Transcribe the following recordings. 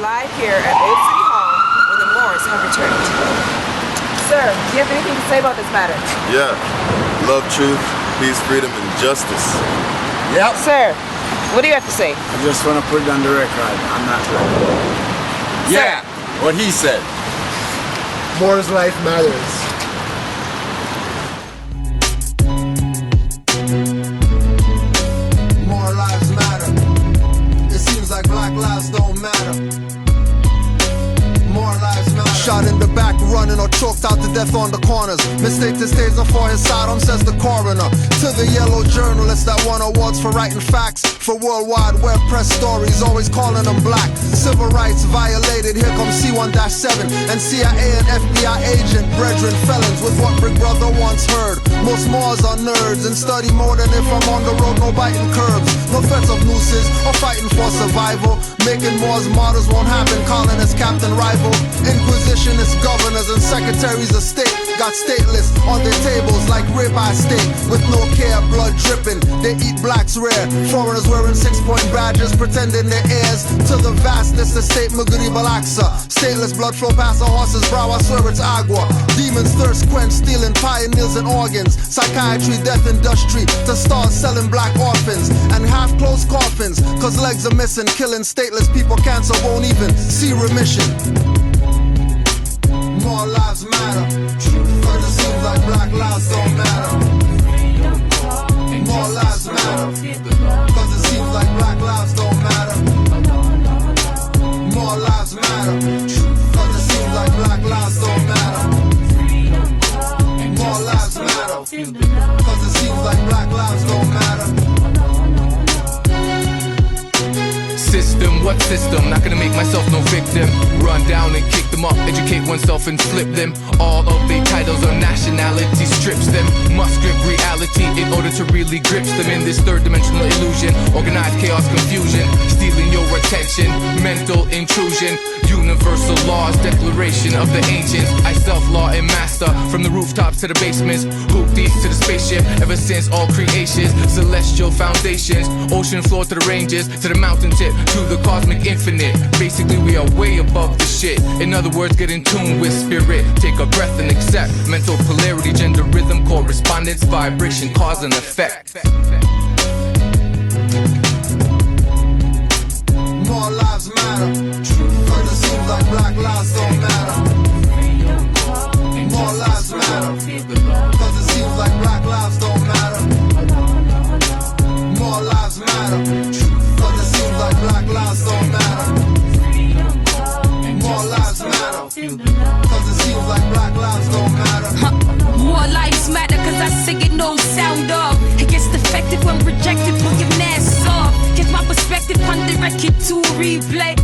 live here at Old City Hall where the Moors have returned. Sir, do you have anything to say about this matter? Yeah. Love, truth, peace, freedom, and justice. Yep. Sir, what do you have to say? I just want to put it on the record. I'm not ready. Yeah, what he said. Moor's life matters. More lives matter. It seems like black lives don't matter. More lives matter. Shot in the back, running or choked out to death on the corners. Mistake this taser for his sidearm, says the coroner. To the yellow journalist that won awards for writing facts. For World Wide Web press stories, always calling them black. Civil rights violated, here comes C1-7 and CIA and FBI agent, brethren felons with what Big Brother once heard. Most Moors are nerds and study more than if I'm on the road, no biting curbs. No threats of nooses or fighting for survival. Making Moors martyrs won't happen, calling us captain rival. Inquisitionists, governors and secretaries of state got stateless on their tables like ribeye steak. With no care, blood dripping, they eat blacks rare. Foreigners wearing 6-point badges, pretending they're heirs to the vastness estate Mughri Balaksa. Stateless blood flow past a horse's brow, I swear it's agua. Demons thirst quench, stealing pioneers and organs. Psychiatry, death industry, to start selling black orphans. And half-closed coffins, cause legs are missing. Killing stateless people, cancer won't even see remission. More lives matter, but it seems like black lives don't matter. More lives matter, cause it seems like black lives don't matter. More lives matter, cause it seems like black lives don't matter. More lives matter, cause it seems like black lives don't matter. System, what system? Not gonna make myself no victim. Run down and kick them up, educate oneself and flip them. All of their titles or nationality strips them. Must grip reality in order to really grip them in this third dimensional illusion. Organized chaos, confusion, stealing your attention. Mental intrusion, universal laws, declaration of the ancients. I self-law and master, from the rooftops to the basements, hoop deep to the spaceship. Ever since all creations, celestial foundations, ocean floor to the ranges, to the mountain tip, to the cosmic infinite. Basically we are way above the shit. In other words, get in tune with spirit. Take a breath and accept mental polarity, gender, rhythm, correspondence, vibration, cause and effect. More lives matter, but it seems like black lives don't matter. More lives matter, cause it seems like black lives don't matter. More lives matter, but it seems like black lives don't matter. More lives matter, cause it seems like black lives don't matter. More lives matter cause I sing it no sound off. It gets defective when rejected, pull your mask off. Get my perspective on the record to replay.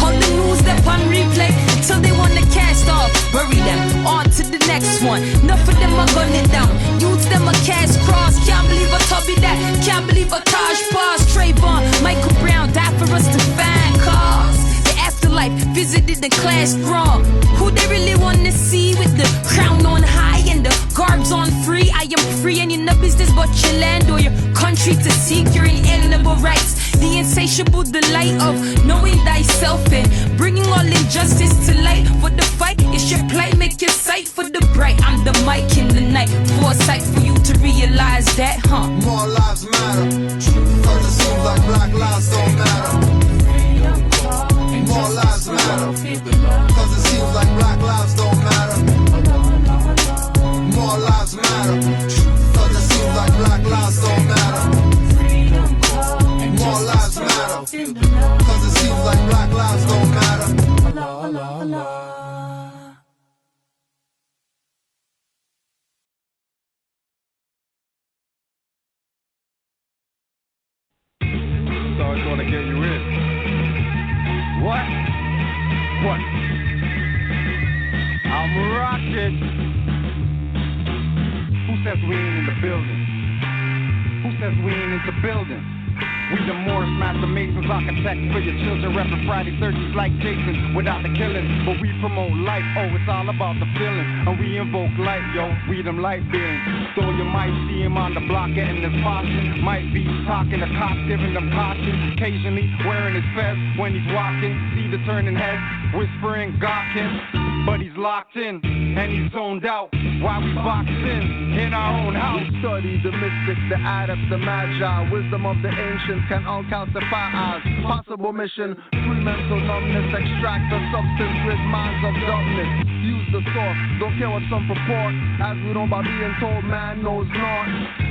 On the news that on replay until they wanna cast off. Bury them, on to the next one. Enough of them are gunning down. Youths them a cast cross. Can't believe a Tubby that. Can't believe a Taj Pass. Trayvon, Michael Brown died for us to find cause. The afterlife visited the class wrong. Who they really wanna see with the crown on high and the garbs on free? I am free and you're no business but your land or your country to seek your inalienable rights. The insatiable delight of knowing thyself and bringing all injustice to light. For the fight, it's your plight, make your sight for the bright. I'm the mic in the night, foresight for you to realize that, huh? More lives matter, but it seems like black lives don't matter. More lives matter, cause it seems like black lives don't matter. More lives matter, cause it seems like black lives don't matter. More lives matter, cause it seems like black lives don't matter. So it's gonna get you in. What? What? I'm rocking. Who says we ain't in the building? Who says we ain't in the building? We the Moorish master masons, architects for your children. Reppin' Friday 30s like Jason without the killing. But we promote life, oh, it's all about the feeling. And we invoke light, yo, we them light beings. So you might see him on the block getting his potion. Might be talking to cops, giving them caution. Occasionally wearing his fez when he's walking. See the turning heads, whispering, gawking. But he's locked in, and he's zoned out while we box in our own house. We study the mystics, the adepts, the magi. Wisdom of the ancients can all calcify as possible mission. Free mental numbness, extract the substance, rid minds of darkness. Use the source, don't care what some purport. As we know by being told, man knows not.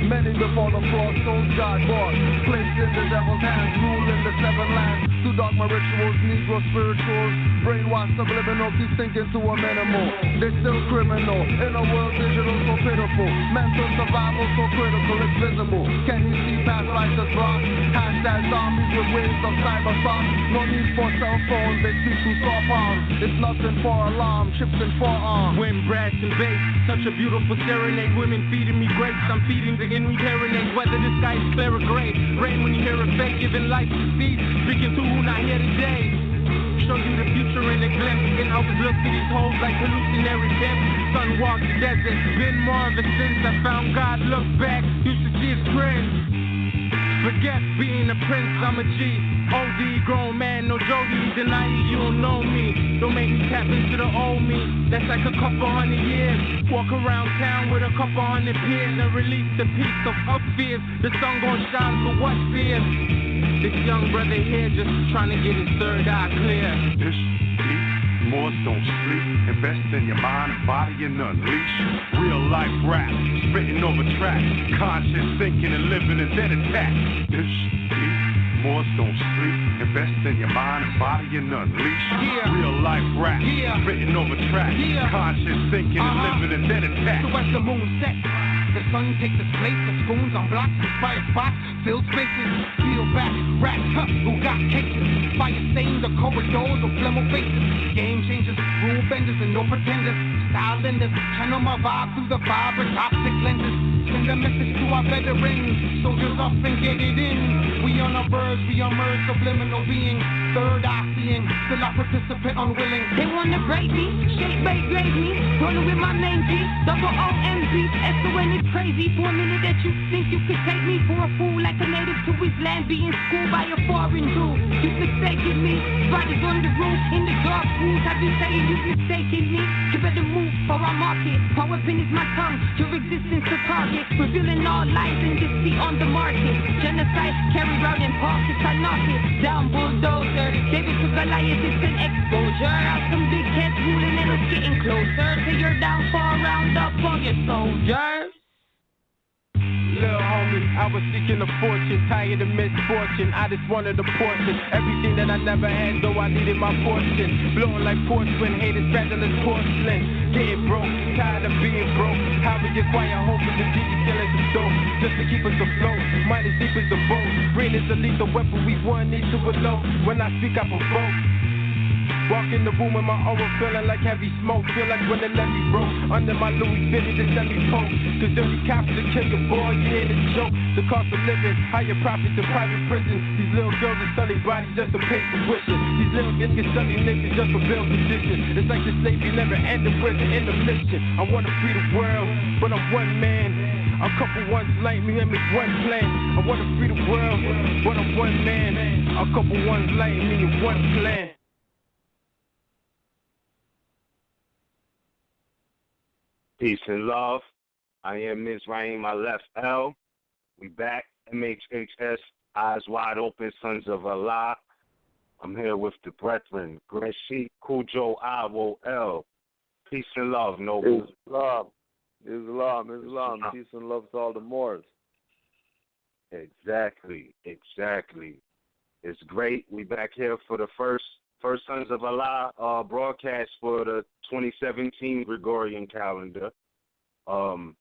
Many before the cross, souls God bought. Placed in the devil's hands, ruling the seven lands. Through dogma rituals, Negro spirituals. Brainwash subliminal, keep thinking to a minimal. They still criminal, in a world digital so pitiful. Mental survival so critical, it's visible. Can you see past righteous blocks? Hashtag zombies with waves of cyber thoughts. No need for cell phones, they speak through soft arms. It's nothing for alarm, chips and forearms. Wind, brass, and bass, such a beautiful serenade. Women feeding me grapes, I'm feeding the enemy serenade. Whether the sky is clear or gray, rain when you hear it fake, giving life to seed. Speaking to who not here today. Show you the future in a glimpse. And always look to these holes like hallucinary pimps. Sun walked the desert, been more of a since I found God. Look back, used to see his cringe. Forget being a prince, I'm a G. OD, grown man, no Jody. Deny you don't know me. Don't make me tap into the old me. That's like a couple hundred years. Walk around town with a couple hundred peers and release the peace of fears. The sun gon' shine for what fears? This young brother here just trying to get his third eye clear. This deep, Moors don't sleep. Invest in your mind and body and unleash. Real life rap, spitting over tracks. Conscious thinking and living and then attack. This deep, Moors don't sleep. Invest in your mind and body and unleash. Real life rap, spitting over tracks. Conscious thinking and living and then attack. So as the moon sets, the sun takes its place. The spoons on blocks, inspire spots, fill spaces. Peel back, rats, who got cases? Fire stain the corridors of flemo faces. Game changers, rule benders, and no pretenders. Style benders, channel my vibe through the vibrant optic lenses. Send a message to our veterans. Soldiers up and get it in. We on our birds, we emerge subliminal being. Third eye seeing, still a participant unwilling. They wanna break me, shake, bake, grade me. Rolling with my main G, double O-M-G. S-O-N is crazy. For a minute that you think you could take me for a fool, like a native to his land, being schooled by a foreign dude. You mistaken me, spiders on the roof, in the dark pools. Have you saying you mistaken me? You better move for our market. Power pin is my tongue, your existence a target. Revealing all lies and deceit on the market. Genocide carried out in pockets, I knock it down, bulldozer. David to Goliath, it's an exposure. Out some big heads ruling and it's getting closer to your downfall. Round up all your soldiers. Little homie, I was seeking a fortune, tired of misfortune. I just wanted a portion, everything that I never had, though I needed my portion. Blowing like porcelain, haters fragile as porcelain. Getting broke, tired of being broke. How we acquire hope is the DJ killing some dope, just to keep us afloat. Mind as deep as the boat. Rain is a lethal weapon, we one need to elope. When I speak, I provoke. Walk in the room with my aura feeling like heavy smoke. Feel like when the levee broke under my Louis Vuitton, the semi-poke. Cause dirty cops to kill your boy, yeah, it's a joke. The cost of living, higher profits in private prisons. These little girls are selling bodies just to pay tuition. These little niggas selling niggas just for bail position. It's like the slavery never ended, we're the intermission. I wanna free the world, but I'm one man. A couple ones like me and make one plan. I wanna free the world, but I'm one man. A couple ones like me and one plan. Peace and love. I am Ms. Raheem. I left L. We back. MHHS, eyes wide open, sons of Allah. I'm here with the brethren, Greshi, Kujo, Awo, L. Peace and love, noble. Islam. Peace and love to all the Moors. Exactly. It's great. We back here for the first Sons of Allah broadcast for the 2017 Gregorian calendar. And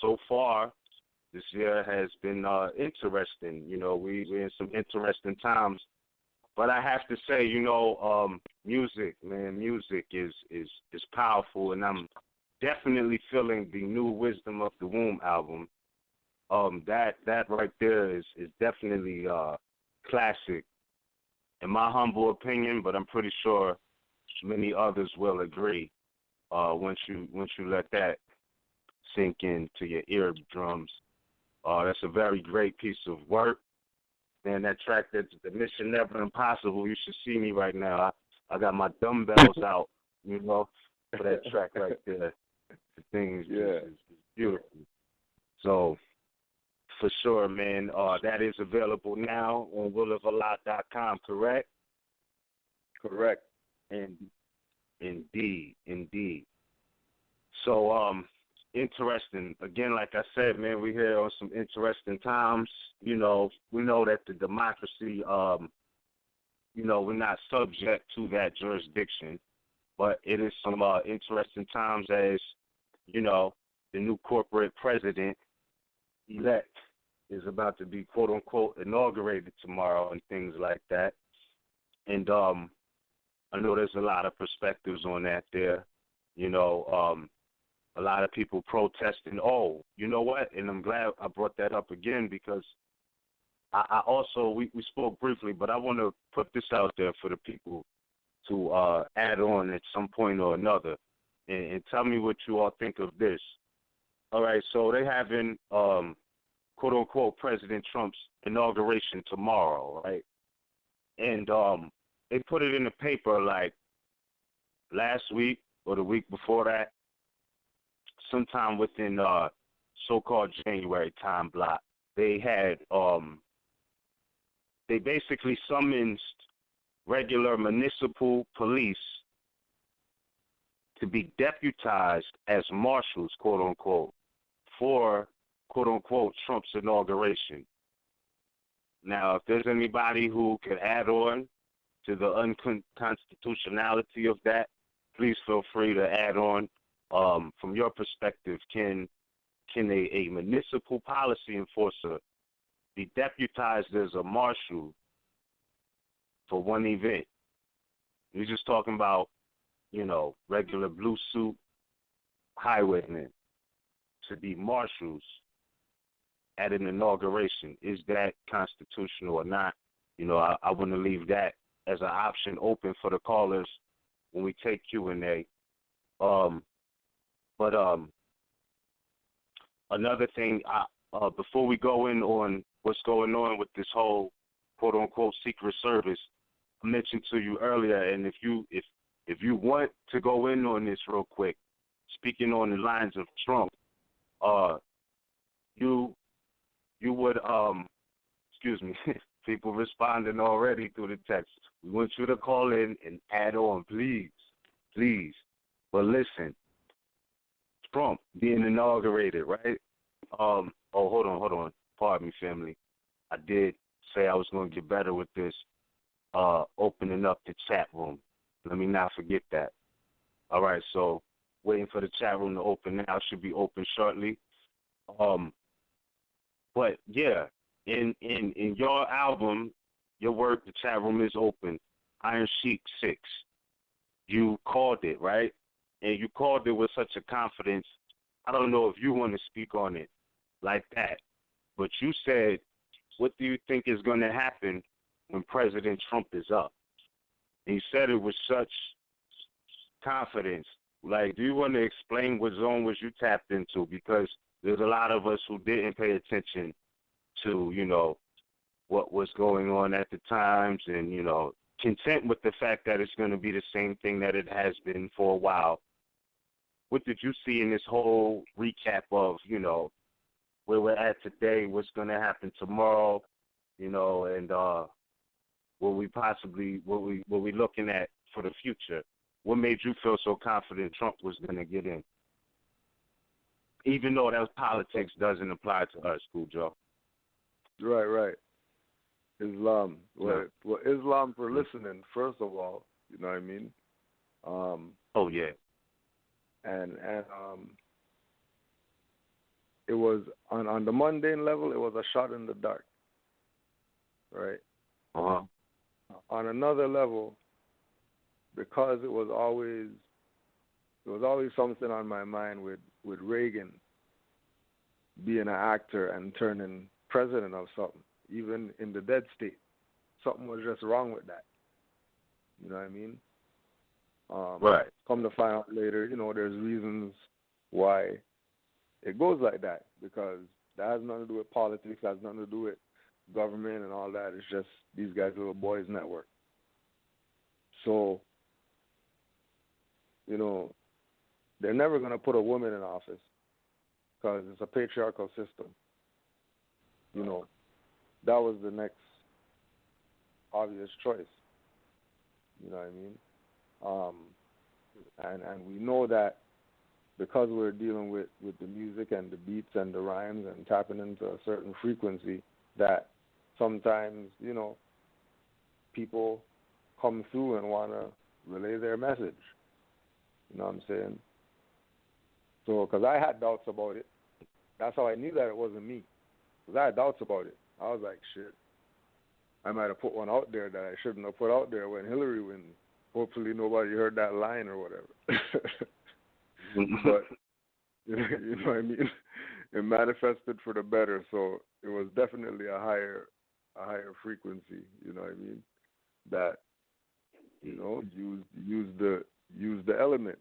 so far, this year has been interesting. You know, we're in some interesting times. But I have to say, you know, music is powerful, and I'm definitely feeling the New Wisdom of the Womb album. that right there is definitely classic, in my humble opinion. But I'm pretty sure many others will agree. Once you let that sink into your eardrums, that's a very great piece of work. And that track, that's the Mission Never Impossible. You should see me right now. I got my dumbbells out, for that track right there. The thing is, is beautiful. So, for sure, man, that is available now on willovalot.com, correct? Correct. And indeed. So, interesting. Again, like I said, man, we here on some interesting times. We know that the democracy, we're not subject to that jurisdiction, but it is some interesting times as, the new corporate president-elect is about to be, quote-unquote, inaugurated tomorrow and things like that. And I know there's a lot of perspectives on that there. A lot of people protesting. Oh, you know what? And I'm glad I brought that up again because I also, we spoke briefly, but I want to put this out there for the people to add on at some point or another and tell me what you all think of this. All right, so they're having, quote-unquote, President Trump's inauguration tomorrow, right? And they put it in the paper like last week or the week before that, sometime within so-called January time block. They had they basically summoned regular municipal police to be deputized as marshals, quote unquote, for quote unquote Trump's inauguration. Now, if there's anybody who could add on to the unconstitutionality of that, please feel free to add on. From your perspective, can a municipal policy enforcer be deputized as a marshal for one event? We're just talking about, regular blue suit highwaymen to be marshals at an inauguration. Is that constitutional or not? I want to leave that as an option open for the callers when we take Q&A. But another thing, before we go in on what's going on with this whole quote-unquote Secret Service, I mentioned to you earlier, and if you want to go in on this real quick, speaking on the lines of Trump, you would, excuse me, people responding already through the text. We want you to call in and add on, please. But listen, Trump being inaugurated, right? Hold on. Pardon me, family. I did say I was going to get better with this, opening up the chat room. Let me not forget that. All right, so waiting for the chat room to open now. Should be open shortly. But yeah, in your album, your work, the chat room is open. Iron Sheik 6. You called it, right? And you called it with such a confidence. I don't know if you want to speak on it like that, but you said, what do you think is going to happen when President Trump is up? And you said it with such confidence. Like, do you want to explain what zone was you tapped into? Because there's a lot of us who didn't pay attention to, what was going on at the times and, content with the fact that it's going to be the same thing that it has been for a while. What did you see in this whole recap of, where we're at today, what's going to happen tomorrow, and what we looking at for the future? What made you feel so confident Trump was going to get in? Even though that politics doesn't apply to us, Cool Joe. Right. Islam. Well, Islam for listening, first of all, you know what I mean? Oh, yeah. And it was, on the mundane level, it was a shot in the dark, right? Uh-huh. On another level, because it was always something on my mind with Reagan being an actor and turning president of something, even in the dead state. Something was just wrong with that. You know what I mean? Right. Come to find out later, there's reasons why it goes like that, because that has nothing to do with politics, has nothing to do with government and all that. It's just these guys' little boys' network. So, they're never going to put a woman in office because it's a patriarchal system. That was the next obvious choice. You know what I mean? And we know that because we're dealing with the music and the beats and the rhymes and tapping into a certain frequency, that sometimes, people come through and want to relay their message. You know what I'm saying? So, because I had doubts about it. That's how I knew that it wasn't me. Because I had doubts about it. I was like, shit, I might have put one out there that I shouldn't have put out there when Hillary wins. Hopefully nobody heard that line or whatever. But, you know what I mean? It manifested for the better, so it was definitely a higher frequency, you know what I mean? That, use the element,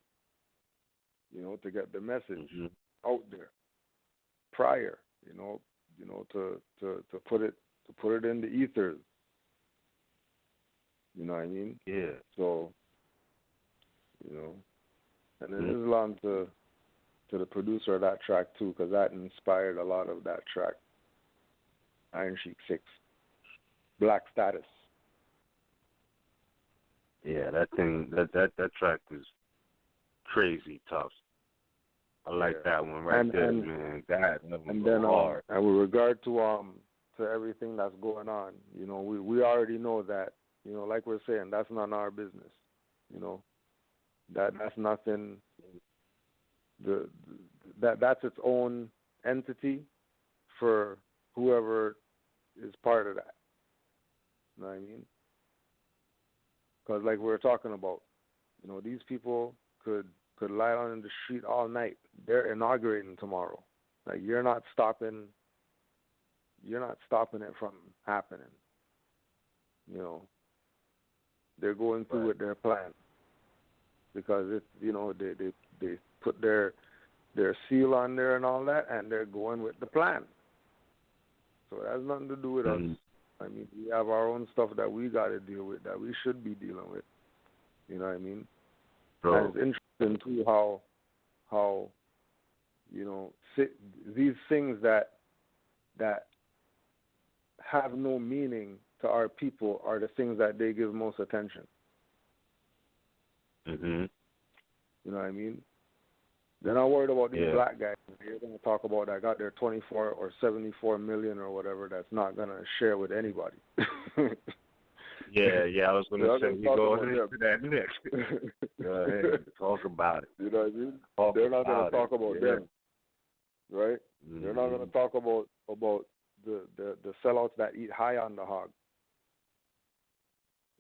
to get the message out there prior, to put it in the ethers. You know what I mean? Yeah. So, and then Islam to the producer of that track too, because that inspired a lot of that track. Iron Sheik 6, Black Status. Yeah, that thing, that track is crazy tough. I like that one there, man. That and then hard. And with regard to everything that's going on, we already know that, like we're saying, that's not our business. That's nothing. That's its own entity for whoever is part of that. You know what I mean? Because like we were talking about, these people could lie down in the street all night. They're inaugurating tomorrow. Like you're not stopping it from happening. They're going through with their plan because they put their seal on there and all that, and they're going with the plan. So it has nothing to do with us. I mean, we have our own stuff that we got to deal with, that we should be dealing with. You know what I mean? Bro. And it's interesting too how these things that have no meaning to our people are the things that they give most attention. Mhm. You know what I mean? They're not worried about these black guys. They're going to talk about that got their 24 or 74 million or whatever that's not going to share with anybody. Yeah, I was going to say, we go into that next. Go ahead, talk about it. You know what I mean? Talk They're not going to about talk about them, right? Mm-hmm. They're not going to talk about the sellouts that eat high on the hog.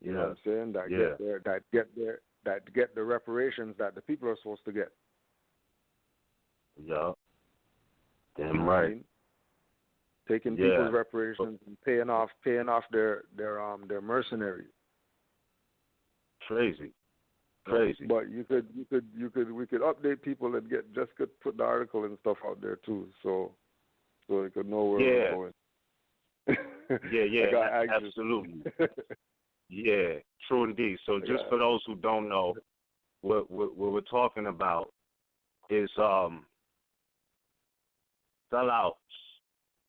You know what I'm saying? That get the reparations that the people are supposed to get. Yeah. Damn right. I mean? Taking people's reparations and paying off their mercenaries. Crazy. But we could update people and could put the article and stuff out there too, so they could know where we're going. Absolutely. Yeah, true indeed. So just for those who don't know, what we're talking about is sellouts,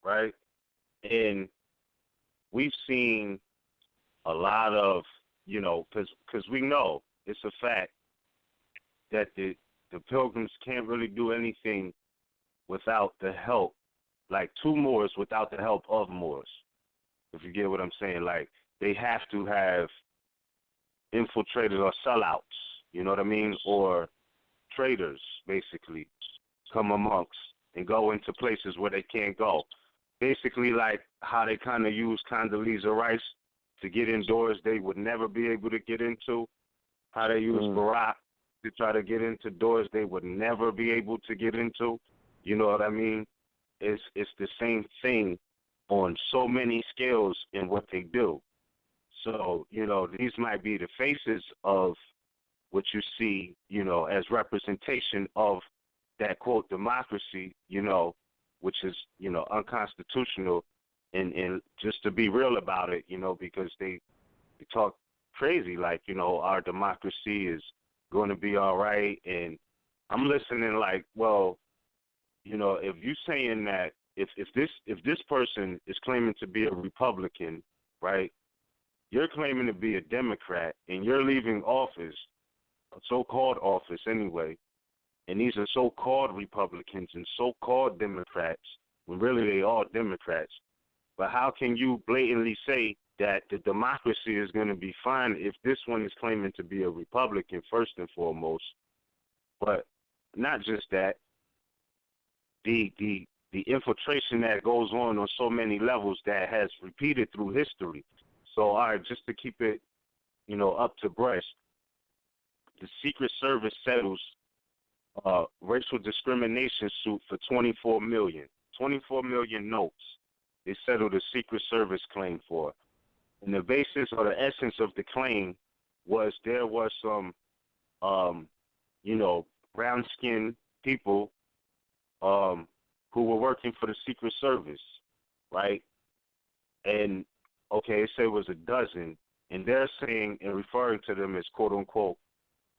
right? And we've seen a lot of, because we know it's a fact that the Pilgrims can't really do anything without the help, like two Moors without the help of Moors, if you get what I'm saying. Like, they have to have infiltrators or sellouts, you know what I mean, or traders, basically, come amongst and go into places where they can't go. Basically like how they kind of use Condoleezza Rice to get indoors they would never be able to get into, how they use Barack to try to get into doors they would never be able to get into, you know what I mean? it's the same thing on so many scales in what they do. So, these might be the faces of what you see, as representation of that, quote, democracy, which is, unconstitutional. And just to be real about it, because they talk crazy, like, our democracy is going to be all right. And I'm listening like, well, if you saying that, if this person is claiming to be a Republican, right, you're claiming to be a Democrat, and you're leaving office, a so-called office anyway, and these are so-called Republicans and so-called Democrats, when really they are Democrats. But how can you blatantly say that the democracy is going to be fine if this one is claiming to be a Republican first and foremost? But not just that, the infiltration that goes on so many levels that has repeated through history. So, all right, just to keep it, up to breast, the Secret Service settles racial discrimination suit for $24 million. 24 million notes. They settled a Secret Service claim for. And the basis or the essence of the claim was there was some, brown-skinned people who were working for the Secret Service, right? And, okay, say it was a dozen, and they're saying and referring to them as, quote-unquote,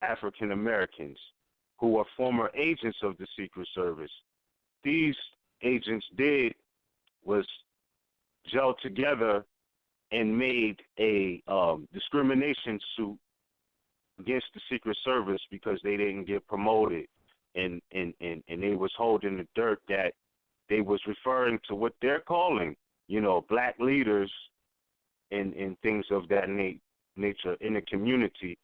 African Americans who are former agents of the Secret Service. These agents was gel together and made a discrimination suit against the Secret Service because they didn't get promoted, and they was holding the dirt that they was referring to what they're calling, black leaders and things of that nature in the community.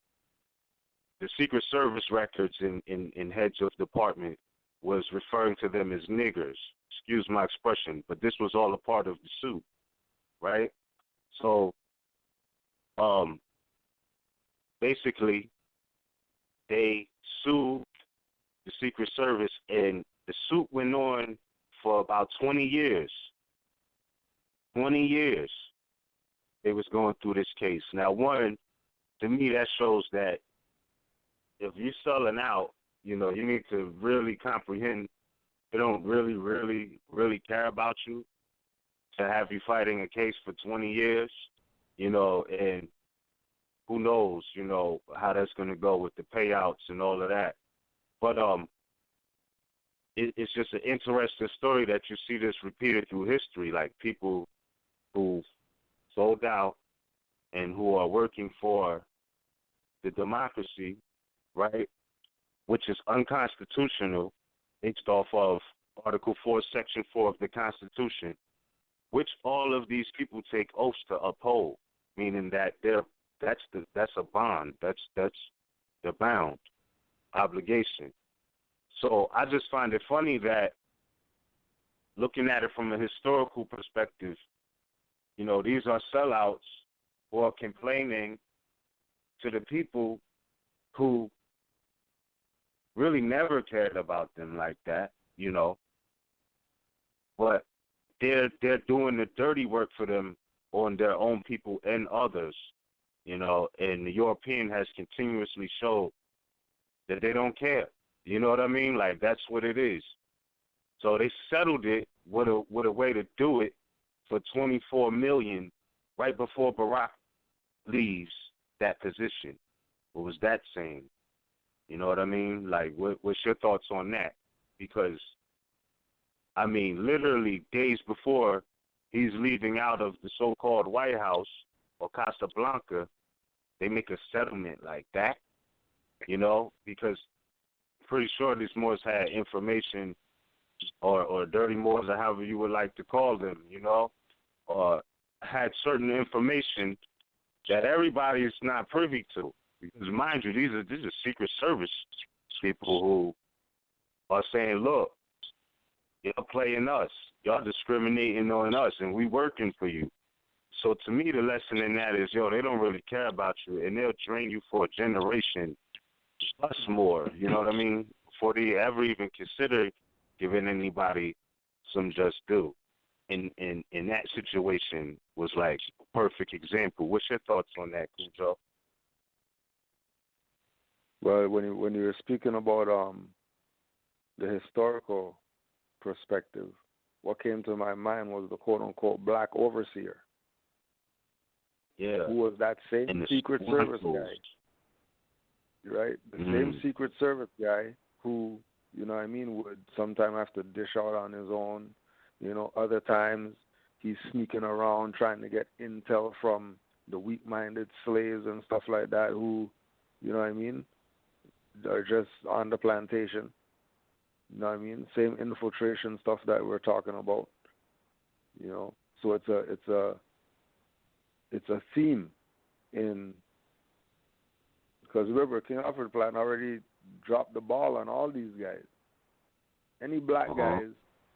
The Secret Service records in heads of department was referring to them as niggers. Excuse my expression, but this was all a part of the suit, right? So, basically, they sued the Secret Service, and the suit went on for about 20 years. 20 years they was going through this case. Now, one, to me, that shows that if you're selling out, you need to really comprehend they don't really, really, really care about you to have you fighting a case for 20 years, and who knows, how that's going to go with the payouts and all of that. But it's just an interesting story that you see this repeated through history, like people who sold out and who are working for the democracy, right, which is unconstitutional, based off of Article 4, Section 4 of the Constitution, which all of these people take oaths to uphold, meaning that that's a bond, that's the bound obligation. So I just find it funny that, looking at it from a historical perspective, these are sellouts who are complaining to the people who really never cared about them like that, but they're doing the dirty work for them on their own people and others, and the European has continuously showed that they don't care. You know what I mean? Like, that's what it is. So they settled it with a way to do it for $24 million right before Barack leaves that position. What was that saying? You know what I mean? Like, what's your thoughts on that? Because, I mean, literally days before he's leaving out of the so-called White House or Casablanca, they make a settlement like that, because pretty sure these Moors had information, or dirty Moors, or however you would like to call them, or had certain information that everybody is not privy to. Because, mind you, these are Secret Service people who are saying, look, y'all playing us, y'all discriminating on us, and we working for you. So to me, the lesson in that is, they don't really care about you, and they'll train you for a generation plus more, you know what I mean, before they ever even consider giving anybody some just do. And that situation was like a perfect example. What's your thoughts on that, Cujo? Well, when you were speaking about the historical perspective, what came to my mind was the quote-unquote black overseer. Yeah. Who was that same Secret Service guy, right? The same Secret Service guy who, you know what I mean, would sometime have to dish out on his own. You know, other times he's sneaking around trying to get intel from the weak-minded slaves and stuff like that who, you know what I mean, are just on the plantation. You know what I mean? Same infiltration stuff that we're talking about. You know, so it's a theme in, because remember, King Alfred Plan already dropped the ball on all these guys. Any black guys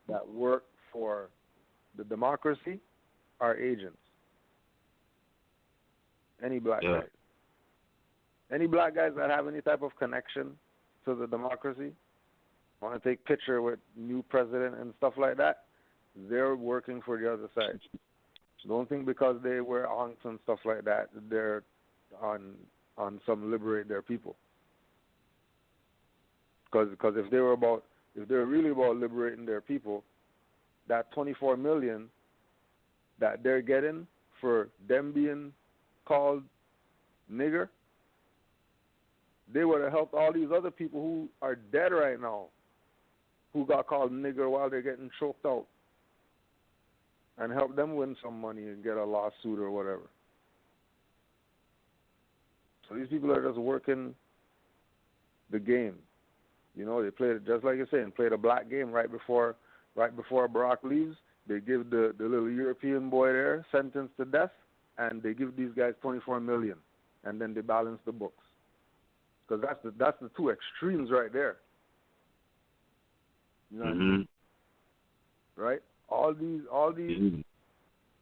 that work for the democracy are agents. Any black guys. Any black guys that have any type of connection to the democracy, want to take picture with new president and stuff like that, they're working for the other side. Don't think because they wear aunts and stuff like that, they're on some liberate their people. Because if they're really about liberating their people, that 24 million that they're getting for them being called nigger, they would have helped all these other people who are dead right now, who got called nigger while they're getting choked out, and help them win some money and get a lawsuit or whatever. So these people are just working the game. You know, they play it just like you're saying, play the black game right before Barack leaves. They give the little European boy there sentenced to death, and they give these guys 24 million, and then they balance the books. Because that's the two extremes right there. You know what I mean? Right? All these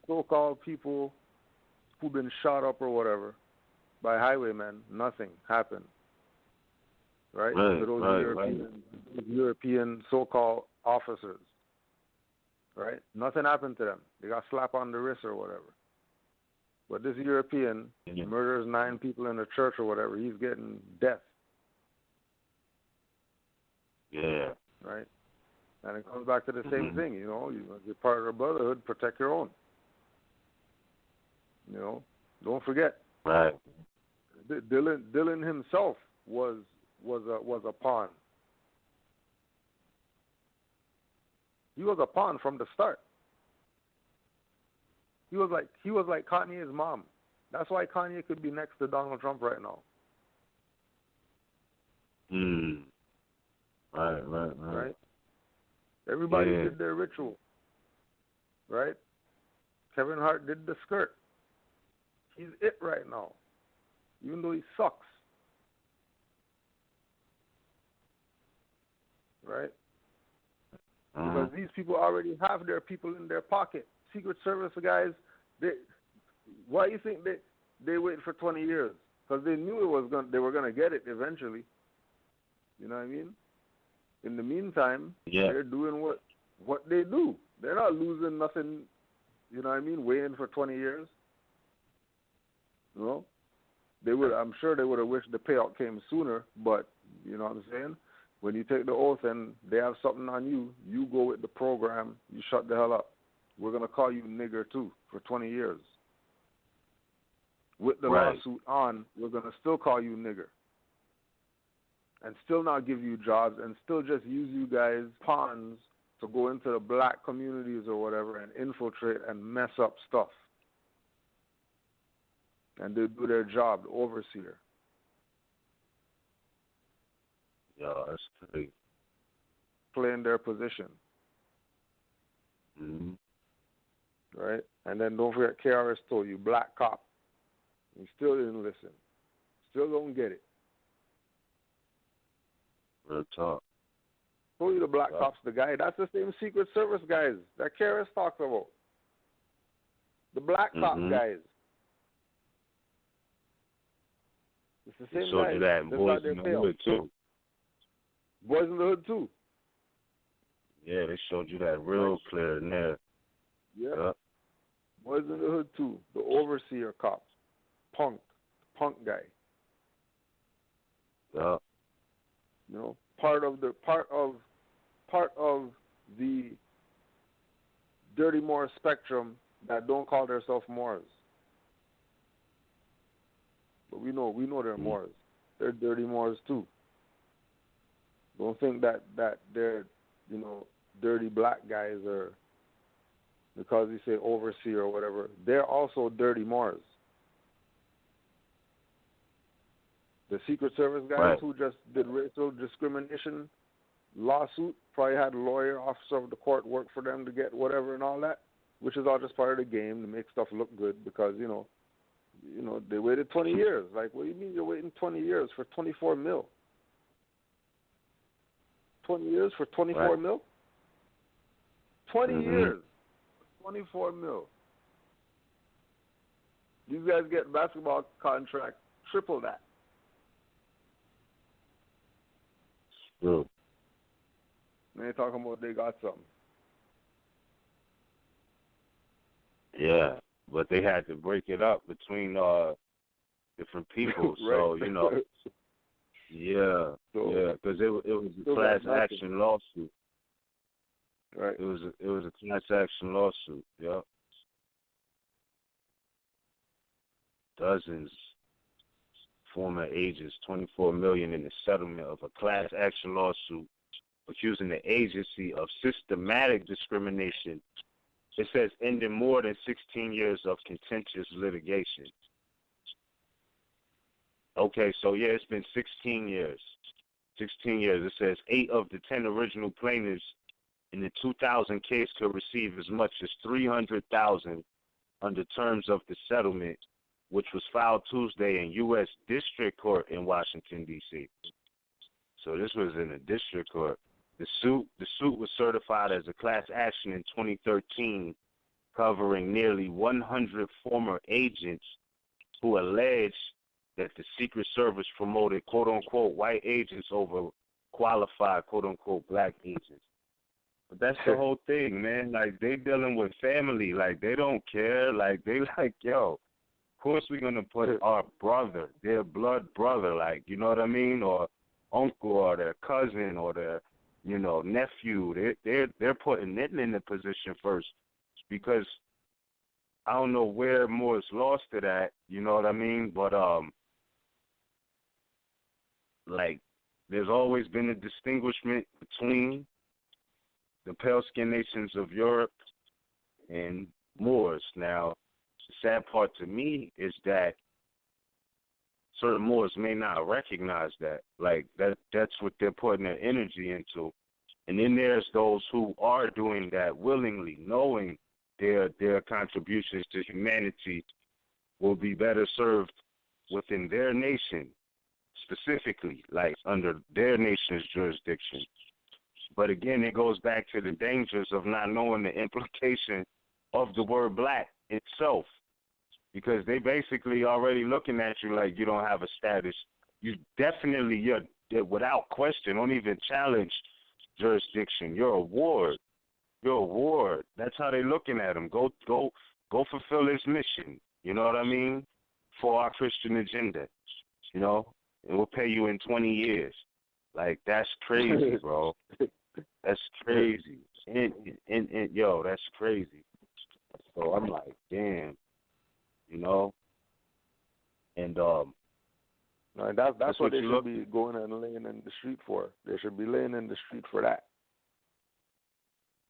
so-called people who've been shot up or whatever by highwaymen, nothing happened. Right? To those European so-called officers. Right? Nothing happened to them. They got slapped on the wrist or whatever. But this European murders 9 people in a church or whatever, he's getting death. Yeah. Right? And it comes back to the same thing, you know. You're part of the brotherhood, protect your own. You know, don't forget. Right. Dylan himself was a pawn. He was a pawn from the start. He was like Kanye's mom. That's why Kanye could be next to Donald Trump right now. Right. Everybody did their ritual. Right? Kevin Hart did the skirt. He's it right now. Even though he sucks. Right? Because these people already have their people in their pocket. Secret Service guys, why do you think they waited for 20 years? Because they knew they were gonna get it eventually. You know what I mean? In the meantime, they're doing what they do. They're not losing nothing. You know what I mean? Waiting for 20 years. You know, I'm sure they would have wished the payout came sooner. But you know what I'm saying? When you take the oath and they have something on you, you go with the program. You shut the hell up. We're going to call you nigger, too, for 20 years. With the lawsuit on, we're going to still call you nigger. And still not give you jobs and still just use you guys pawns to go into the black communities or whatever and infiltrate and mess up stuff. And they do their job, the overseer. Yeah, that's crazy. Playing their position. Right? And then don't forget, KRS told you, black cop. You still didn't listen. Still don't get it. Real talk. Told you the black cop's the guy. That's the same Secret Service guys that KRS talks about. The black cop guys. It's the same guys. That boys in the hood too. Boys in the hood too. Yeah, they showed you that real clear in there. Yeah. Boys in the Hood too. The overseer cops. Punk guy. Yeah. You know, part of the dirty Moor spectrum that don't call themselves Moors. But we know they're Moors. They're dirty Moors too. Don't think that they're, you know, dirty black guys or because you say overseer or whatever. They're also dirty Moors. The Secret Service guys who just did racial discrimination lawsuit probably had a lawyer, officer of the court work for them to get whatever and all that, which is all just part of the game to make stuff look good because, you know, they waited 20 years. Like, what do you mean you're waiting 20 years for 24 mil? 20 years for 24 mil? 20 years, 24 mil. These guys get basketball contract triple that. True. They talking about they got something. Yeah, but they had to break it up between different people. So, you know, because it was a class action lawsuit. Right. It was a class action lawsuit. Yep. Dozens former agents, 24 million in the settlement of a class action lawsuit accusing the agency of systematic discrimination. It says ending more than 16 years of contentious litigation. Okay, so yeah, it's been 16 years. 16 years. It says 8 of the 10 original plaintiffs in the 2000 case could receive as much as $300,000 under terms of the settlement, which was filed Tuesday in U.S. District Court in Washington, D.C. So this was in a district court. The suit was certified as a class action in 2013, covering nearly 100 former agents who alleged that the Secret Service promoted quote-unquote white agents over qualified quote-unquote black agents. But that's the whole thing, man. Like, they dealing with family. Like, they don't care. Like, they like, yo, of course we're going to put our brother, their blood brother, like, you know what I mean? Or uncle or their cousin or their, you know, nephew. They're putting it in the position first because I don't know where Moore's lost it at, you know what I mean? But, like, there's always been a distinguishment between the pale-skinned nations of Europe and Moors. Now, the sad part to me is that certain Moors may not recognize that. Like, that's what they're putting their energy into. And then there's those who are doing that willingly, knowing their contributions to humanity will be better served within their nation, specifically, like under their nation's jurisdiction. But again, it goes back to the dangers of not knowing the implication of the word black itself, because they basically already looking at you like you don't have a status. You definitely, you're without question, don't even challenge jurisdiction. You're a ward. You're a ward. That's how they looking at them. Go fulfill his mission. You know what I mean? For our Christian agenda. You know, and we'll pay you in 20 years. Like, that's crazy, bro. That's crazy. And yo, that's crazy. So I'm like, damn. You know? And that's what they should be going and laying in the street for. They should be laying in the street for that.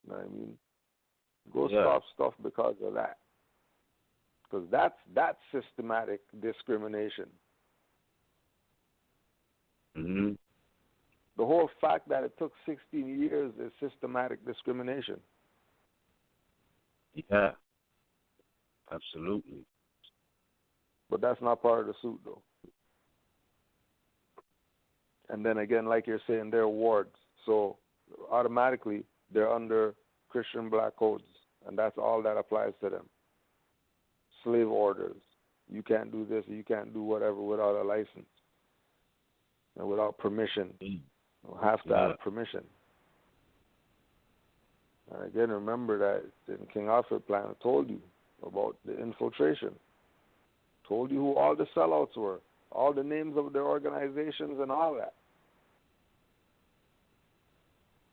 You know what I mean? Go stop stuff because of that. Because that's systematic discrimination. Mm-hmm. The whole fact that it took 16 years is systematic discrimination. Yeah, absolutely. But that's not part of the suit, though. And then again, like you're saying, they're wards. So automatically, they're under Christian black codes, and that's all that applies to them. Slave orders. You can't do this, or you can't do whatever without a license and without permission. You have to have permission. And again, remember that in King Alfred plan, I told you about the infiltration. Told you who all the sellouts were, all the names of their organizations and all that.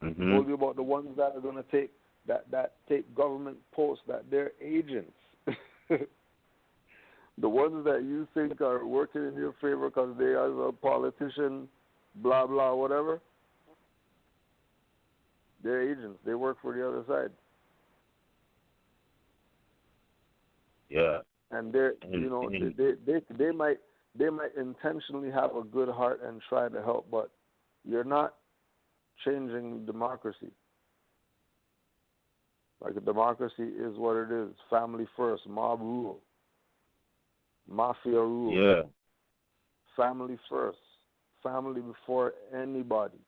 Mm-hmm. Told you about the ones that are going to take that take government posts, that they're agents. The ones that you think are working in your favor because they are a politician, blah, blah, whatever, they're agents. They work for the other side. Yeah. And they're, you know, they might intentionally have a good heart and try to help, but you're not changing democracy. Like a democracy is what it is. Family first, mob rule, mafia rule. Yeah. Family first. Family before anybody.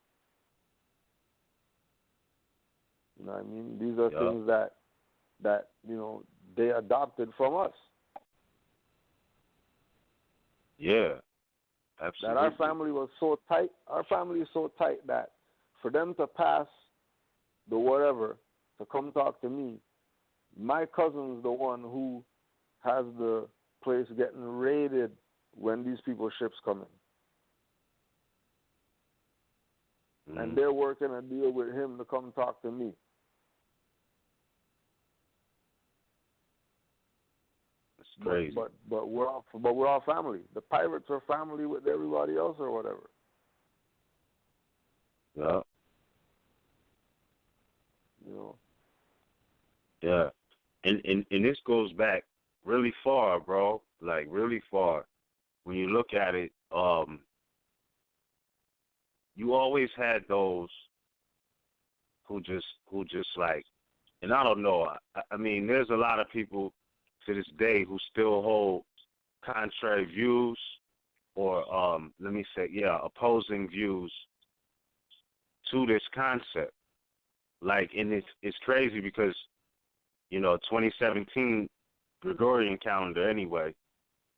You know what I mean? These are things that, you know, they adopted from us. Yeah. Absolutely. That our family was so tight. Our family is so tight that for them to pass the whatever to come talk to me, my cousin's the one who has the place getting raided when these people's ships come in. And they're working a deal with him to come talk to me. That's crazy. But we're all family. The pirates are family with everybody else or whatever. Yeah. You know. Yeah. And this goes back really far, bro. Like really far. When you look at it, you always had those who just like, and I don't know. I mean, there's a lot of people to this day who still hold contrary views or let me say, opposing views to this concept. Like, and it's crazy because, you know, 2017 Gregorian calendar anyway,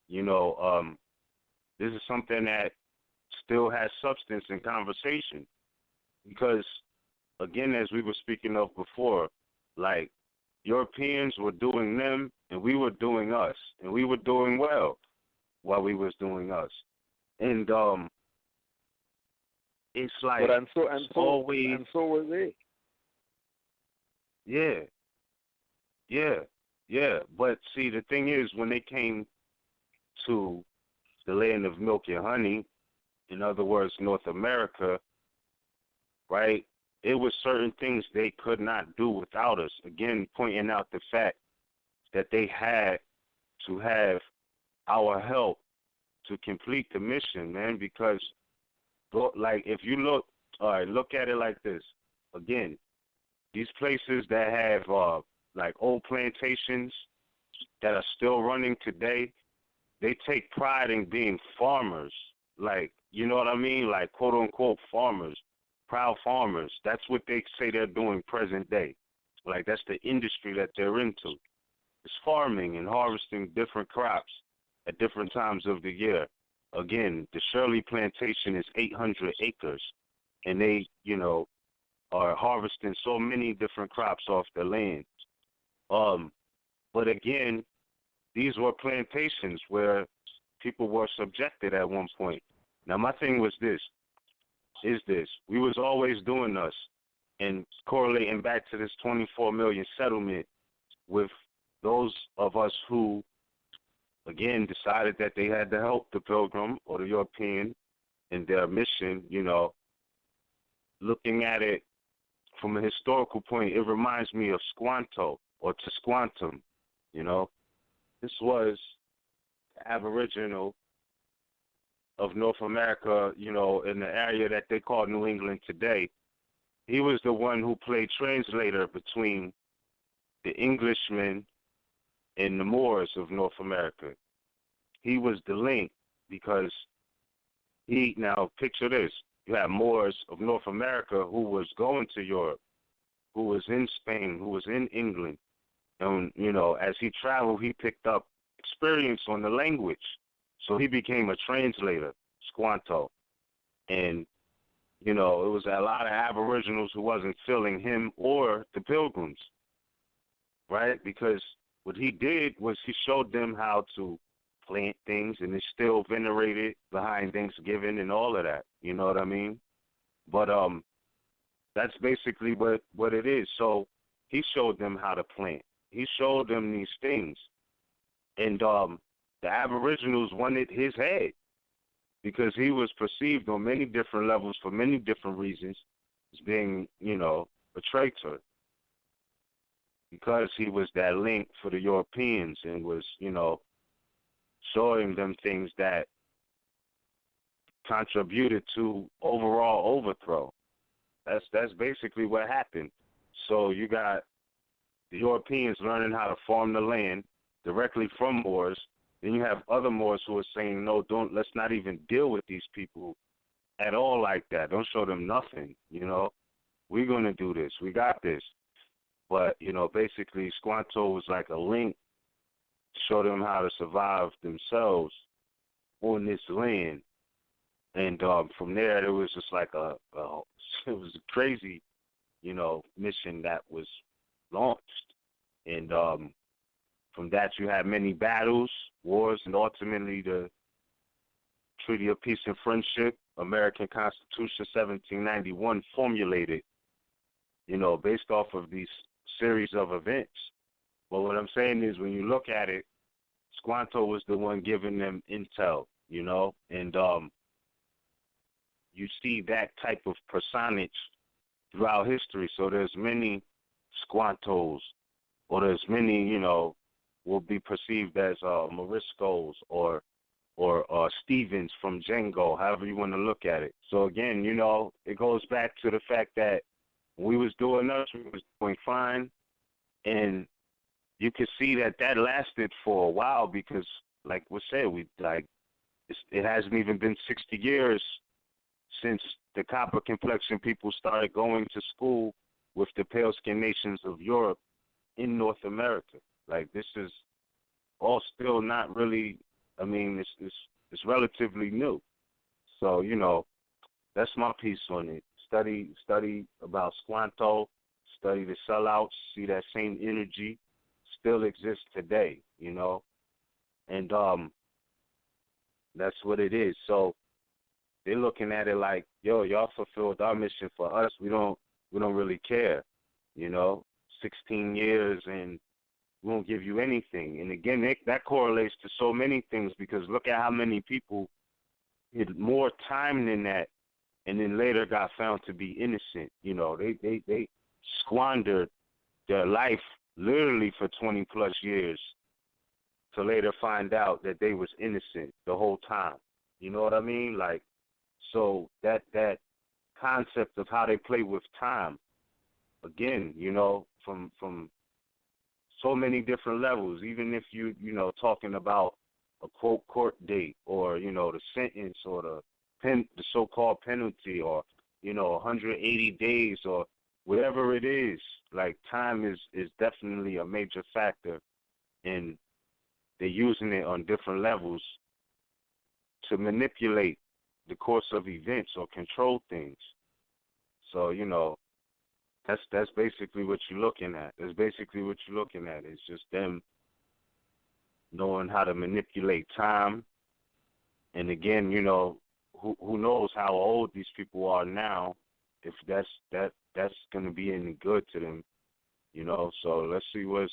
you know, this is something that still has substance in conversation because, again, as we were speaking of before, like, Europeans were doing them and we were doing us, and we were doing well while we was doing us. And it's like, and so were they. Yeah. But see, the thing is, when they came to the land of milk and honey, in other words, North America, right, it was certain things they could not do without us. Again, pointing out the fact that they had to have our help to complete the mission, man, because, like, if you look at it like this. Again, these places that have, like, old plantations that are still running today, they take pride in being farmers. Like, you know what I mean? Like, quote-unquote farmers, proud farmers. That's what they say they're doing present day. Like, that's the industry that they're into. It's farming and harvesting different crops at different times of the year. Again, the Shirley plantation is 800 acres, and they, you know, are harvesting so many different crops off the land. But again, these were plantations where people were subjected at one point. Now, my thing was this. We was always doing us, and correlating back to this 24 million settlement with those of us who, again, decided that they had to help the Pilgrim or the European in their mission, you know, looking at it from a historical point, it reminds me of Squanto or Tisquantum, you know. This was the Aboriginal of North America, you know, in the area that they call New England today. He was the one who played translator between the Englishmen and the Moors of North America. He was the link because now picture this, you have Moors of North America who was going to Europe, who was in Spain, who was in England. And, you know, as he traveled, he picked up experience on the language. So he became a translator, Squanto. And, you know, it was a lot of Aboriginals who wasn't feeling him or the Pilgrims, right? Because what he did was he showed them how to plant things, and it's still venerated behind Thanksgiving and all of that. You know what I mean? But that's basically what it is. So he showed them how to plant. He showed them these things, and the Aboriginals wanted his head because he was perceived on many different levels for many different reasons as being, you know, a traitor, because he was that link for the Europeans and was, you know, showing them things that contributed to overall overthrow. That's basically what happened. So you got the Europeans learning how to farm the land directly from Moors. Then you have other Moors who are saying, no, let's not even deal with these people at all like that. Don't show them nothing, you know. We're going to do this. We got this. But, you know, basically Squanto was like a link to show them how to survive themselves on this land. And from there, it was just like it was a crazy, you know, mission that was launched. And from that, you had many battles, wars, and ultimately the Treaty of Peace and Friendship, American Constitution 1791, formulated, you know, based off of these series of events. But what I'm saying is, when you look at it, Squanto was the one giving them intel, you know, and you see that type of personage throughout history. So there's many Squantos, or there's many, you know, will be perceived as Moriscos or Stevens from Django, however you want to look at it. So again, you know, it goes back to the fact that when we was doing us, we was doing fine, and you could see that lasted for a while because, like we said, it hasn't even been 60 years since the copper complexion people started going to school with the pale-skinned nations of Europe in North America. Like, this is all still not really, I mean, it's relatively new. So, you know, that's my piece on it. Study about Squanto, study the sellouts, see that same energy still exists today, you know. And that's what it is. So they're looking at it like, yo, y'all fulfilled our mission. For us, we don't really care, you know. 16 years and we won't give you anything. And again, that correlates to so many things, because look at how many people had more time than that and then later got found to be innocent. You know, they squandered their life literally for 20 plus years to later find out that they was innocent the whole time. You know what I mean? Like, so that concept of how they play with time, again, you know, from so many different levels, even if you know, talking about a quote court date, or, you know, the sentence, or the so-called penalty, or, you know, 180 days, or whatever it is, like, time is definitely a major factor, and they're using it on different levels to manipulate the course of events or control things. So, you know, that's basically what you're looking at. That's basically what you're looking at. It's just them knowing how to manipulate time. And again, you know, who knows how old these people are now, if that's going to be any good to them, you know. So let's see what's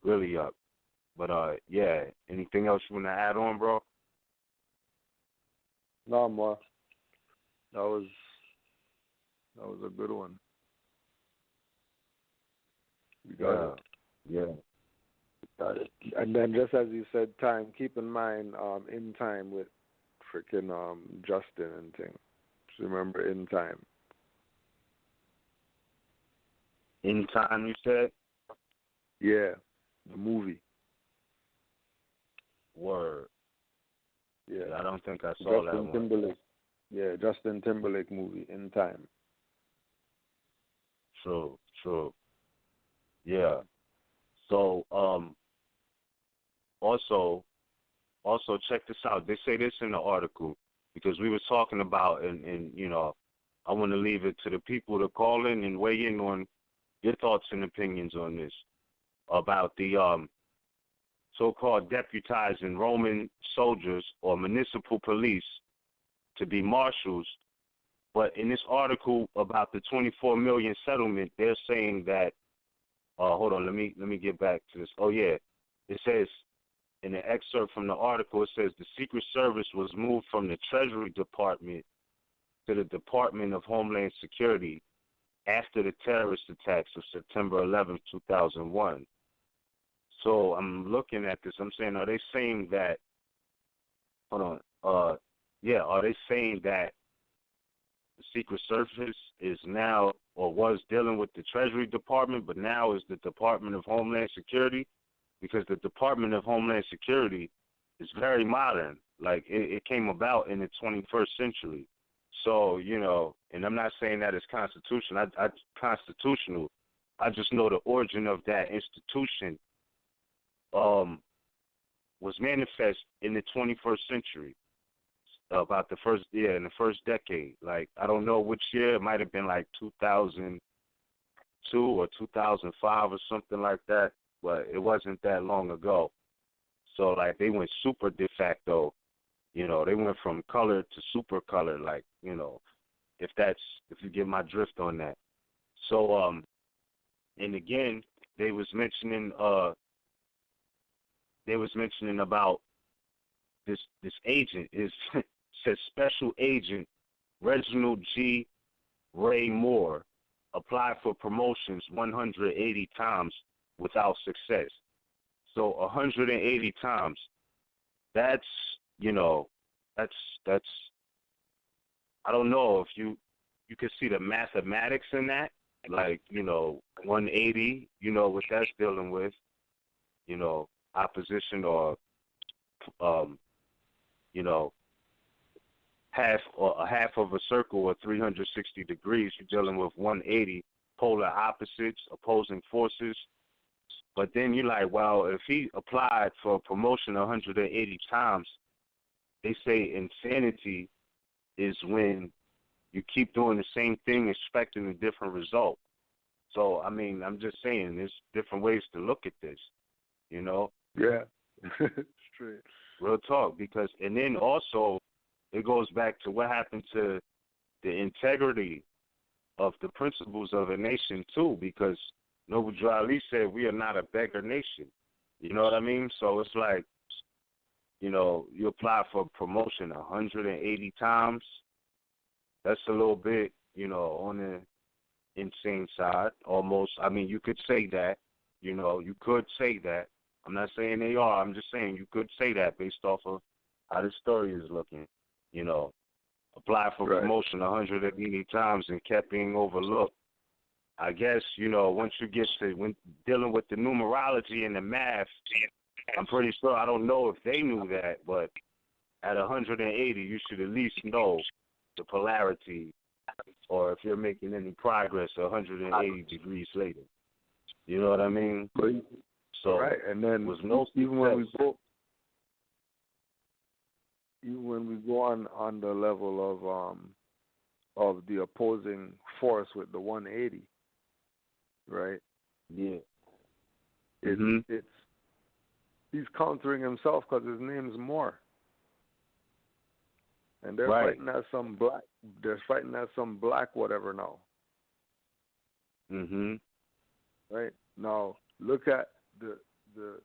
really up. But yeah, anything else you want to add on, bro? No more. That was a good one. We got it. Yeah. Got it. And then, just as you said, time, keep in mind, In Time with freaking Justin and thing. Just remember In Time. In Time, you said? Yeah, the movie. Word. Yeah. I don't think I saw that one. Timberlake. Yeah, Justin Timberlake movie, In Time. True. Yeah. So, also check this out. They say this in the article, because we were talking about, and you know, I want to leave it to the people to call in and weigh in on your thoughts and opinions on this, about the so-called deputizing Roman soldiers or municipal police to be marshals. But in this article about the 24 million settlement, they're saying that, hold on, let me get back to this. Oh, yeah. It says, in the excerpt from the article, it says the Secret Service was moved from the Treasury Department to the Department of Homeland Security after the terrorist attacks of September 11, 2001. So I'm looking at this. I'm saying, are they saying that, hold on, are they saying that the Secret Service is now, or was dealing with the Treasury Department, but now is the Department of Homeland Security? Because the Department of Homeland Security is very modern. Like, it came about in the 21st century. So, you know, and I'm not saying that it's constitutional. Constitutional. I just know the origin of that institution was manifest in the 21st century, about the first, in the first decade. Like, I don't know which year. It might have been like 2002 or 2005 or something like that, but it wasn't that long ago. So, like, they went super de facto. You know, they went from color to super color, like, you know, if you get my drift on that. So, and again, they was mentioning about this agent is says Special Agent Reginald G. Ray Moore applied for promotions 180 times without success. So 180 times. That's, you know, that's I don't know if you can see the mathematics in that. Like, you know, 180, you know what that's dealing with, you know, opposition or you know, half of a circle or 360 degrees, you're dealing with 180 polar opposites, opposing forces. But then you're like, well, if he applied for a promotion 180 times, they say insanity is when you keep doing the same thing expecting a different result. So, I mean, I'm just saying there's different ways to look at this, you know? Yeah. Straight. Real talk. Because, and then also it goes back to what happened to the integrity of the principles of a nation too, because Noble Drew Ali said we are not a beggar nation. You know what I mean? So it's like, you know, you apply for promotion 180 times. That's a little bit, you know, on the insane side, almost. I mean, you could say that, you know, you could say that. I'm not saying they are. I'm just saying you could say that based off of how the story is looking, you know. Apply for promotion 180 times and kept being overlooked. I guess, you know, once you get to when dealing with the numerology and the math, I'm pretty sure, I don't know if they knew that, but at 180, you should at least know the polarity, or if you're making any progress 180 degrees later. You know what I mean? So, right, and then was no even when we go on the level of the opposing force with the 180, right? Yeah. It's he's countering himself because his name's Moor, and they're fighting as some black. They're fighting as some black whatever now. Right now, look at the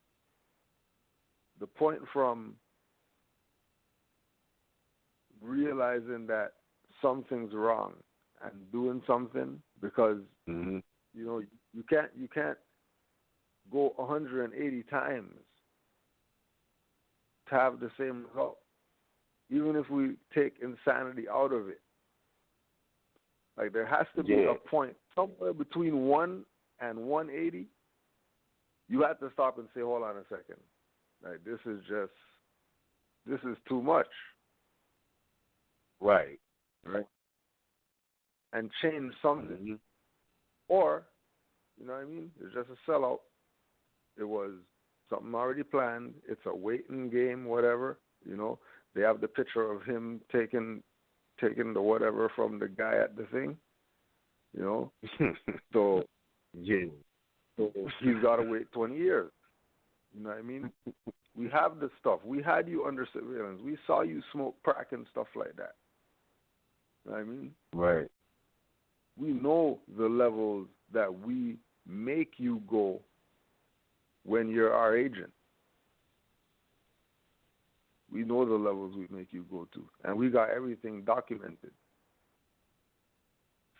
point from realizing that something's wrong and doing something, because you know you can't go 180 times to have the same result, even if we take insanity out of it. Like, there has to be a point somewhere between 1 and 180. You have to stop and say, hold on a second. Like, this is too much. Right. And change something. Or, you know what I mean? It's just a sellout. It was something already planned. It's a waiting game, whatever. You know, they have the picture of him taking taking the whatever from the guy at the thing, you know. So yeah. So he's got to wait 20 years. You know what I mean? We have the stuff. We had you under surveillance. We saw you smoke crack and stuff like that. You know what I mean? Right. We know the levels that we make you go when you're our agent. We know the levels we make you go to. And we got everything documented.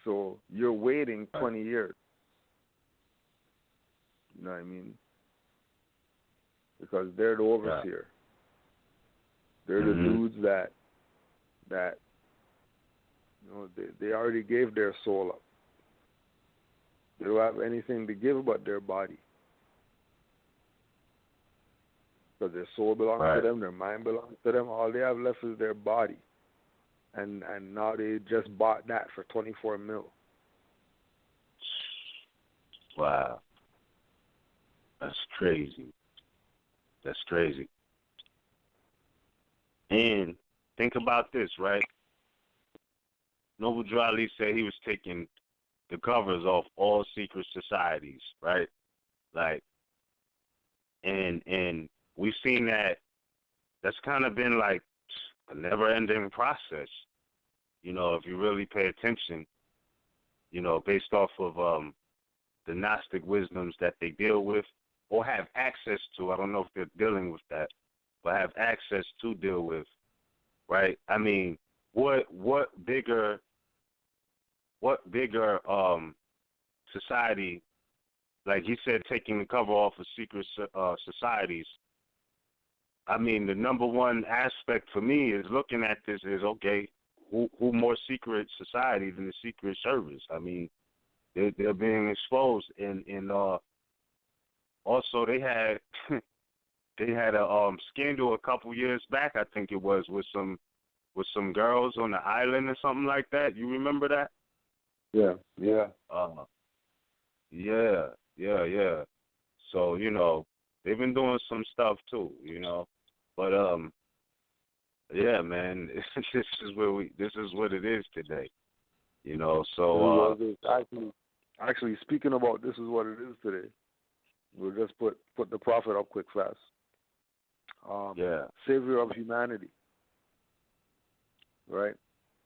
So you're waiting 20 years. You know what I mean? Because they're the overseer. They're the dudes that you know, they already gave their soul up. They don't have anything to give but their body. Because their soul belongs to them, their mind belongs to them. All they have left is their body. And now they just bought that for $24 million. Wow. That's crazy. That's crazy. And think about this, right? Noble Drew Ali said he was taking the covers off all secret societies, right? Like, and we've seen that that's kind of been like a never-ending process, you know, if you really pay attention, you know, based off of the Gnostic wisdoms that they deal with or have access to. I don't know if they're dealing with that, but have access to deal with, right? I mean, what bigger society, like he said, taking the cover off of secret societies. I mean, the number one aspect for me is looking at this is, okay, who more secret society than the Secret Service? I mean, they're being exposed, and also they had a scandal a couple years back, I think it was, with some girls on the island or something like that. You remember that? Yeah. Yeah. So, you know, they've been doing some stuff too, you know. But yeah, man, this is what it is today. You know, so actually speaking about this is what it is today. We'll just put the prophet up quick fast. Savior of humanity. Right?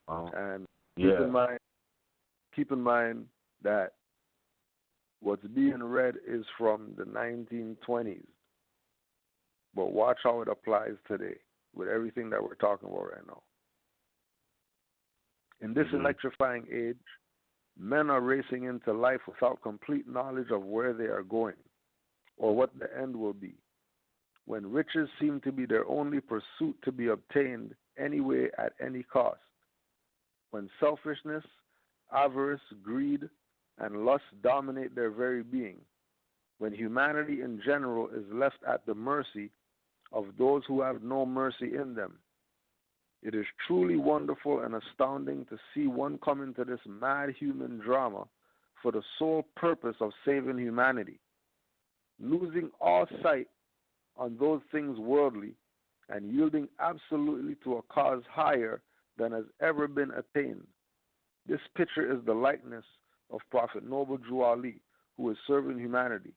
And keep in mind that what's being read is from the 1920s. But watch how it applies today with everything that we're talking about right now. In this electrifying age, men are racing into life without complete knowledge of where they are going or what the end will be. When riches seem to be their only pursuit to be obtained anyway at any cost. When selfishness, avarice, greed, and lust dominate their very being. When humanity in general is left at the mercy of those who have no mercy in them. It is truly wonderful and astounding to see one come into this mad human drama for the sole purpose of saving humanity, losing all sight on those things worldly and yielding absolutely to a cause higher than has ever been attained. This picture is the likeness of Prophet Noble Drew Ali, who is serving humanity,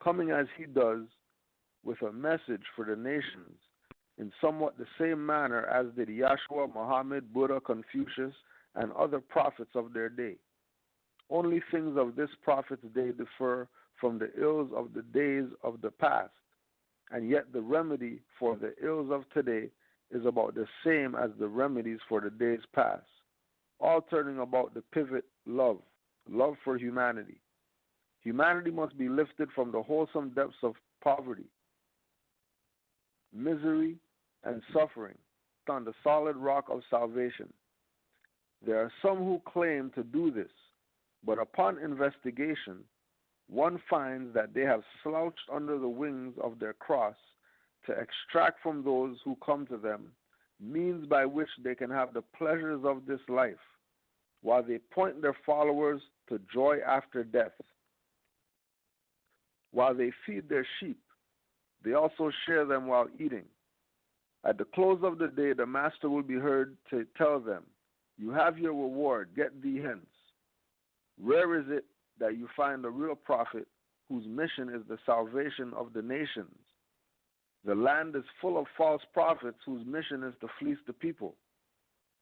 coming as he does with a message for the nations in somewhat the same manner as did Yahshua, Muhammad, Buddha, Confucius, and other prophets of their day. Only things of this prophet's day differ from the ills of the days of the past, and yet the remedy for the ills of today is about the same as the remedies for the days past, all turning about the pivot love for humanity. Humanity must be lifted from the wholesome depths of poverty, misery, and suffering on the solid rock of salvation. There are some who claim to do this, but upon investigation, one finds that they have slouched under the wings of their cross to extract from those who come to them means by which they can have the pleasures of this life, while they point their followers to joy after death. While they feed their sheep, they also share them while eating. At the close of the day, the master will be heard to tell them, "You have your reward, get thee hence." Rare is it that you find a real prophet whose mission is the salvation of the nations. The land is full of false prophets whose mission is to fleece the people.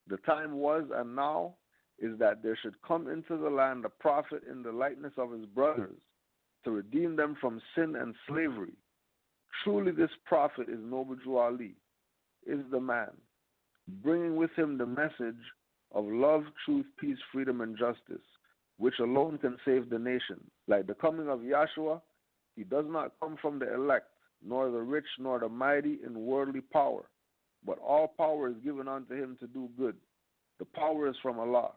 The time was and now is that there should come into the land a prophet in the likeness of his brothers to redeem them from sin and slavery. Truly this prophet is Noble Drew Ali, is the man, bringing with him the message of love, truth, peace, freedom, and justice, which alone can save the nation. Like the coming of Yahshua, he does not come from the elect, nor the rich, nor the mighty in worldly power, but all power is given unto him to do good. The power is from Allah.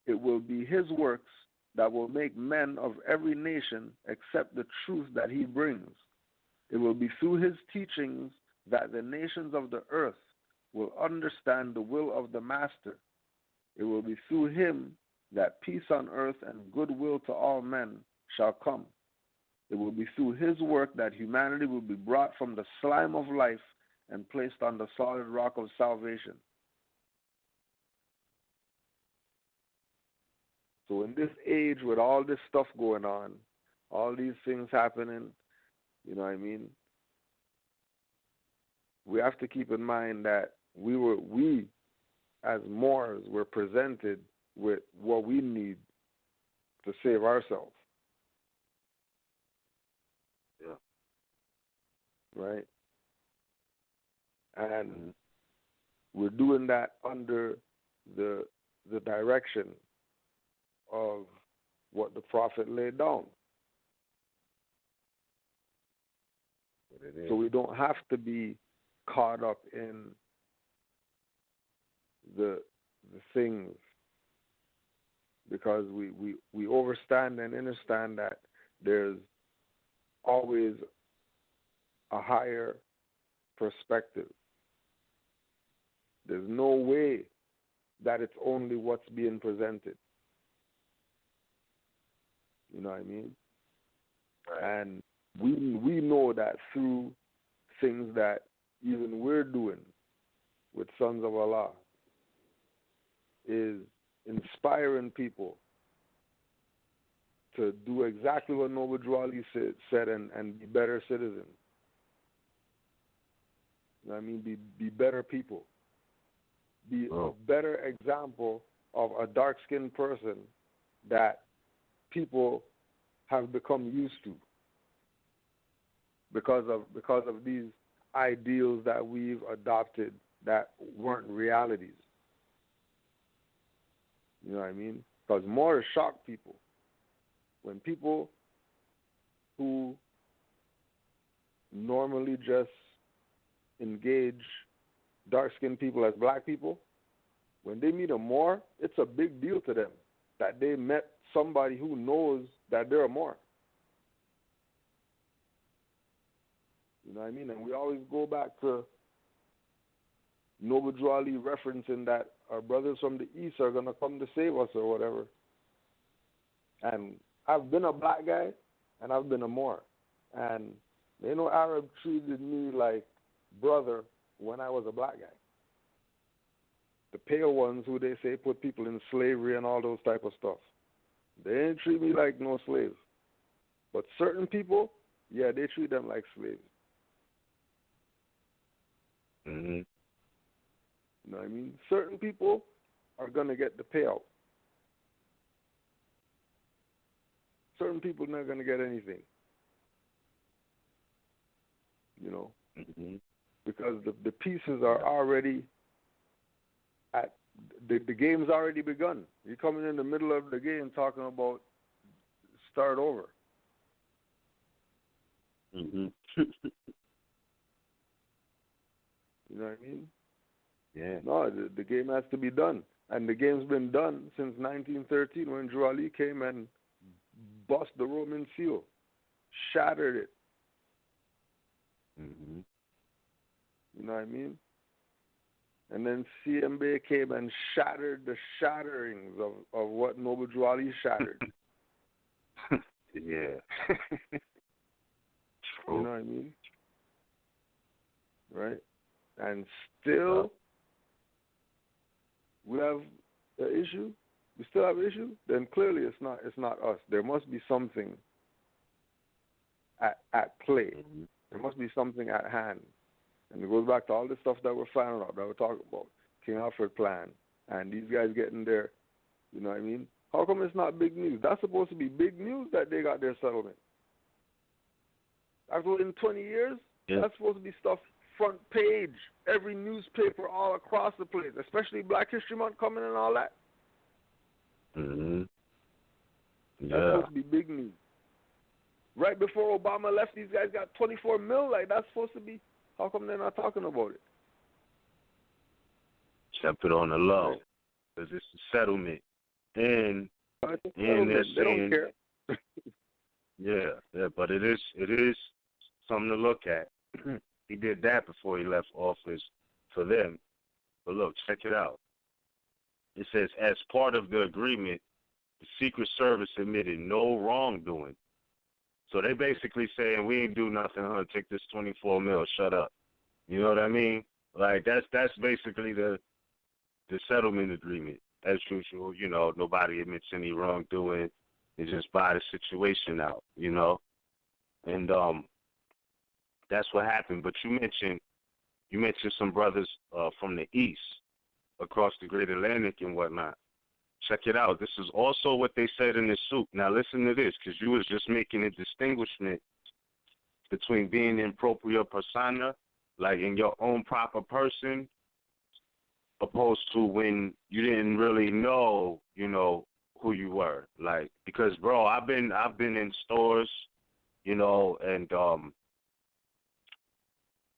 It will be his works that will make men of every nation accept the truth that he brings. It will be through his teachings that the nations of the earth will understand the will of the Master. It will be through him that peace on earth and goodwill to all men shall come. It will be through his work that humanity will be brought from the slime of life and placed on the solid rock of salvation. So in this age with all this stuff going on, all these things happening, you know what I mean? We have to keep in mind that we as Moors were presented with what we need to save ourselves. Yeah. Right? And we're doing that under the direction of what the Prophet laid down. So we don't have to be caught up in the things, because we overstand and understand that there's always a higher perspective. There's no way that it's only what's being presented. You know what I mean? Right. And we know that through things that even we're doing with Sons of Allah is inspiring people to do exactly what Noble Drew Ali said and be better citizens. You know what I mean? Be better people. Be a better example of a dark-skinned person that people have become used to because of these ideals that we've adopted that weren't realities. You know what I mean? Because Moor shocked people. When people who normally just engage dark-skinned people as black people, when they meet a Moor, it's a big deal to them that they met somebody who knows that they're a Moor. You know what I mean? And we always go back to Noble Drew Ali referencing that our brothers from the East are going to come to save us or whatever. And I've been a black guy and I've been a Moor. And they know Arab treated me like brother when I was a black guy. The pale ones who they say put people in slavery and all those type of stuff. They didn't treat me like no slave. But certain people, yeah, they treat them like slaves. Mm-hmm. You know what I mean? Certain people are going to get the payout. Certain people are not going to get anything. You know? Mm-hmm. Because the pieces are already at the game's already begun. You're coming in the middle of the game talking about start over. Mm-hmm. You know what I mean? Yeah. No, the game has to be done. And the game's been done since 1913 when Drew Ali came and bust the Roman seal, shattered it. Mm-hmm. You know what I mean? And then CMB came and shattered the shatterings of what Noble Drew Ali shattered. Yeah. You know what I mean? Right? and still we have an issue, we still have an issue, then clearly it's not us. There must be something at play. There must be something at hand. And it goes back to all the stuff that we're finding out, that we're talking about. King Alfred plan, and these guys getting there, you know what I mean? How come it's not big news? That's supposed to be big news that they got their settlement. After in 20 years, that's supposed to be stuff front page, every newspaper all across the place, especially Black History Month coming and all that. That's supposed to be big news. Right before Obama left, these guys got 24 mil. Like, that's supposed to be, how come they're not talking about it? Kept it on the low, because it's a settlement. And they're saying, they don't care. yeah, but it is something to look at. He did that before he left office for them. But look, check it out. It says, as part of the agreement, the Secret Service admitted no wrongdoing. So they basically saying, we ain't do nothing, huh? Take this 24 mil, shut up. You know what I mean? Like, that's basically the settlement agreement. As usual, you know, nobody admits any wrongdoing. They just buy the situation out, you know? And that's what happened. But you mentioned some brothers from the east, across the Great Atlantic and whatnot. Check it out. This is also what they said in the suit. Now listen to this, because you was just making a distinguishment between being in propria persona, like in your own proper person, opposed to when you didn't really know, you know, who you were. Like, because bro, I've been in stores, you know, and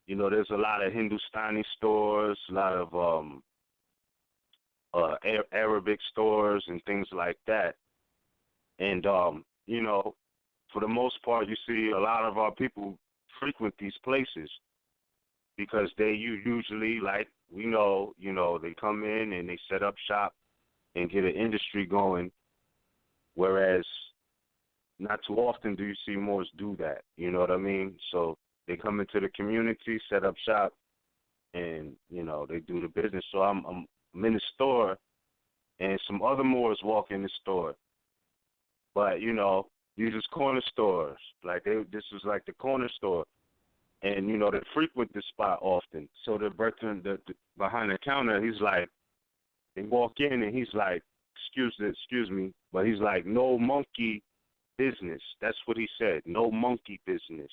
you know, there's a lot of Hindustani stores, a lot of Arabic stores and things like that. And you know, for the most part, you see a lot of our people frequent these places because they usually, like we know, you know, they come in and they set up shop and get an industry going, whereas not too often do you see Moors do that. You know what I mean? So they come into the community, set up shop, and, you know, they do the business. So I'm in the store, and some other Moors walk in the store. But, you know, these is corner stores. Like, this was like the corner store. And, you know, they frequent this spot often. So the brethren behind the counter, he's like, they walk in, and he's like, excuse me, but he's like, no monkey business. That's what he said, no monkey business.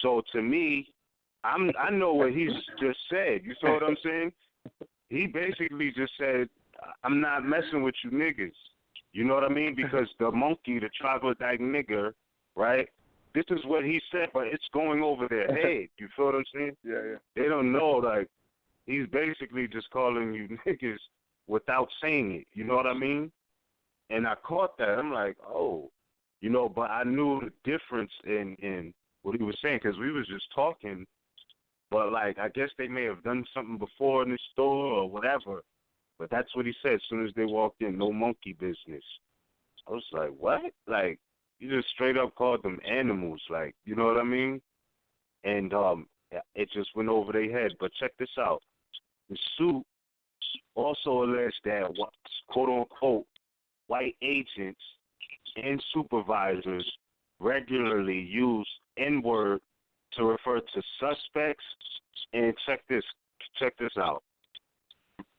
So to me, I know what he's just said. You saw what I'm saying? He basically just said, I'm not messing with you niggas. You know what I mean? Because the monkey, the troglodyte nigger, right? This is what he said, but it's going over their head. You feel what I'm saying? Yeah. They don't know, like, he's basically just calling you niggas without saying it. You know what I mean? And I caught that. I'm like, oh. You know, but I knew the difference in what he was saying, because we was just talking. But, like, I guess they may have done something before in the store or whatever. But that's what he said as soon as they walked in, no monkey business. I was like, what? Like, you just straight up called them animals. Like, you know what I mean? And it just went over their head. But check this out. The suit also alleged that, quote-unquote, white agents and supervisors regularly use N-word to refer to suspects, and check this out,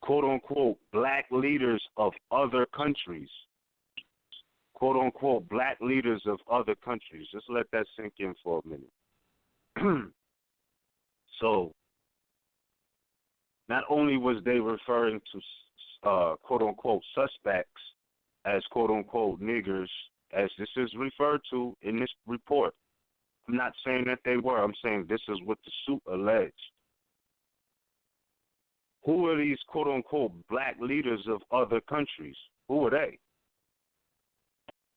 quote-unquote, black leaders of other countries, quote-unquote, black leaders of other countries. Just let that sink in for a minute. So, not only was they referring to, quote-unquote, suspects as, quote-unquote, niggers, as this is referred to in this report. I'm not saying that they were. I'm saying this is what the suit alleged. Who are these, quote-unquote, black leaders of other countries? Who are they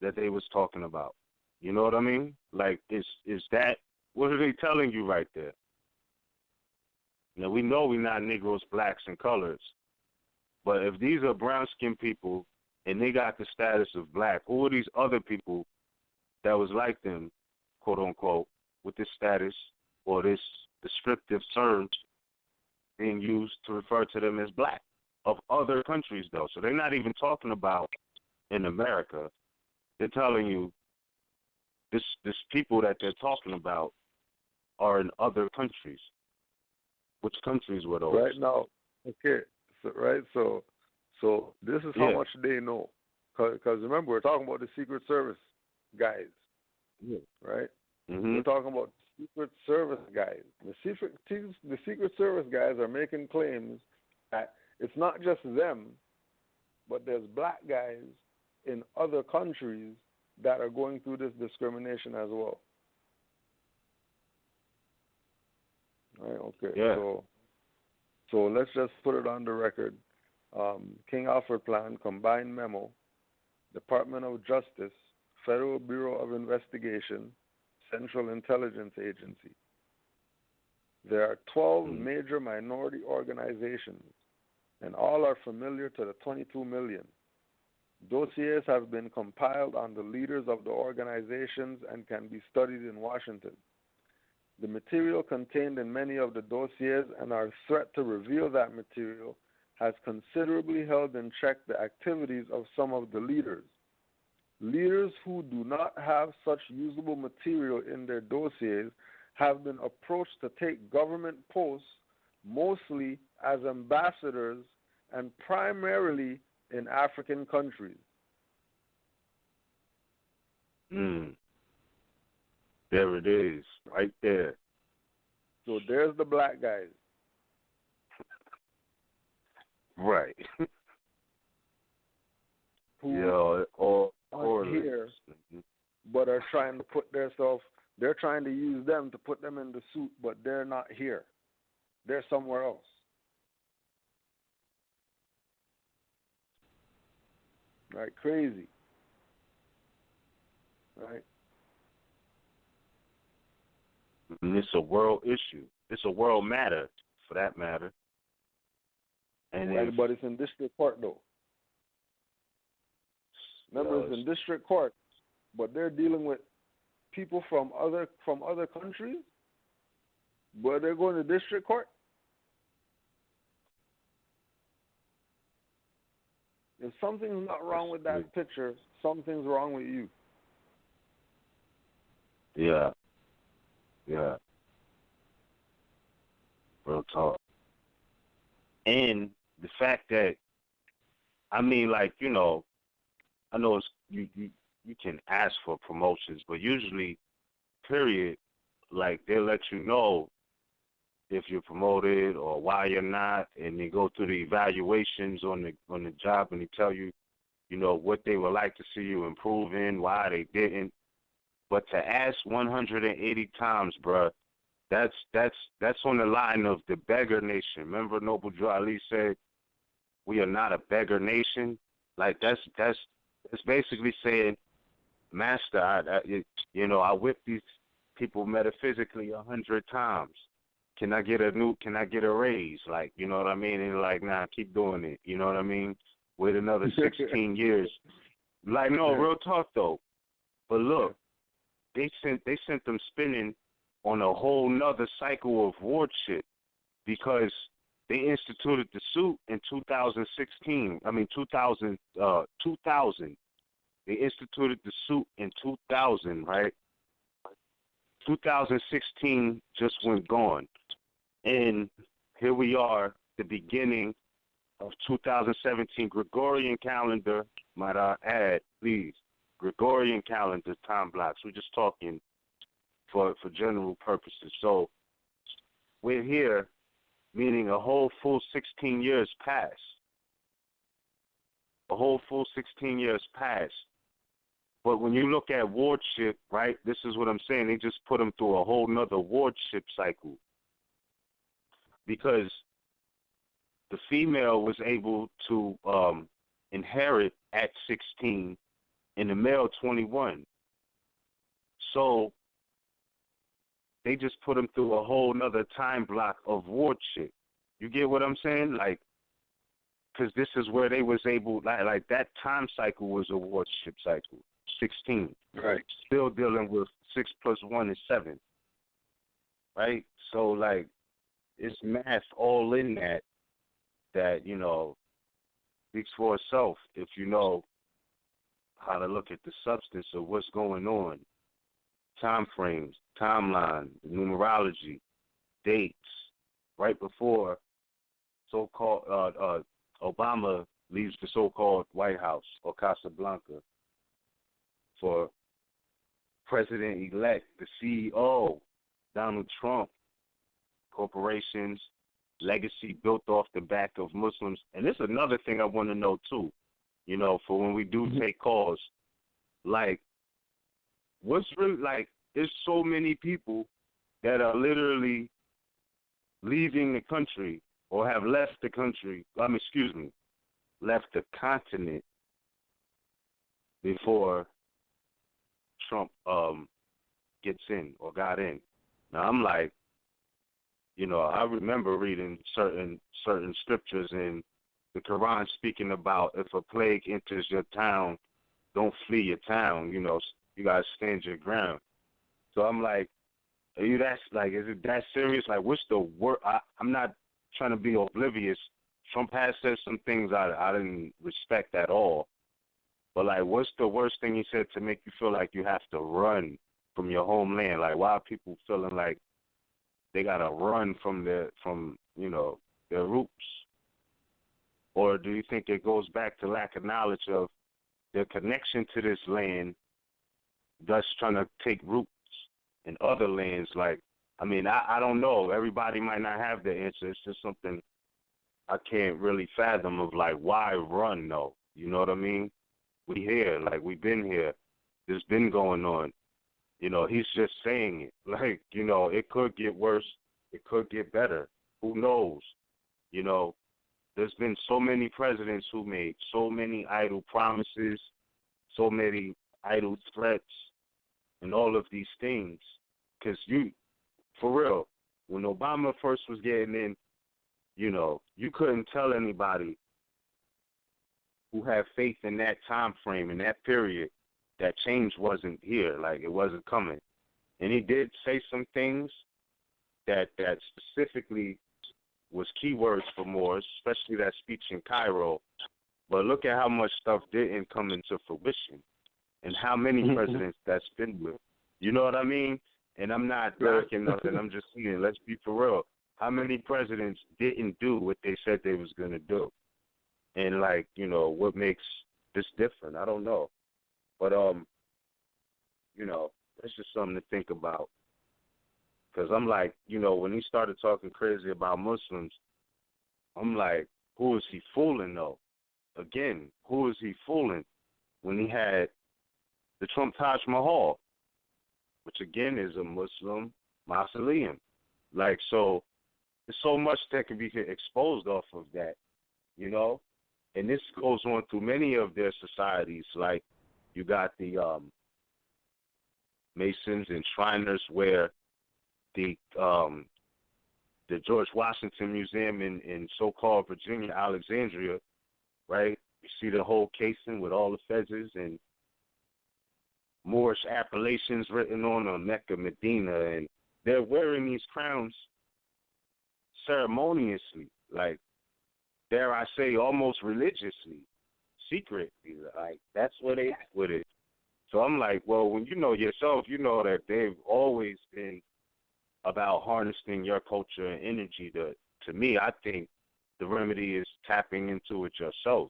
that they was talking about? You know what I mean? Like, is that, what are they telling you right there? Now, we know we're not Negroes, blacks, and colors. But if these are brown-skinned people and they got the status of black, who are these other people that was like them, quote-unquote, with this status or this descriptive term being used to refer to them as black of other countries, though. So they're not even talking about in America. They're telling you this people that they're talking about are in other countries. Which countries were those? Right now, okay. So this is how much they know. Because remember, we're talking about the Secret Service guys, right? Mm-hmm. We're talking about Secret Service guys. The Secret Service guys are making claims that it's not just them, but there's black guys in other countries that are going through this discrimination as well. Right? Okay. Yeah. So let's just put it on the record. King Alfred Plan, Combined Memo, Department of Justice, Federal Bureau of Investigation, Central Intelligence Agency. There are 12 major minority organizations, and all are familiar to the 22 million. Dossiers have been compiled on the leaders of the organizations and can be studied in Washington. The material contained in many of the dossiers and our threat to reveal that material has considerably held in check the activities of some of the leaders. Leaders who do not have such usable material in their dossiers have been approached to take government posts, mostly as ambassadors and primarily in African countries. There it is, right there. So there's the black guys. Right. Who are here, but are trying to put themselves, they're trying to use them to put them in the suit, but they're not here. They're somewhere else. Right? Crazy. Right? And it's a world issue. It's a world matter, for that matter. And right, but it's in district court, though. Remember, it's in district court, but they're dealing with people from other countries, but they're going to district court. If something's not wrong with that picture, something's wrong with you. Yeah. Real talk. And the fact that, I mean, like, you know, I know it's, you can ask for promotions, but usually, period, like, they'll let you know if you're promoted or why you're not, and they go through the evaluations on the job, and they tell you, you know, what they would like to see you improve in, why they didn't. But to ask 180 times, bruh, that's on the line of the beggar nation. Remember Noble Drew Ali said, we are not a beggar nation? Like, that's basically saying, Master, I whip these people metaphysically 100 times. Can I get a raise? Like, you know what I mean? And like, nah, keep doing it. You know what I mean? With another 16 years. Like, no, real talk though. But look, they sent them spinning on a whole nother cycle of wardship because they instituted the suit in 2016. I mean, 2000. They instituted the suit in 2000, right? 2016 just went gone. And here we are, the beginning of 2017, Gregorian calendar, might I add, please. Gregorian calendar time blocks. We're just talking for general purposes. So we're here, meaning a whole full 16 years passed. A whole full 16 years passed. But when you look at wardship, right, this is what I'm saying. They just put them through a whole nother wardship cycle. Because the female was able to inherit at 16 and the male 21. So they just put them through a whole nother time block of wardship. You get what I'm saying? Like, because this is where they was able, like that time cycle was a wardship cycle. 16. Right. Still dealing with 6 + 1 is 7. Right? So, like, it's math all in that, you know, speaks for itself if you know how to look at the substance of what's going on, time frames, timeline, numerology, dates, right before so-called Obama leaves the so-called White House or Casablanca for President-elect, the CEO, Donald Trump, corporations, legacy built off the back of Muslims. And this is another thing I want to know, too, you know, for when we do take calls. Like, what's really, like, there's so many people that are literally leaving the country or have left the country, left the continent before Trump gets in or got in. Now, I'm like, you know, I remember reading certain scriptures in the Quran speaking about if a plague enters your town, don't flee your town, you know, you guys stand your ground. So I'm like, is it that serious? Like, what's the word? I'm not trying to be oblivious. Trump has said some things I didn't respect at all. But, like, what's the worst thing he said to make you feel like you have to run from your homeland? Like, why are people feeling like they got to run from their roots? Or do you think it goes back to lack of knowledge of their connection to this land, thus trying to take roots in other lands? Like, I mean, I don't know. Everybody might not have the answer. It's just something I can't really fathom of, like, why run, though? You know what I mean? We here. Like, we've been here. This been going on. You know, he's just saying it. Like, you know, it could get worse. It could get better. Who knows? You know, there's been so many presidents who made so many idle promises, so many idle threats, and all of these things. Because for real, when Obama first was getting in, you know, you couldn't tell anybody who had faith in that time frame, in that period, that change wasn't here, like it wasn't coming. And he did say some things that specifically was keywords for Moors, especially that speech in Cairo. But look at how much stuff didn't come into fruition and how many presidents that's been with. You know what I mean? And I'm not knocking nothing. I'm just saying, let's be for real. How many presidents didn't do what they said they was going to do? And, like, you know, what makes this different? I don't know. But, you know, it's just something to think about. Because I'm like, you know, when he started talking crazy about Muslims, I'm like, who is he fooling, though? Again, who is he fooling when he had the Trump Taj Mahal, which, again, is a Muslim mausoleum? Like, so there's so much that can be exposed off of that, you know? And this goes on through many of their societies. Like, you got the Masons and Shriners, where the George Washington Museum in so-called Virginia, Alexandria, right? You see the whole casing with all the feathers and Moorish appellations written on Mecca, Medina, and they're wearing these crowns ceremoniously, like, dare I say, almost religiously, secretly. Like, that's where they at with it. So I'm like, well, when you know yourself, you know that they've always been about harnessing your culture and energy. To me, I think the remedy is tapping into it yourself.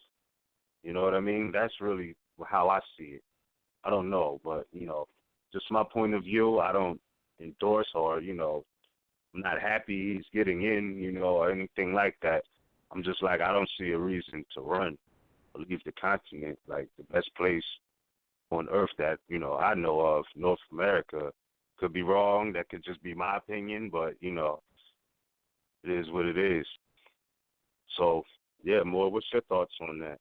You know what I mean? That's really how I see it. I don't know, but, you know, just my point of view. I don't endorse or, you know, I'm not happy he's getting in, you know, or anything like that. I'm just like, I don't see a reason to run or leave the continent. Like, the best place on earth that, you know, I know of, North America. Could be wrong. That could just be my opinion, but, you know, it is what it is. So, yeah, Moore, what's your thoughts on that?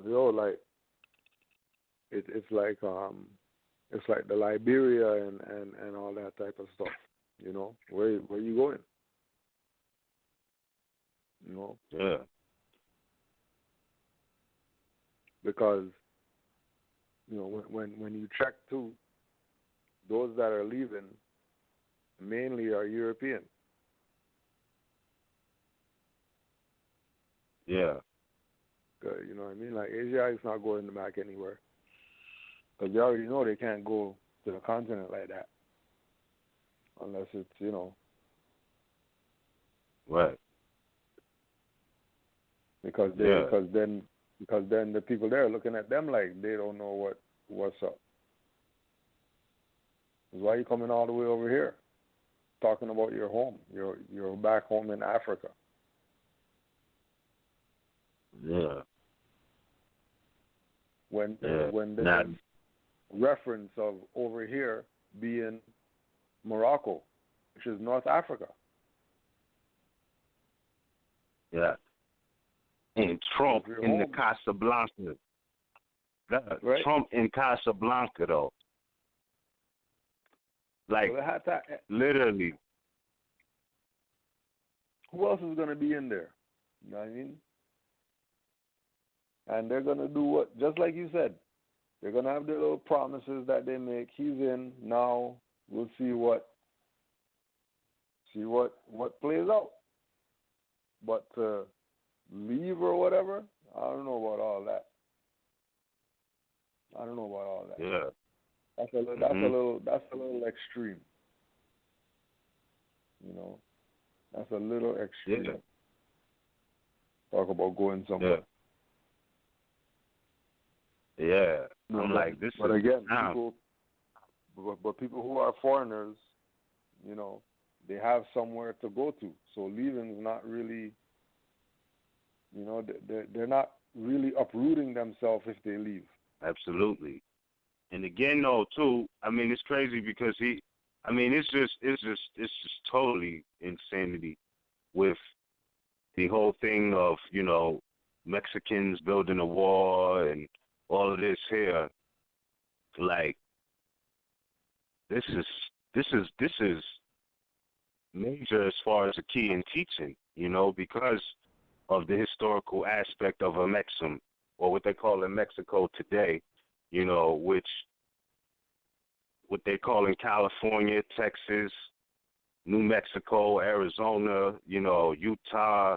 Yo, like, it's like the Liberia and all that type of stuff. You know, where you going? You know. Yeah. Because, you know, when you check too, those that are leaving, mainly are European. Yeah. You know what I mean? Like Asiatics not going back anywhere because they already know they can't go to the continent like that unless it's Right. Because then the people there are looking at them like they don't know what's up. That's why you coming all the way over here, talking about your home, your back home in Africa. Yeah. When there's reference of over here being Morocco, which is North Africa. Yeah. And Trump in the Casablanca. Right? Trump in Casablanca, though. Like, literally. Who else is going to be in there? You know what I mean? And they're going to do what? Just like you said. They're going to have their little promises that they make. He's in. Now we'll see what plays out. But to leave or whatever, I don't know about all that. Yeah. That's a little extreme. That's a little extreme. Yeah. Talk about going somewhere. Yeah. I'm like, this but is again, time. people who are foreigners, they have somewhere to go to. So leaving is not really, they're not really uprooting themselves if they leave. Absolutely. And again, though, too, I mean, it's crazy because it's just totally insanity with the whole thing of, Mexicans building a wall and all of this here. Like, this is major as far as a key in teaching, because of the historical aspect of a Mexum, or what they call in Mexico today, which what they call in California, Texas, New Mexico, Arizona, Utah,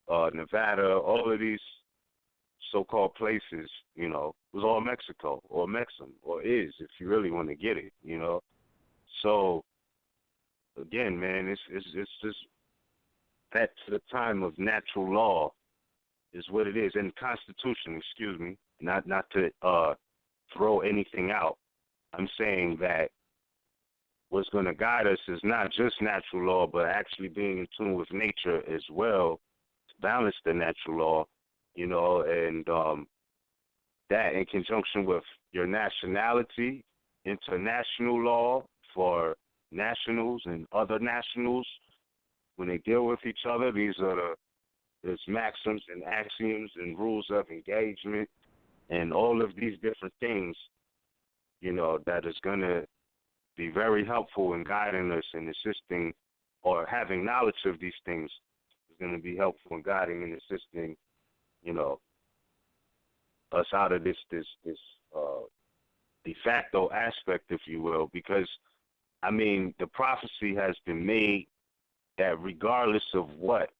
Nevada, all of these so-called places, was all Mexico or Mexum, or is, if you really want to get it, So, again, man, it's just that to the time of natural law is what it is, and Constitution, excuse me, not to throw anything out. I'm saying that what's going to guide us is not just natural law, but actually being in tune with nature as well to balance the natural law, and that in conjunction with your nationality, international law for nationals and other nationals, when they deal with each other, these are there's maxims and axioms and rules of engagement and all of these different things, that is going to be very helpful in guiding us and assisting, or having knowledge of these things is going to be helpful in guiding and assisting, us out of this de facto aspect, if you will, because, I mean, the prophecy has been made that regardless of what,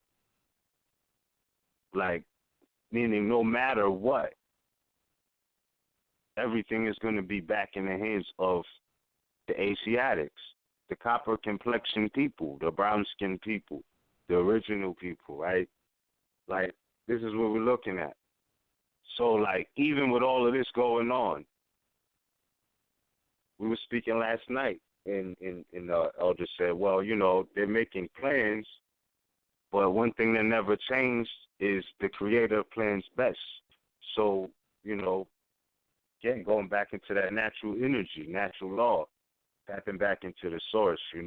like, meaning no matter what, everything is going to be back in the hands of the Asiatics, the copper complexion people, the brown skinned people, the original people, right? Like, this is what we're looking at. So, like, even with all of this going on, we were speaking last night, and Elder said, well, they're making plans, but one thing that never changed is the creator plans best. So, again, going back into that natural energy, natural law, tapping back into the source, and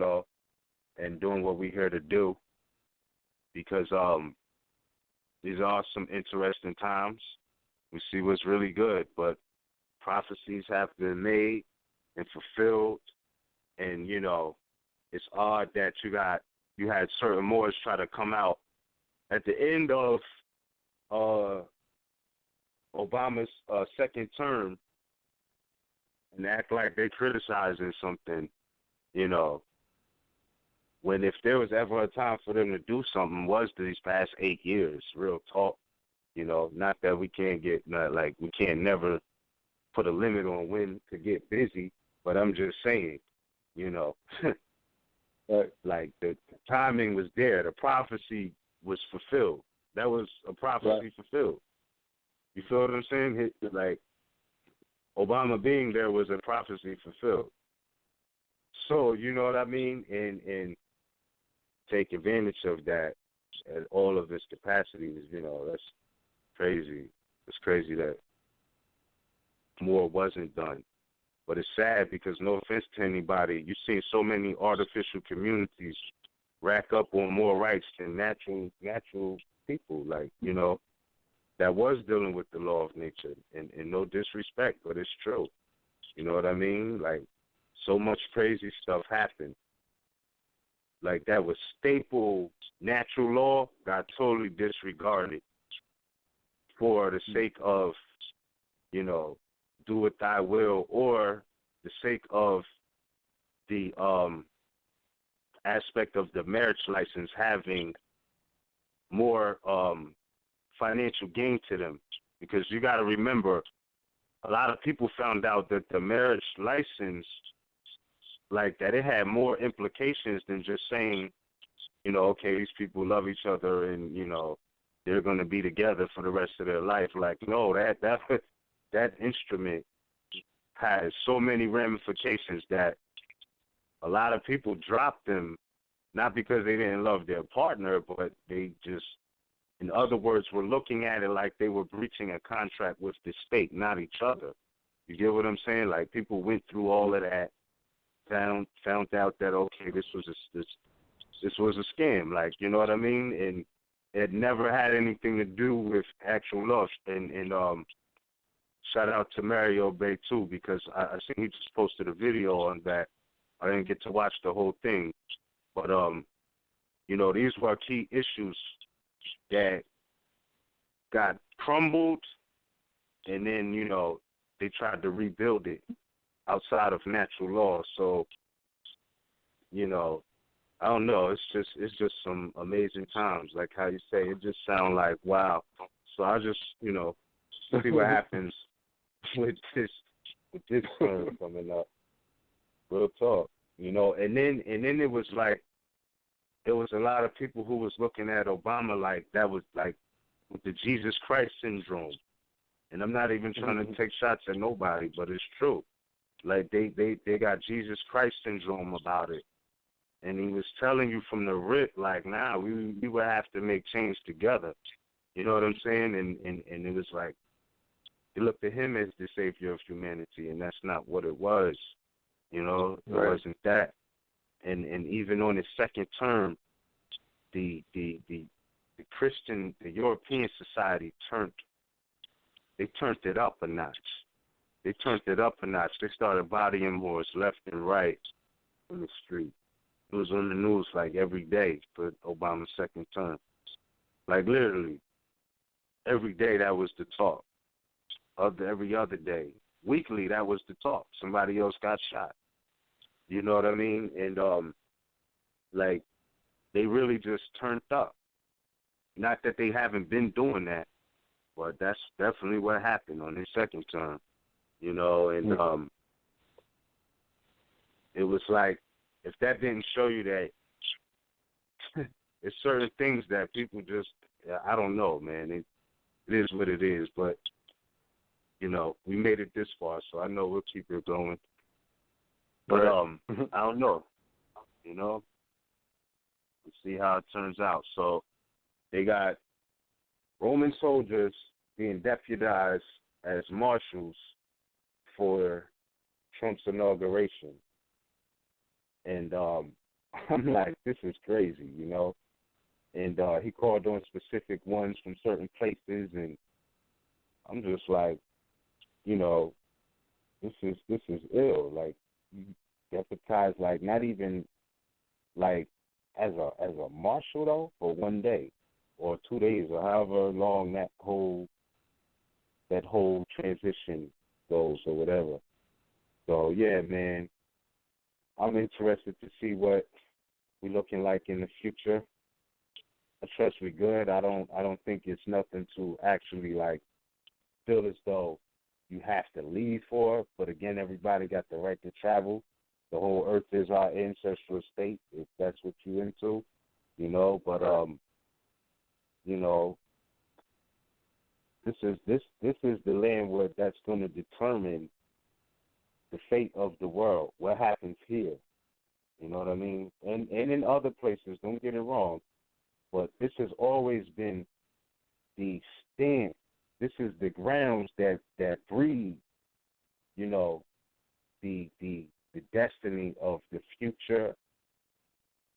doing what we're here to do, because these are some interesting times. We see what's really good, but prophecies have been made and fulfilled, and it's odd that you had certain Moors try to come out at the end of Obama's second term and act like they're criticizing something, when if there was ever a time for them to do something, was these past 8 years. Real talk, you know. Not that we can't we can't never put a limit on when to get busy, but I'm just saying, you know, like the timing was there. The prophecy was fulfilled. That was a prophecy fulfilled. You feel what I'm saying? Like Obama being there was a prophecy fulfilled. So you know what I mean, and take advantage of that at all of its capacities. You know, that's crazy. It's crazy that more wasn't done. But it's sad because, no offense to anybody, you've seen so many artificial communities rack up on more rights than natural people, like, you know, that was dealing with the law of nature. And no disrespect, but it's true. You know what I mean? Like, so much crazy stuff happened. Like, that was staple natural law got totally disregarded for the sake of, you know, do it thy will, or the sake of the aspect of the marriage license having more financial gain to them. Because you got to remember, a lot of people found out that the marriage license, like that, it had more implications than just saying, you know, okay, these people love each other and, you know, they're going to be together for the rest of their life. Like, no, that instrument has so many ramifications that a lot of people dropped them, not because they didn't love their partner, but they just, in other words, were looking at it like they were breaching a contract with the state, not each other. You get what I'm saying? Like, people went through all of that, found out that, okay, this was a scam. Like, you know what I mean? And it never had anything to do with actual love. And shout out to RVBey too, because I seen he just posted a video on that. I didn't get to watch the whole thing, but you know, these were key issues that got crumbled, and then, you know, they tried to rebuild it outside of natural law. So, you know, I don't know. It's just some amazing times. Like how you say, it just sound like wow. So I just, you know, see what happens with this term coming up. Real talk, you know. And then it was like, there was a lot of people who was looking at Obama like that was like with the Jesus Christ syndrome. And I'm not even trying to take shots at nobody, but it's true. Like they got Jesus Christ syndrome about it. And he was telling you from the rip, like, nah, we would have to make change together. You know what I'm saying? And it was like, they looked at him as the savior of humanity, and that's not what it was. You know, it wasn't that. And even on his second term, the Christian, the European society turned it up a notch. They turned it up a notch. They started bodying Moors left and right on the street. It was on the news like every day for Obama's second term. Like literally, every day that was the talk. Every other day. Weekly, that was the talk. Somebody else got shot. You know what I mean? And, like, they really just turned up. Not that they haven't been doing that, but that's definitely what happened on his second term. You know, and it was like, if that didn't show you that it's certain things that people just, I don't know, man. It is what it is, but, you know, we made it this far, so I know we'll keep it going. But I don't know, you know. We'll see how it turns out. So they got Roman soldiers being deputized as marshals for Trump's inauguration. And I'm like, this is crazy, you know. And he called on specific ones from certain places, and I'm just like, you know, this is ill. Like, you deputize, like, not even like as a marshal though, for one day or 2 days or however long that whole transition goes or whatever. So yeah, man, I'm interested to see what we looking like in the future. I trust we good. I don't think it's nothing to actually like feel as though you have to leave for. But again, everybody got the right to travel. The whole earth is our ancestral state, if that's what you into, you know. But you know, this is the land where that's going to determine the fate of the world. What happens here, you know what I mean? And in other places, don't get it wrong, but this has always been the stand. This is the grounds that breed, you know, the destiny of the future.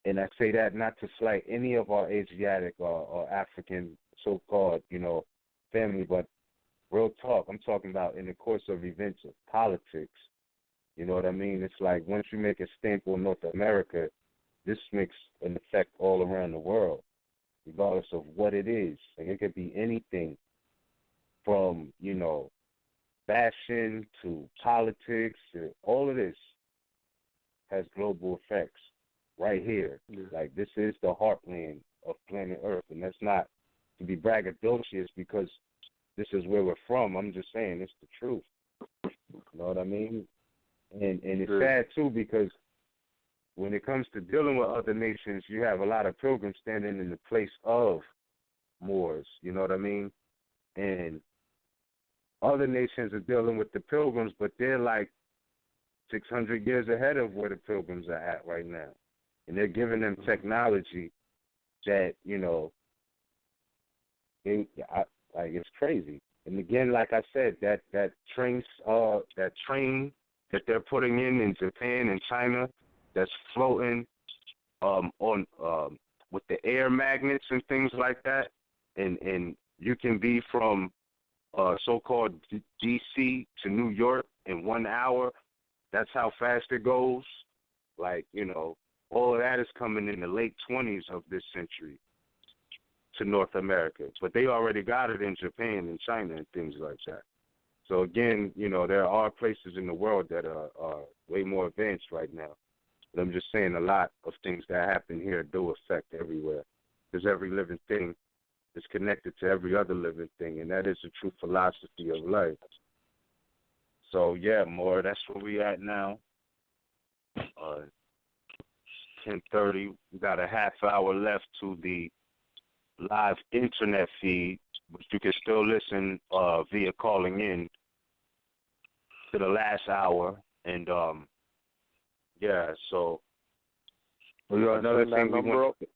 And I say that not to slight any of our Asiatic or African so-called, you know, family, but real talk, I'm talking about in the course of events of politics. You know what I mean? It's like once you make a stamp on North America, this makes an effect all around the world, regardless of what it is. Like it could be anything from, you know, fashion to politics, all of this has global effects right here. Yeah. Like this is the heartland of planet Earth, and that's not to be braggadocious because this is where we're from. I'm just saying it's the truth. You know what I mean? And it's sad too because when it comes to dealing with other nations, you have a lot of pilgrims standing in the place of Moors. You know what I mean? And other nations are dealing with the pilgrims, but they're like 600 years ahead of where the pilgrims are at right now. And they're giving them technology that, you know, it's crazy. And again, like I said, that train that they're putting in Japan and China, that's floating on with the air magnets and things like that, and you can be from so-called D.C. to New York in 1 hour. That's how fast it goes. Like, you know, all of that is coming in the late 20s of this century to North America. But they already got it in Japan and China and things like that. So, again, you know, there are places in the world that are way more advanced right now. But I'm just saying a lot of things that happen here do affect everywhere. Because every living thing is connected to every other living thing, and that is the true philosophy of life. So, yeah, Moor, that's where we at now. 10:30. We got a half hour left to the live internet feed, but you can still listen via calling in to the last hour. And, yeah, so another thing we want to...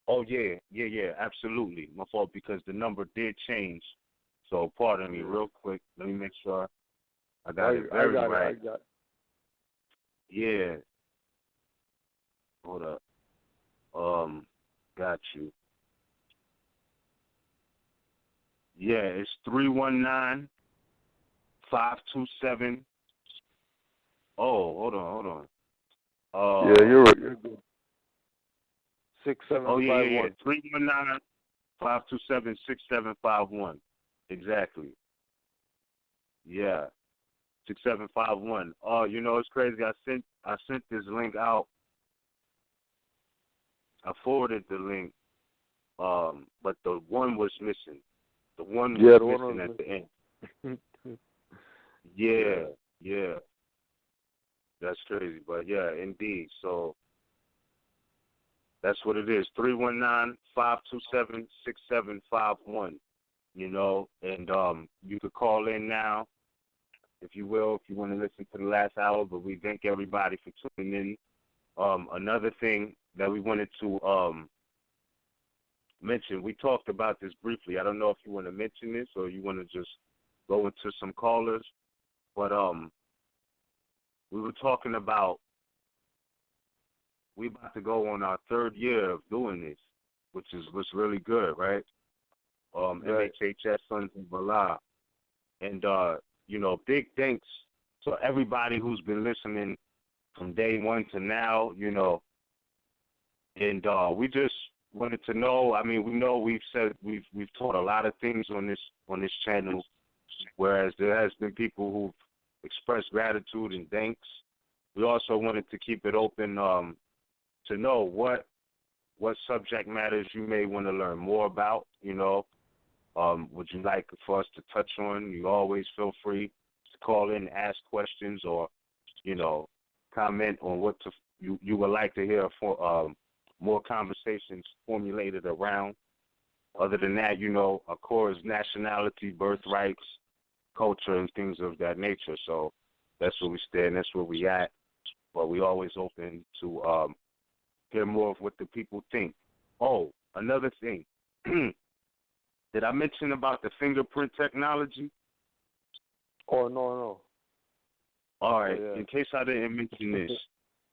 Oh, yeah, absolutely. My fault, because the number did change. So, pardon me real quick. Let me make sure I got it very right. Yeah. Hold up. Got you. Yeah, it's 319-527. Oh, hold on. Yeah, you're right. You're good. 6751. Oh, yeah. 319-527-6751. Exactly. Yeah. 6751. Oh, you know, it's crazy. I sent this link out. I forwarded the link, but the one was missing. The one was missing at the end. Yeah. That's crazy, but yeah, indeed. So that's what it is. 319-527-6751. You know, and you could call in now, if you will, if you want to listen to the last hour. But we thank everybody for tuning in. Another thing that we wanted to mention, we talked about this briefly. I don't know if you want to mention this or you want to just go into some callers, but we were talking about we about to go on our third year of doing this, which was really good, right? MHHS Sons of Allah. And, you know, big thanks to everybody who's been listening from day one to now, you know. And we just wanted to know, I mean, we know we've taught a lot of things on this channel, whereas there has been people who've expressed gratitude and thanks. We also wanted to keep it open to know what subject matters you may want to learn more about, would you like for us to touch on. You always feel free to call in, ask questions, or, comment on what you would like to hear for more conversations formulated around. Other than that, of course, nationality, birthrights, culture, and things of that nature. So that's where we stand. That's where we at. But we always open to hear more of what the people think. Oh, another thing. Did I mention about the fingerprint technology? Oh, no. All right, yeah. In case I didn't mention this.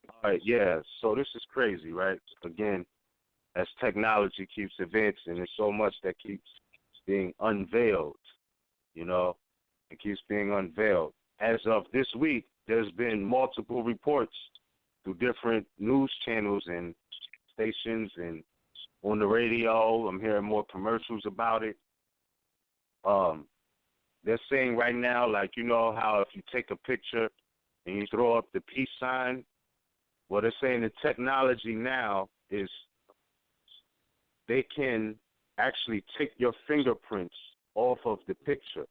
All right, yeah, so this is crazy, right? Again, as technology keeps advancing, there's so much that keeps being unveiled, It keeps being unveiled. As of this week, there's been multiple reports through different news channels and stations and on the radio. I'm hearing more commercials about it. They're saying right now, like, how if you take a picture and you throw up the peace sign, well, they're saying the technology now is they can actually take your fingerprints off of the picture.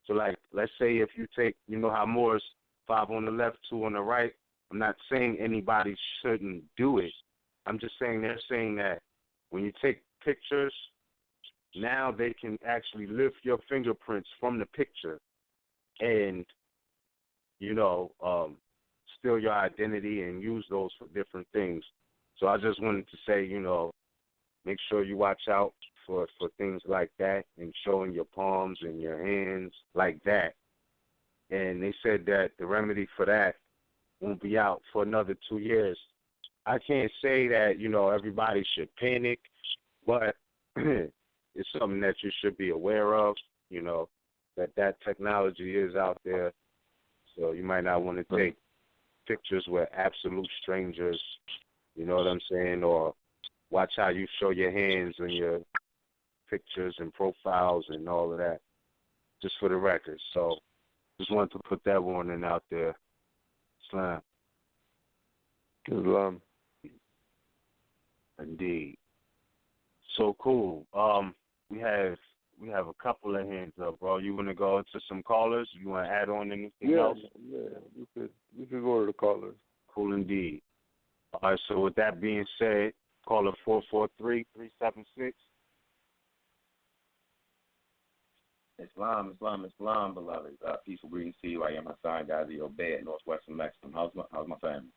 So, like, let's say if you take, how Moor's 5 on the left, 2 on the right. I'm not saying anybody shouldn't do it. I'm just saying they're saying that when you take pictures, now they can actually lift your fingerprints from the picture and, steal your identity and use those for different things. So I just wanted to say, make sure you watch out for things like that and showing your palms and your hands like that. And they said that the remedy for that won't be out for another 2 years. I can't say that, everybody should panic, but it's something that you should be aware of, that technology is out there. So you might not want to take pictures with absolute strangers, you know what I'm saying? Or watch how you show your hands in your pictures and profiles and all of that, just for the record. So just wanted to put that warning out there. Islam. Indeed. So cool. We have a couple of hands up, bro. You want to go into some callers? You want to add on anything else? Yeah, we could go to the callers. Cool indeed. All right, so with that being said, caller 443-376. Islam, beloved. Peaceful greetings to you. I am Hassan RVBey at Northwestern Mexico. How's my family?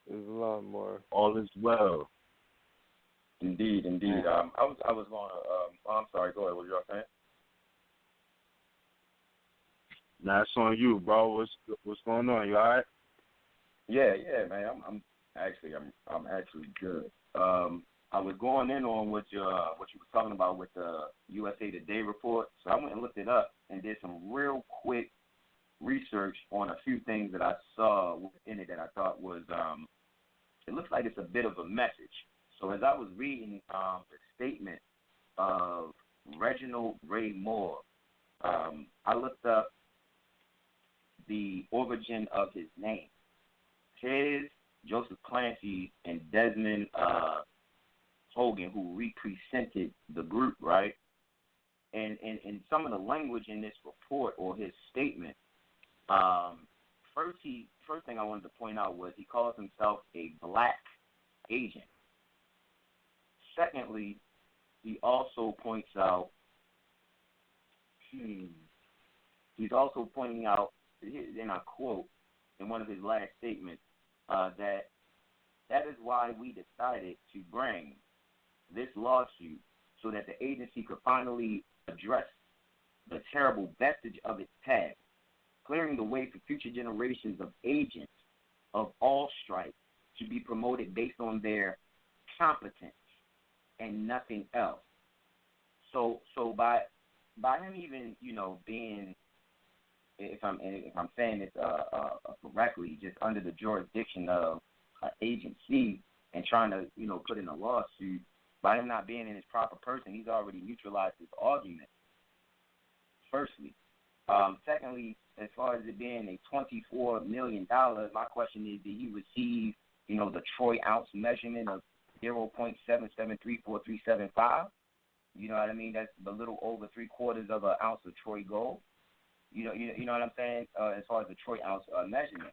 Islam, more. All is well. Indeed. I was going to. I'm sorry. Go ahead. What were y'all saying? Nah, it's on you, bro. What's going on? You all right? Yeah, man. I'm actually good. I was going in on what you were talking about with the USA Today report. So I went and looked it up and did some real quick research on a few things that I saw in it that I thought was it looks like it's a bit of a message. So as I was reading the statement of Reginald Ray Moore, I looked up the origin of his name. His, Joseph Clancy, and Desmond Hogan, who represented the group, right? And some of the language in this report or his statement, first thing I wanted to point out was he calls himself a black agent. Secondly, he also points out, he's also pointing out, and I quote in one of his last statements, that is why we decided to bring this lawsuit so that the agency could finally address the terrible vestige of its past, clearing the way for future generations of agents of all stripes to be promoted based on their competence and nothing else. So by him even, being, if I'm saying this correctly, just under the jurisdiction of an agency and trying to, put in a lawsuit, by him not being in his proper person, he's already neutralized his argument, firstly. Secondly, as far as it being a $24 million, my question is, did he receive the troy ounce measurement of 0.773435. You know what I mean? That's a little over 3/4 of an ounce of troy gold. You know what I'm saying? As far as the troy ounce measurement.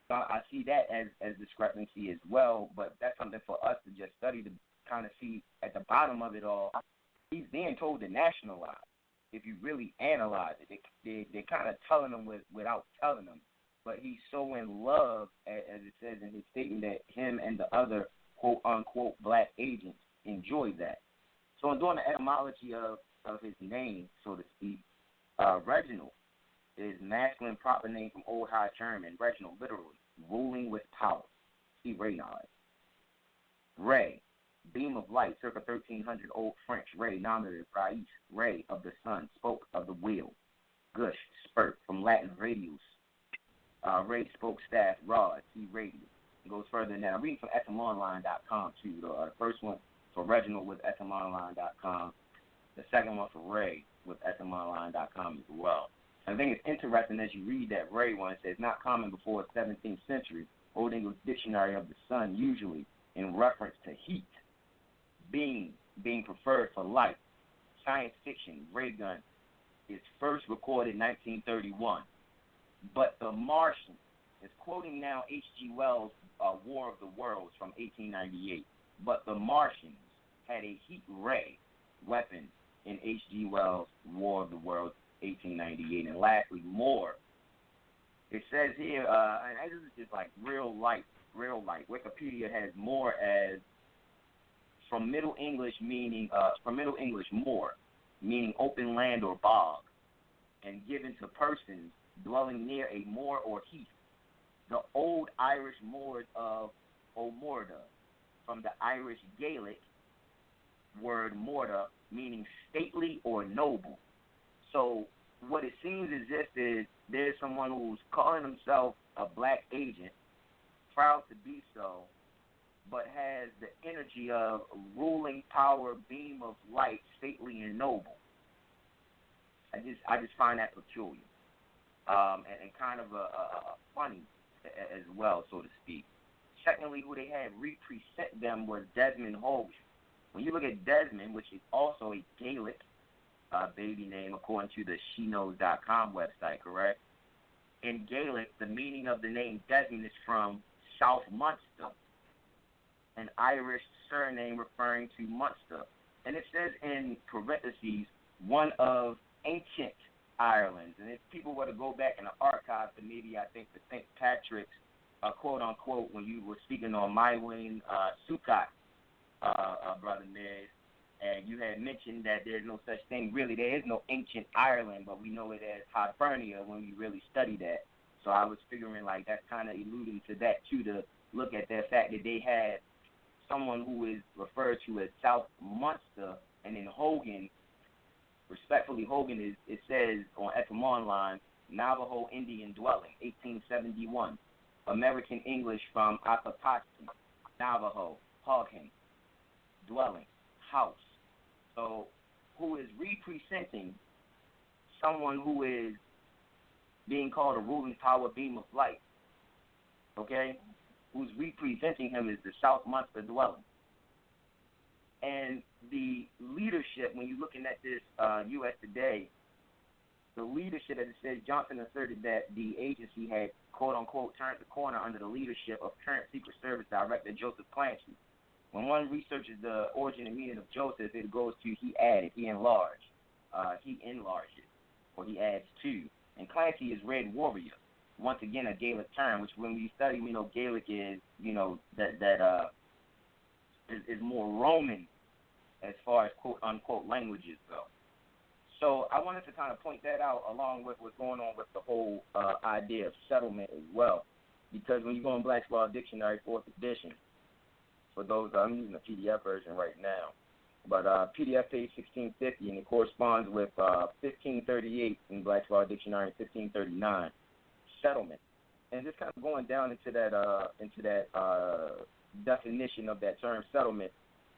So I see that as discrepancy as well, but that's something for us to just study to kind of see at the bottom of it all. He's being told to nationalize. If you really analyze it, they're kind of telling him without telling him. But he's so in love, as it says in his statement, that him and the other quote-unquote black agents enjoy that. So in doing the etymology of his name, so to speak, Reginald is masculine proper name from Old High German, Reginald, literally, ruling with power. See Ray knowledge. Ray, beam of light, circa 1300 Old French, Ray, nominative, Rais, ray of the sun, spoke of the wheel. Gush, spurt, from Latin radius. Ray, spoke, staff, rod, see radius. It goes further than that. I'm reading from SMOnline.com too. The first one for Reginald with SMOnline.com. The second one for Ray with SMOnline.com as well. I think it's interesting as you read that Ray one, it says not common before the 17th century, Old English Dictionary of the Sun, usually in reference to heat, being preferred for light. Science fiction, ray gun, is first recorded in 1931. But the Martian is quoting now H.G. Wells' War of the Worlds from 1898. But the Martians had a heat ray weapon in H.G. Wells' War of the Worlds, 1898. And lastly, Moor. It says here, and this is just like real light. Wikipedia has Moor as from Middle English Moor, meaning open land or bog, and given to persons dwelling near a moor or heath. The Old Irish Moors of O'Morda, from the Irish Gaelic word morta, meaning stately or noble. So what it seems as if is there's someone who's calling himself a black agent, proud to be so, but has the energy of ruling power, beam of light, stately and noble. I just find that peculiar, and kind of a funny as well, so to speak. Secondly, who they had represent them was Desmond Hogan. When you look at Desmond, which is also a Gaelic baby name according to the sheknows.com website, correct? In Gaelic, the meaning of the name Desmond is from South Munster, an Irish surname referring to Munster. And it says in parentheses, one of ancient Ireland. And if people were to go back in the archives to maybe, I think, the St. Patrick's, quote-unquote, when you were speaking on My Wayne Sukkot, Brother Miz, and you had mentioned that there's no such thing. Really, there is no ancient Ireland, but we know it as Hibernia when we really study that. So I was figuring like that's kind of alluding to that, too, to look at the fact that they had someone who is referred to as South Munster, and then Hogan, respectfully, Hogan is, it says on FM Online, Navajo Indian dwelling, 1871. American English from Akapatsi, Navajo, Hawking, dwelling, house. So who is representing someone who is being called a ruling power, beam of light, okay? Who's representing him is the South Munster dwelling. And the leadership, when you're looking at this U.S. Today, the leadership, as it says, Johnson asserted that the agency had, quote-unquote, turned the corner under the leadership of current Secret Service Director Joseph Clancy. When one researches the origin and meaning of Joseph, it goes to he added, he enlarged, he enlarges, or he adds to. And Clancy is Red Warrior. Once again, a Gaelic term, which when we study, we know Gaelic is, is more Roman as far as quote-unquote languages go. So I wanted to kind of point that out along with what's going on with the whole idea of settlement as well. Because when you go in Black's Law Dictionary, 4th edition, for those, I'm using the PDF version right now, but PDF page 1650, and it corresponds with 1538 in Black's Law Dictionary, 1539, settlement. And just kind of going down into that definition of that term settlement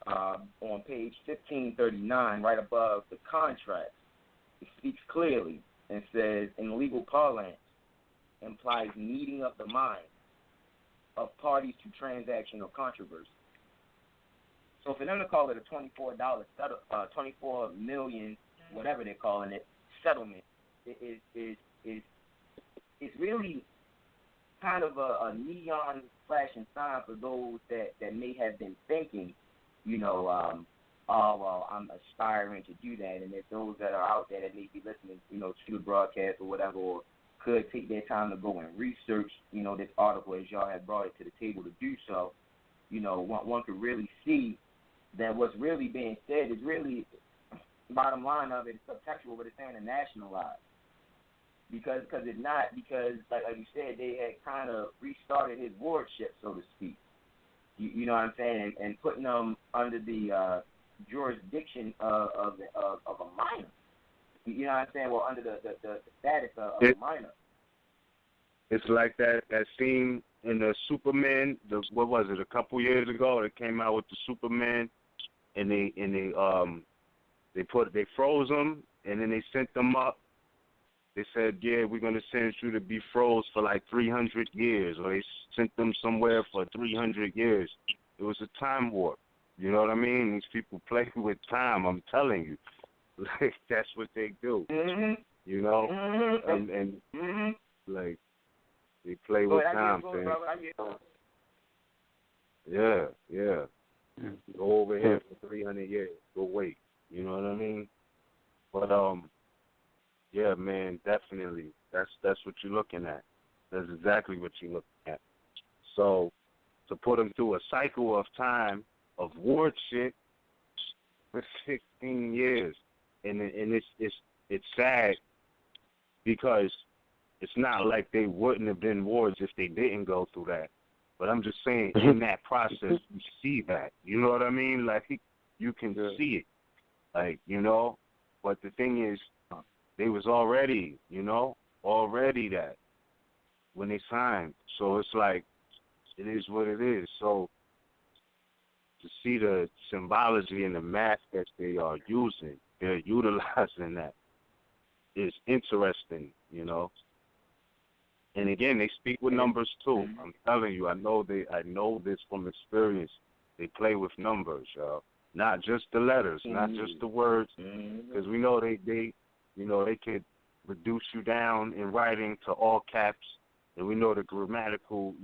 on page 1539, right above the contract, it speaks clearly and says, in legal parlance, implies meeting of the mind, of parties to transaction or controversy. So for them to call it a $24 million, whatever they're calling it, settlement, is really kind of a neon flashing sign for those that may have been thinking, oh, well, I'm aspiring to do that. And there's those that are out there that may be listening, to the broadcast or whatever, or could take their time to go and research, this article as y'all have brought it to the table to do so. One could really see that what's really being said is really, bottom line of it, is subtextual, but it's saying to nationalize. Because it's not, because, like you said, they had kind of restarted his wardship, so to speak. You know what I'm saying? And putting them under the jurisdiction of a minor. You know what I'm saying? Well, under the status of a minor. It's like that scene in the Superman. What was it? A couple years ago, they came out with the Superman, and they froze them, and then they sent them up. They said, yeah, we're gonna send you to be froze for like 300 years, or they sent them somewhere for 300 years. It was a time warp. You know what I mean? These people play with time. I'm telling you. Like, that's what they do, you know, and like they play with time, man. Yeah. Go over here for 300 years. Go wait. You know what I mean? But yeah, man, definitely. That's what you're looking at. That's exactly what you're looking at. So to put them through a cycle of time of wardship for 16 years. And it's sad because it's not like they wouldn't have been wards if they didn't go through that. But I'm just saying, in that process, you see that. You know what I mean? Like, you can see it. Like, But the thing is, they was already, already that when they signed. So it's like, it is what it is. So to see the symbology and the math that they are using, they're utilizing that is interesting, And again, they speak with numbers too. I'm telling you, I know this from experience. They play with numbers, y'all. Not just the letters, not just the words, because we know they could reduce you down in writing to all caps, and we know the grammatical,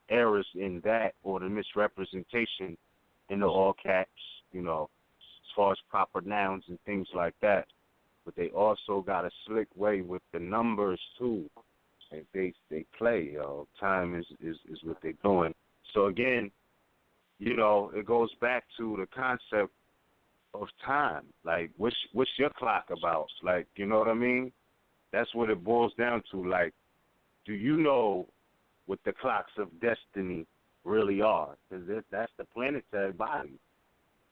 errors in that or the misrepresentation in the all caps, as far as proper nouns and things like that. But they also got a slick way with the numbers too. And they play, Time is what they're doing. So again, it goes back to the concept of time. Like, what's your clock about? Like, you know what I mean? That's what it boils down to. Like, do you know what the clocks of destiny really are? Because that's the planetary body.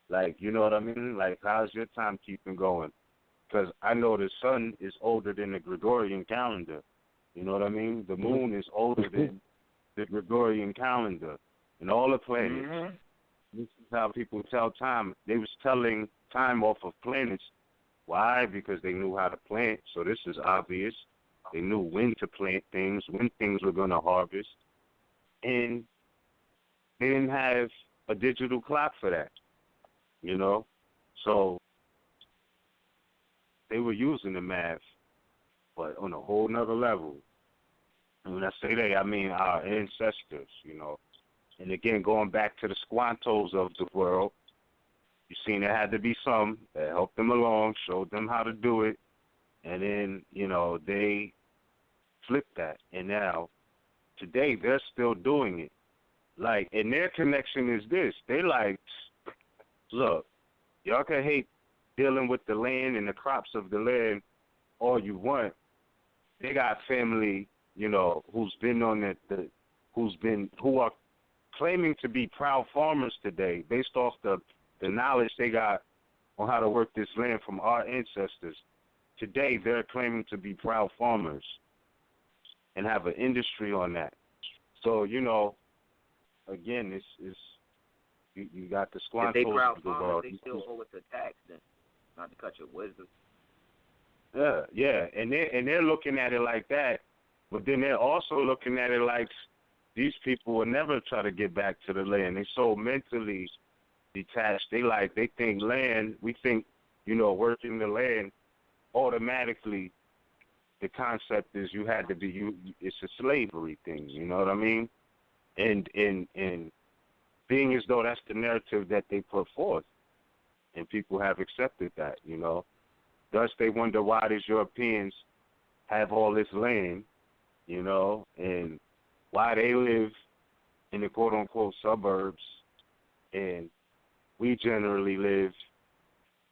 Like, you know what I mean? Like, how's your timekeeping going? Because I know the sun is older than the Gregorian calendar. You know what I mean? The moon is older than the Gregorian calendar. And all the planets. This is how people tell time. They was telling time off of planets. Why? Because they knew how to plant. So this is obvious. They knew when to plant things, when things were going to harvest. And they didn't have a digital clock for that. So they were using the math, but on a whole nother level. And when I say they, I mean our ancestors, And again, going back to the Squantos of the world, you seen there had to be some that helped them along, showed them how to do it, and then, they flipped that. And now, today, they're still doing it. Like, and their connection is this. They like, look, y'all can hate dealing with the land and the crops of the land all you want. They got family, who's been on who are claiming to be proud farmers today based off the knowledge they got on how to work this land from our ancestors. Today, they're claiming to be proud farmers and have an industry on that. So, again, you got the Squantos if they proud of the farmers, world. they still owe us a tax then, not to cut your wisdom. Yeah, and they're looking at it like that, but then they're also looking at it like these people will never try to get back to the land. They so mentally detached. They think land. We think, working the land automatically. The concept is you had to be. It's a slavery thing. You know what I mean? And being as though that's the narrative that they put forth, and people have accepted that. Thus they wonder why these Europeans have all this land, and why they live in the quote-unquote suburbs, and we generally live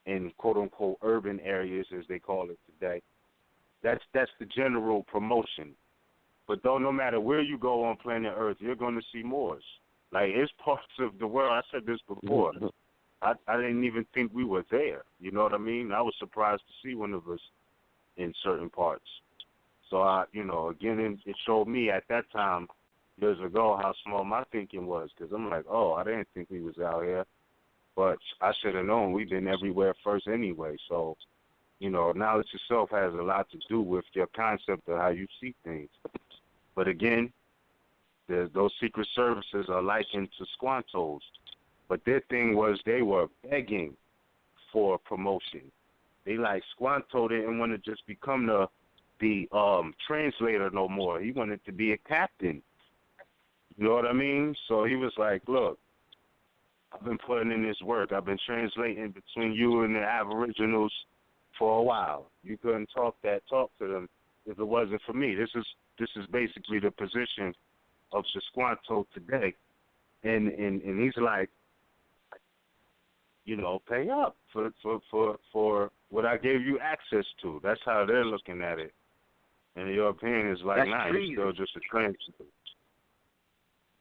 in quote-unquote urban areas, as they call it today. That's the general promotion. But though no matter where you go on planet Earth, you're going to see Moors. Like, it's parts of the world, I said this before, I didn't even think we were there. You know what I mean? I was surprised to see one of us in certain parts. So, again, it showed me at that time, years ago, how small my thinking was. Because I'm like, I didn't think we was out here. But I should have known we've been everywhere first anyway. So, knowledge itself has a lot to do with your concept of how you see things. But again, those secret services are likened to squantos. But their thing was they were begging for promotion. They Squanto didn't want to just become the translator no more. He wanted to be a captain. You know what I mean? So he was like, look, I've been putting in this work. I've been translating between you and the Aboriginals for a while. You couldn't talk to them if it wasn't for me. This is basically the position of the Squanto today. And he's like, pay up for what I gave you access to. That's how they're looking at it. And the European is like, nah, you're still just a translator.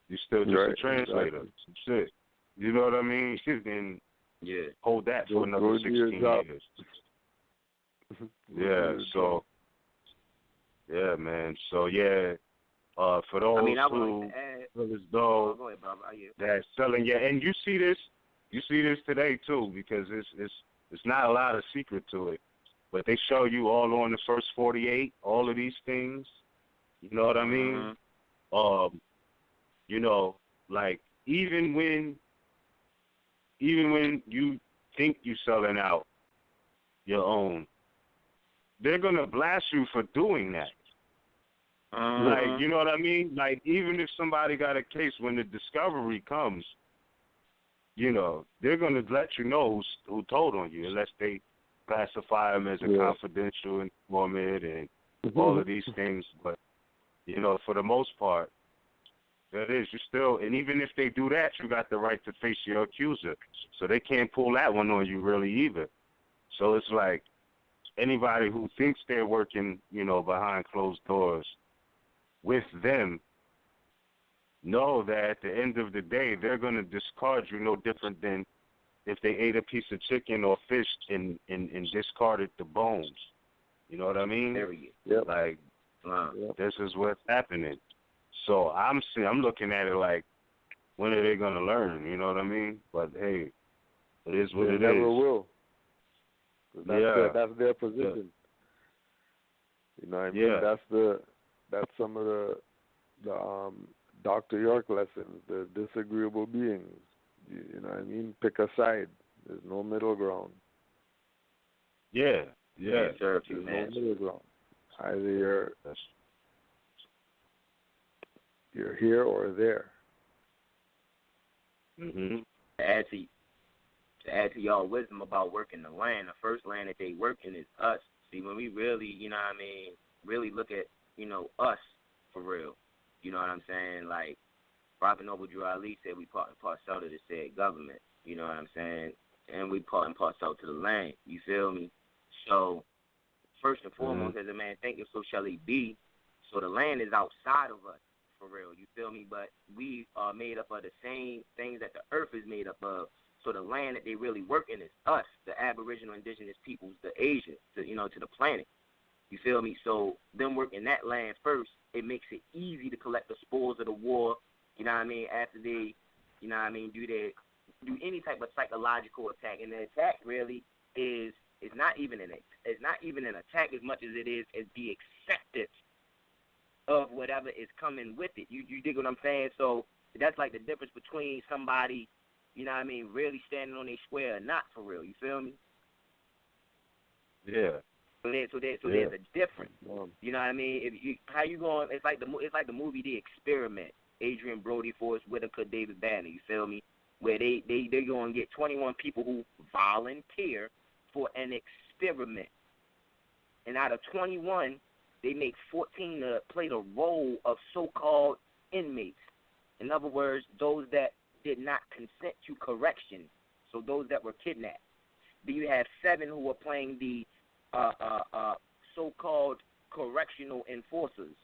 You're still just a translator. Exactly. Shit. You know what I mean? And hold that for another 16 years. Yeah, so, yeah, man. So, yeah, for those who feel as though that's selling, and you see this today, too, because it's not a lot of secret to it. But they show you all on the first 48, all of these things. You know what I mean? Like even when you think you're selling out your own, they're gonna blast you for doing that. Like, you know what I mean? Like, even if somebody got a case, when the discovery comes, they're gonna let you know who told on you, unless they classify them as a confidential informant and all of these things. But for the most part, that is, you still, and even if they do that, you got the right to face your accuser. So they can't pull that one on you really either. So it's like anybody who thinks they're working, behind closed doors with them, know that at the end of the day, they're going to discard you no different than if they ate a piece of chicken or fish and discarded the bones. You know what I mean? Yep. Like, this is what's happening. So I'm looking at it like, when are they going to learn? You know what I mean? But, hey, it is what it is. They never will. That's their position. You know what I mean? That's some of the Dr. York lessons, the disagreeable beings. You know what I mean? Pick a side. There's no middle ground. Yeah. There's no middle ground. Either you're here or there. To add to y'all wisdom about working the land, the first land that they working is us. See, when we really, really look at, us for real, you know what I'm saying? Like, Prophet Noble Drew Ali said we part and parcel to the said government, you know what I'm saying? And we part and parcel to the land, you feel me? So, first and foremost, as a man thinketh, so shall he be. So the land is outside of us, for real, you feel me? But we are made up of the same things that the earth is made up of. So the land that they really work in is us, the Aboriginal indigenous peoples, the Asians, to the planet. You feel me? So them working that land first, it makes it easy to collect the spoils of the war, you know what I mean, after they, do any type of psychological attack. And the attack really is not even an attack as much as it is the acceptance of whatever is coming with it. You dig what I'm saying? So that's like the difference between somebody, you know what I mean, really standing on their square or not for real. You feel me? Yeah. So there's a difference. You know what I mean? How you going? It's like the movie The Experiment. Adrian Brody, Forrest Whitaker, David Banner. You feel me? Where they're going to get 21 people who volunteer for an experiment, and out of 21, they make 14 to play the role of so-called inmates. In other words, those that did not consent to correction. So those that were kidnapped. Then you have 7 who were playing the so-called correctional enforcers,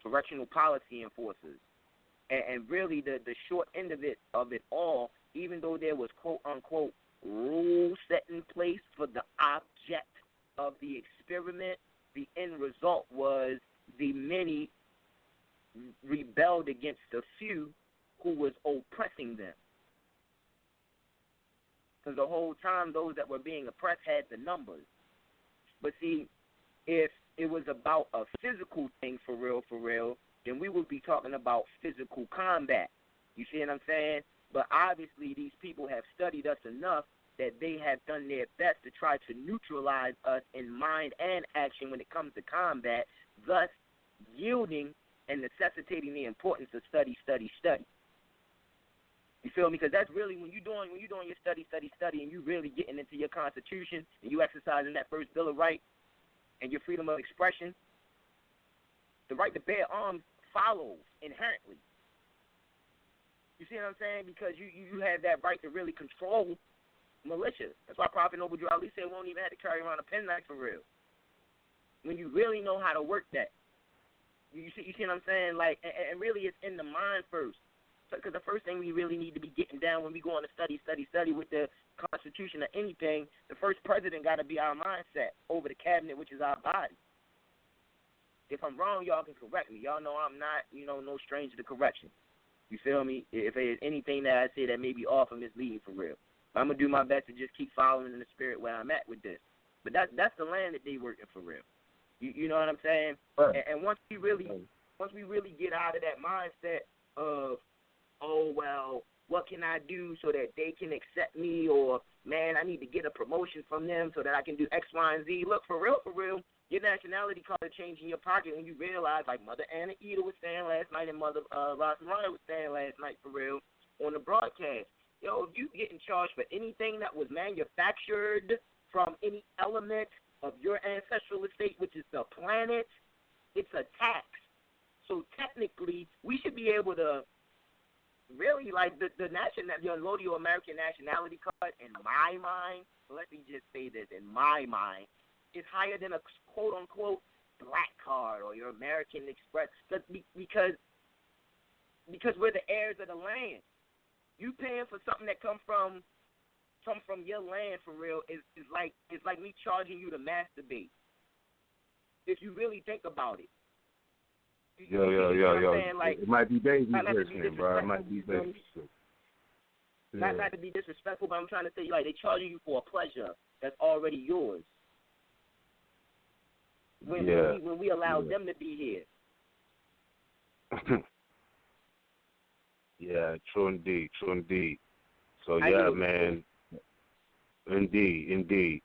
correctional policy enforcers. And really the short end of it all, even though there was quote-unquote rules set in place for the object of the experiment, the end result was the many rebelled against the few who was oppressing them. Because the whole time those that were being oppressed had the numbers. But see, if it was about a physical thing for real, then we would be talking about physical combat. You see what I'm saying? But obviously these people have studied us enough that they have done their best to try to neutralize us in mind and action when it comes to combat, thus yielding and necessitating the importance of study. You feel me? Because that's really when you're doing your study, and you really getting into your Constitution and you exercising that first Bill of Rights and your freedom of expression, the right to bear arms follows inherently. You see what I'm saying? Because you have that right to really control militia. That's why Prophet Noble Drew Ali said we won't even have to carry around a penknife for real. When you really know how to work that. You see what I'm saying? Like, and really it's in the mind first. Because the first thing we really need to be getting down when we go on to study with the Constitution or anything, the first president got to be our mindset over the cabinet, which is our body. If I'm wrong, y'all can correct me. Y'all know I'm not, no stranger to correction. You feel me? If there's anything that I say that may be off or misleading for real, I'm going to do my best to just keep following in the spirit where I'm at with this. But that's the land that they working for real. You know what I'm saying? Right. And once we really get out of that mindset of, oh, well, what can I do so that they can accept me, or, man, I need to get a promotion from them so that I can do X, Y, and Z. Look, for real, your nationality card will change in your pocket when you realize, like Mother Anna Eda was saying last night and Mother Ross Mariah was saying last night, for real, on the broadcast. Yo, if you getting charged for anything that was manufactured from any element of your ancestral estate, which is the planet, it's a tax. So technically, we should be able to really, like, the your Lodio American nationality card, in my mind, let me just say this, in my mind, is higher than a quote-unquote black card or your American Express, because we're the heirs of the land. You paying for something that come from your land for real is like me charging you to masturbate. If you really think about it. Yo. Like, it might be dangerous, bro. It might be dangerous. Not to be disrespectful, but I'm trying to say, like, they charging you for a pleasure that's already yours. When we allow them to be here. Yeah, true indeed. So, yeah, man. Indeed.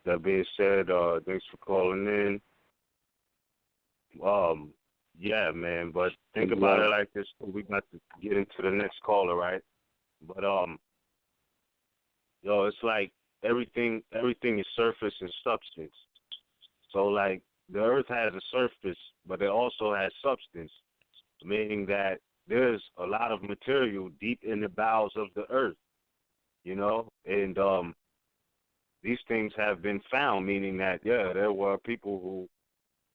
That being said, thanks for calling in. Yeah, man, but think about it like this. We got to get into the next caller, right? But, it's like everything is surface and substance. So, like, the earth has a surface, but it also has substance, meaning that there's a lot of material deep in the bowels of the earth, and these things have been found, meaning that, there were people who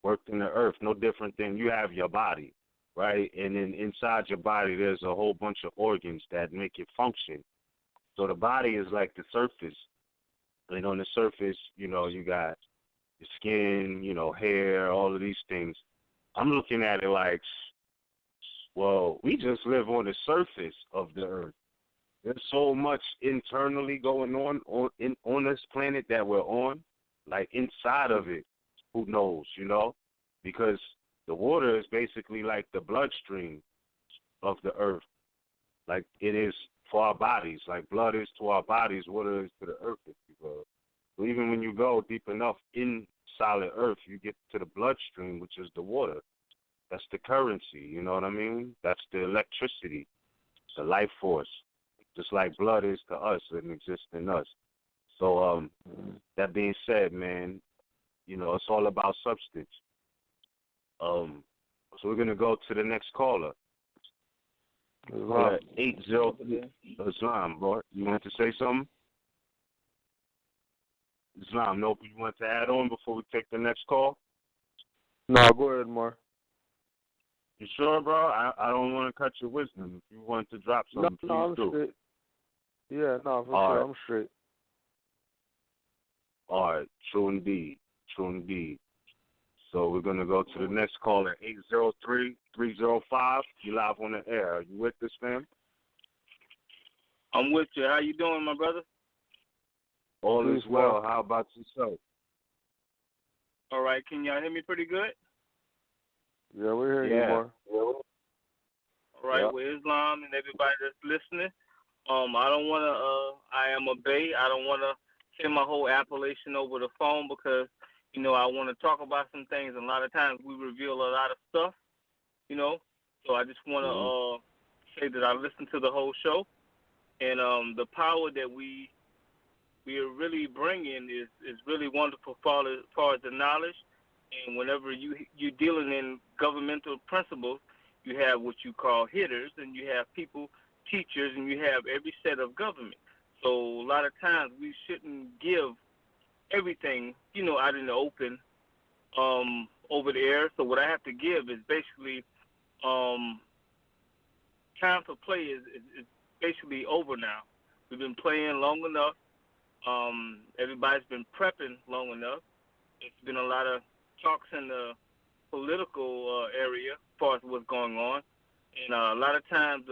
worked in the earth, no different than you have your body, right? And then inside your body, there's a whole bunch of organs that make it function. So the body is like the surface. And on the surface, you got your skin, hair, all of these things. I'm looking at it like, well, we just live on the surface of the earth. There's so much internally going on this planet that we're on, like inside of it. Who knows, because The water is basically like the bloodstream of the earth, like it is for our bodies, like blood is to our bodies, water is to the earth, if you will. So even when you go deep enough in solid earth, you get to the bloodstream, which is the water. That's the currency, you know what I mean? That's the electricity, the life force. Just like blood is to us and exists in us. So that being said, man, you know, it's all about substance. So we're gonna go to the next caller. 803 Islam, bro. You want to say something? Islam, nope. You want to add on before we take the next call? No, go ahead, Moor. You sure, bro? I don't want to cut your wisdom. If you want to drop something, No, I'm please do. straight. Yeah, no, for All sure, right. I'm straight. All right, true indeed. True indeed. So we're going to go to the next caller, 803-305. You live on the air. Are you with this, fam? I'm with you. How you doing, my brother? All is well. How about yourself? All right. Can y'all hear me pretty good? Yeah, we're hearing you, Moor. All right. With Islam and everybody that's listening, I don't want to, I am a Bey. I don't want to say my whole appellation over the phone because, you know, I want to talk about some things. And a lot of times we reveal a lot of stuff, you know. So I just want to say that I listened to the whole show. And the power that we are really bringing is really wonderful as far as the knowledge. And whenever you're dealing in governmental principles, you have what you call hitters, and you have people, teachers, and you have every set of government. So a lot of times we shouldn't give everything, you know, out in the open over the air. So what I have to give is basically time for play is basically over now. We've been playing long enough. Everybody's been prepping long enough. It's been a lot of talks in the political area as far as what's going on. And a lot of times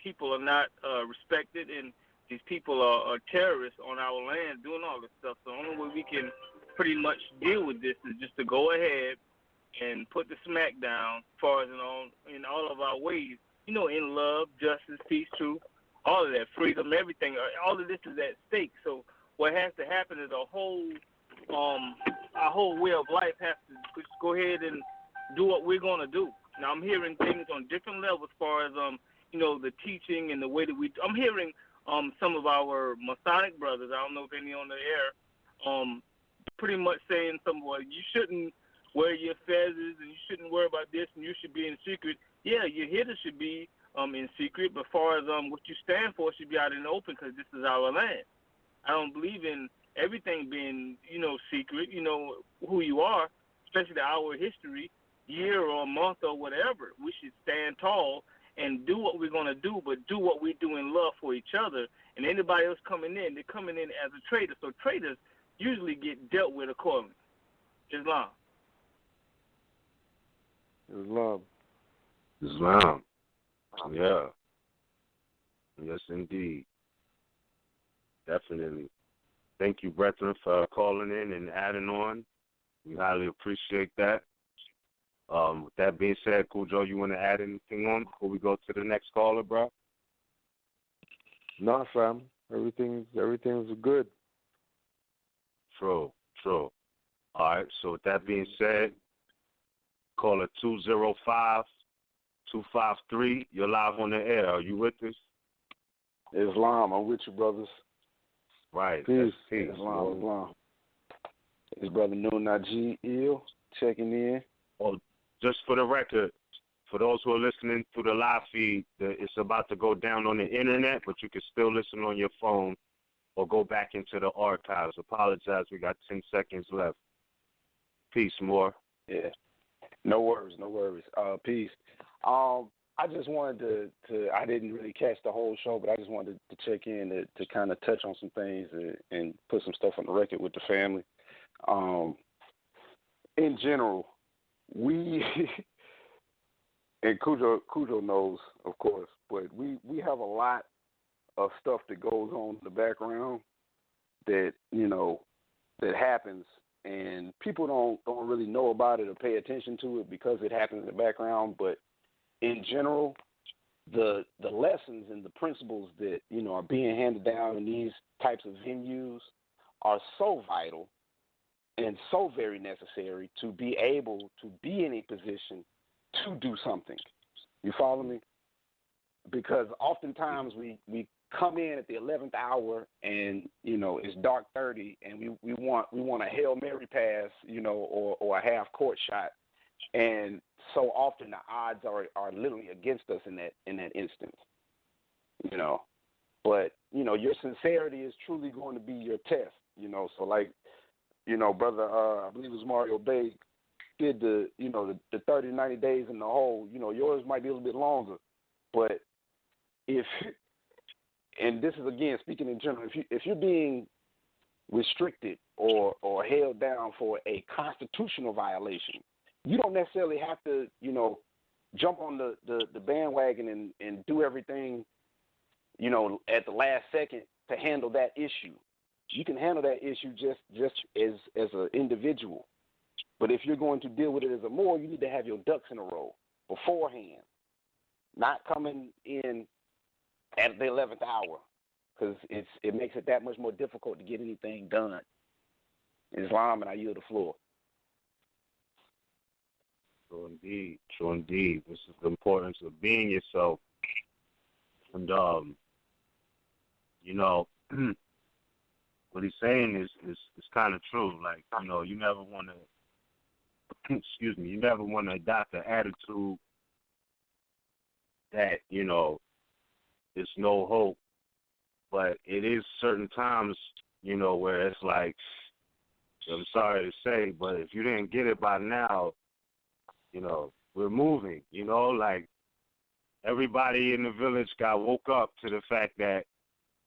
people are not respected, and these people are terrorists on our land doing all this stuff. So the only way we can pretty much deal with this is just to go ahead and put the smack down as far as in all of our ways. You know, in love, justice, peace, truth, all of that, freedom, everything. All of this is at stake. So what has to happen is our whole way of life has to just go ahead and do what we're going to do. Now, I'm hearing things on different levels as far as, you know, the teaching and the way that I'm hearing some of our Masonic brothers, I don't know if any on the air, pretty much saying you shouldn't wear your feathers and you shouldn't worry about this and you should be in secret. Yeah, your hitters should be in secret, but as far as what you stand for should be out in the open because this is our land. I don't believe in everything being, you know, secret, you know, who you are, especially our history, year or month or whatever. We should stand tall and do what we're going to do, but do what we do in love for each other. And anybody else coming in, they're coming in as a traitor. So traitors usually get dealt with accordingly. Islam. Islam. Yeah. Yes, indeed. Definitely. Thank you, brethren, for calling in and adding on. We highly appreciate that. With that being said, Cujo, you want to add anything on before we go to the next caller, bro? No, fam. Everything's good. True. All right. So with that being said, caller 205-253. You're live on the air. Are you with us? Islam, I'm with you, brothers. Right. Peace. Peace. Islam. It's Brother Noon Najee Ill checking in. Oh, just for the record, for those who are listening through the live feed, it's about to go down on the internet, but you can still listen on your phone or go back into the archives. Apologize, we got 10 seconds left. Peace, Moor. Yeah. No worries. Peace. I just wanted to I didn't really catch the whole show, but I just wanted to check in to kind of touch on some things and put some stuff on the record with the family. In general, we and Cujo knows, of course, but we have a lot of stuff that goes on in the background that, you know, that happens and people don't really know about it or pay attention to it because it happens in the background. But in general, the lessons and the principles that, you know, are being handed down in these types of venues are so vital and so very necessary to be able to be in a position to do something. You follow me? Because oftentimes we come in at the 11th hour and, you know, it's dark 30 and we want a Hail Mary pass, you know, or a half court shot. And so often the odds are literally against us in that instance, you know. But, you know, your sincerity is truly going to be your test, you know. So, like, you know, brother, I believe it was RVBey did the 30 to 90 days in the hole. You know, yours might be a little bit longer. But and this is, again, speaking in general, if you're being restricted or held down for a constitutional violation, you don't necessarily have to, you know, jump on the bandwagon and do everything, you know, at the last second to handle that issue. You can handle that issue just as an individual. But if you're going to deal with it as a Moor, you need to have your ducks in a row beforehand, not coming in at the 11th hour, because it makes it that much more difficult to get anything done. Islam, and I yield the floor. True indeed. This is the importance of being yourself. And, you know, what he's saying is kind of true. Like, you know, you never want to adopt an attitude that, you know, there's no hope. But it is certain times, you know, where it's like, I'm sorry to say, but if you didn't get it by now, you know, we're moving, you know, like everybody in the village woke up to the fact that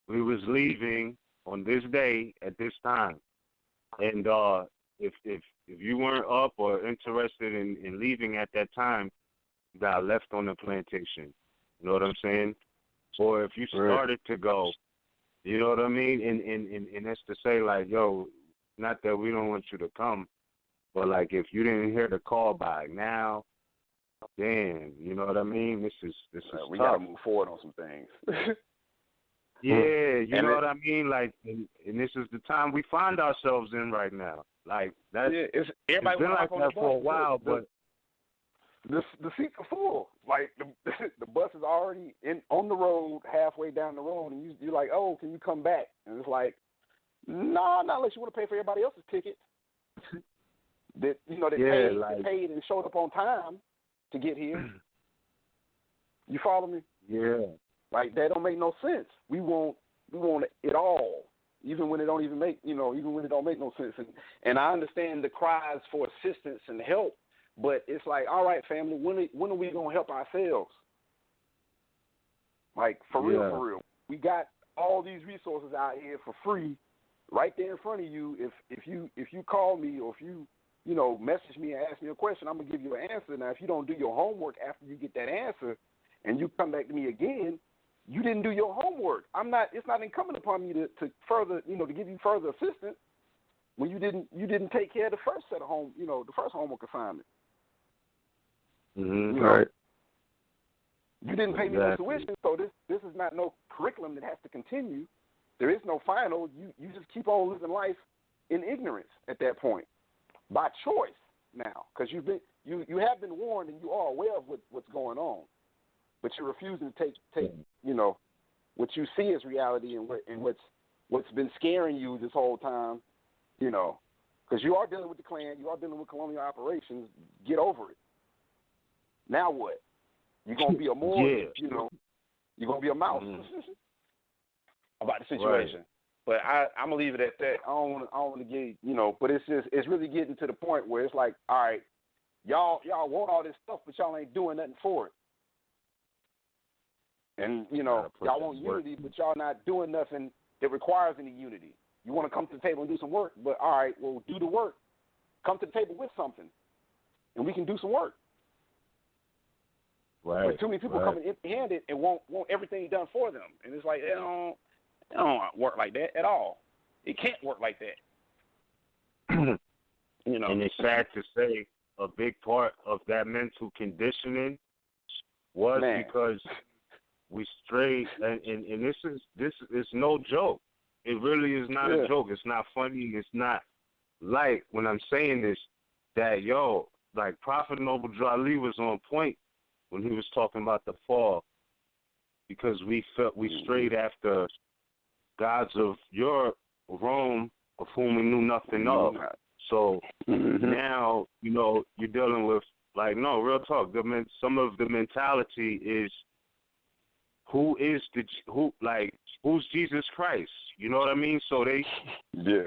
we was leaving on this day at this time. And if you weren't up or interested in leaving at that time, you got left on the plantation. You know what I'm saying? Or if you started to go, you know what I mean? And that's to say, like, yo, not that we don't want you to come, but like if you didn't hear the call by now, damn, you know what I mean? This is we tough. gotta move forward on some things. Yeah, you know what I mean? Like, and this is the time we find ourselves in right now. Like, that's it's been like that for a while, but the seats are full. Like the bus is already on the road, halfway down the road, and you're like, oh, can you come back? And it's like, no, not unless you want to pay for everybody else's ticket. That paid and showed up on time to get here. You follow me? Yeah. Like, that don't make no sense. We want it all, even when it don't even make, even when it don't make no sense. And I understand the cries for assistance and help, but it's like, all right, family, when are we gonna help ourselves? Like, for real. We got all these resources out here for free, right there in front of you. If you call me or if you message me and ask me a question, I'm gonna give you an answer. Now, if you don't do your homework after you get that answer, and you come back to me again, you didn't do your homework. It's not incumbent upon me to further, to give you further assistance when you didn't take care of the first set of the first homework assignment. Mm-hmm. Right. You didn't pay me no tuition, so this is not no curriculum that has to continue. There is no final. You just keep on living life in ignorance at that point, by choice now, because you have been warned and you are aware of what's going on, but you're refusing to take what you see as reality and what's been scaring you this whole time, because you are dealing with the Klan, you are dealing with colonial operations. Get over it. Now what? You're gonna be a Moor, you're gonna be a mouse about the situation. Right. But I'm gonna leave it at that. I don't want to get but it's really getting to the point where it's like, all right, y'all want all this stuff, but y'all ain't doing nothing for it. And y'all want unity, but y'all not doing nothing that requires any unity. You want to come to the table and do some work, but all right, well, do the work. Come to the table with something, and we can do some work. Right. But too many people coming empty-handed and want everything done for them, and it's like it don't work like that at all. It can't work like that. And it's sad to say a big part of that mental conditioning was because we strayed, and this is no joke. It really is not a joke. It's not funny. It's not light when I'm saying this. That like Prophet Noble Drew Ali was on point when he was talking about the fall, because we strayed after gods of Europe, Rome, of whom we knew nothing of. So now, you're dealing with, like, no, real talk. Some of the mentality is, who's Jesus Christ? You know what I mean? So they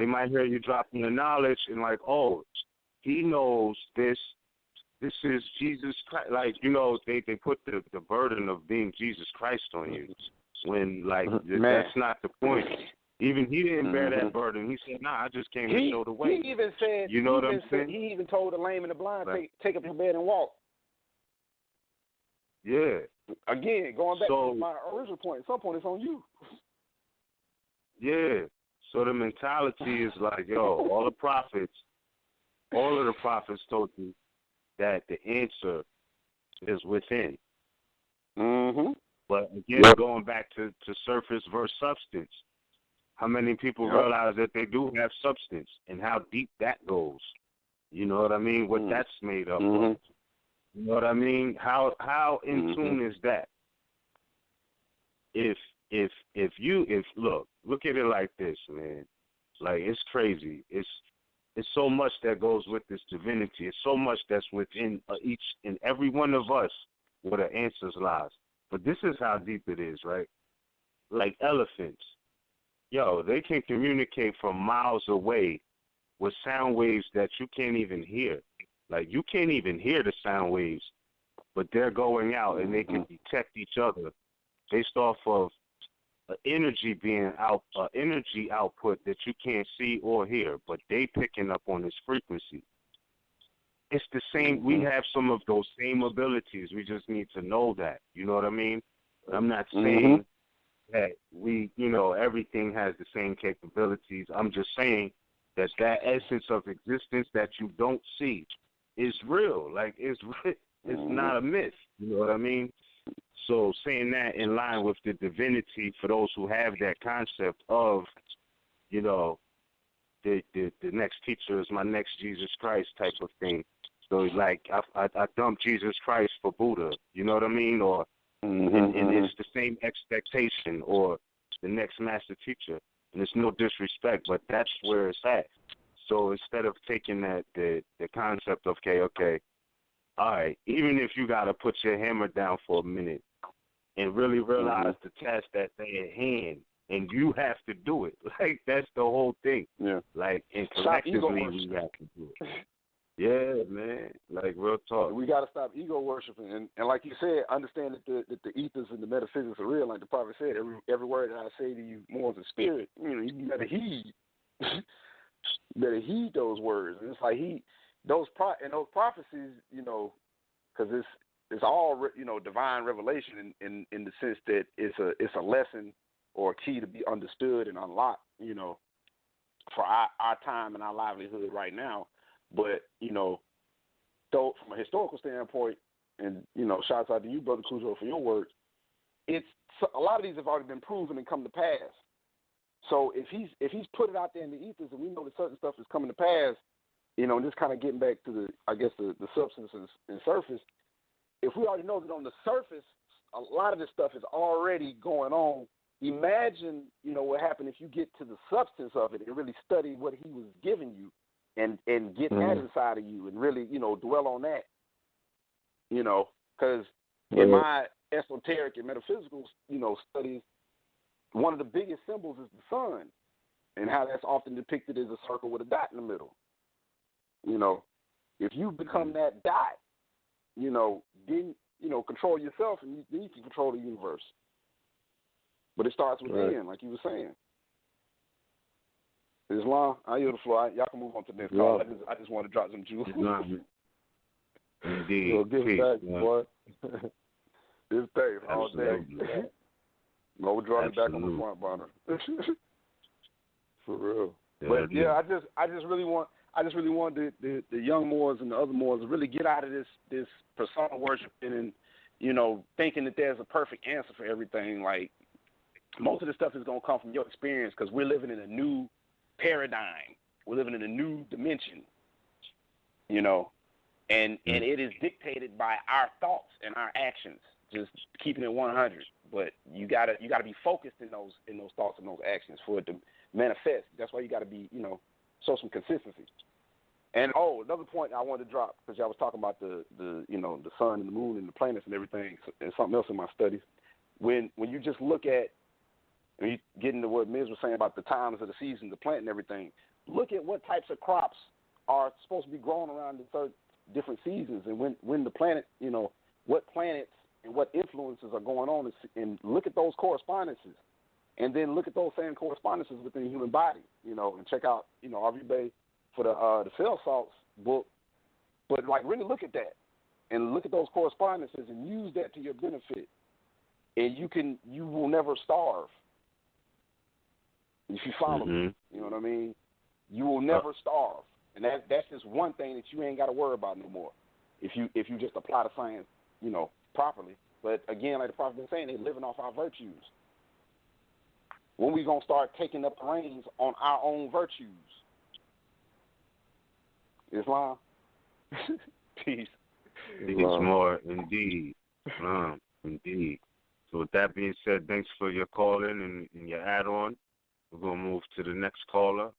might hear you dropping the knowledge and like, oh, he knows this. This is Jesus Christ. Like, they put the burden of being Jesus Christ on you when, like, that's not the point. Even he didn't bear that burden. He said, "Nah, I just came to show the way." He even said, "You know what I'm saying?" He even told the lame and the blind, take up your bed and walk. Yeah. Again, going back to my original point. At some point, it's on you. Yeah. So the mentality is like, all of the prophets told you that the answer is within. But again, going back to surface versus substance. How many people realize that they do have substance and how deep that goes? You know what I mean? What that's made up of. You know what I mean? How in tune is that? If look at it like this, man. Like, it's crazy. It's so much that goes with this divinity. It's so much that's within each and every one of us where the answers lies. But this is how deep it is, right? Like elephants. They can communicate from miles away with sound waves that you can't even hear. Like, you can't even hear the sound waves, but they're going out and they can detect each other based off of energy output that you can't see or hear, but they picking up on this frequency. It's the same. We have some of those same abilities. We just need to know that. You know what I mean? I'm not saying that everything has the same capabilities. I'm just saying that essence of existence that you don't see is real. Like, it's not a myth. You know what I mean? So saying that in line with the divinity for those who have that concept of, the next teacher is my next Jesus Christ type of thing. So, like, I dumped Jesus Christ for Buddha. You know what I mean? Or and it's the same expectation, or the next master teacher. And it's no disrespect, but that's where it's at. So instead of taking the concept of, okay, all right, even if you got to put your hammer down for a minute and really realize the task that's at hand, and you have to do it. Like, that's the whole thing. Yeah. Like, and collectively we have to do it. Yeah, man. Like, real talk. We got to stop ego worshiping, and like you said, understand that the ethers and the metaphysics are real. Like the prophet said, every word that I say to you, more as a spirit. You better heed. Better heed those words. And it's like those prophecies, because it's all divine revelation in the sense that it's a lesson or a key to be understood and unlocked. For our time and our livelihood right now. But, though from a historical standpoint, and, shouts out to you, Brother Cujo, for your work, a lot of these have already been proven and come to pass. So if he's put it out there in the ethers and we know that certain stuff is coming to pass, and just kind of getting back to the substance and surface, if we already know that on the surface, a lot of this stuff is already going on, imagine, what happened if you get to the substance of it and really study what he was giving you. And get that inside of you and really, dwell on that, because in my esoteric and metaphysical, studies, one of the biggest symbols is the sun and how that's often depicted as a circle with a dot in the middle. If you become that dot, then, control yourself and then you can control the universe. But it starts within, like you were saying. Islam, I yield the floor. Y'all can move on to the next call. I just want to drop some jewels. Indeed. So give it back, boy. It's Dave all day. No, we'll draw it back on the front burner. For real. But I just really want I just really wanted the young Moors and the other Moors to really get out of this persona worshiping and, you know, thinking that there's a perfect answer for everything. Like, most of this stuff is going to come from your experience because we're living in a new paradigm. We're living in a new dimension, you know, and it is dictated by our thoughts and our actions, just keeping it 100. But you gotta be focused in those thoughts and those actions for it to manifest. That's why you got to be, you know, show some consistency. And another point I wanted to drop, because y'all was talking about the you know, the sun and the moon and the planets and everything, and something else in my studies. When you just look at, when you get into what Ms. was saying about the times of the season, the plant and everything, look at what types of crops are supposed to be grown around the different seasons, and when the planet, you know, what planets and what influences are going on, and look at those correspondences, and then look at those same correspondences within the human body, you know, and check out, you know, RVBey for the cell salts book, but like really look at that and look at those correspondences and use that to your benefit, and you will never starve if you follow me. You know what I mean? You will never starve, and that's just one thing that you ain't got to worry about no more if you just apply the science, you know, properly. But again, like the prophet been saying, they're living off our virtues. When we gonna start taking up the reins on our own virtues? Islam. Peace. Peace more, indeed. Indeed. So with that being said, thanks for your call-in and your add-on. We're going to move to the next caller.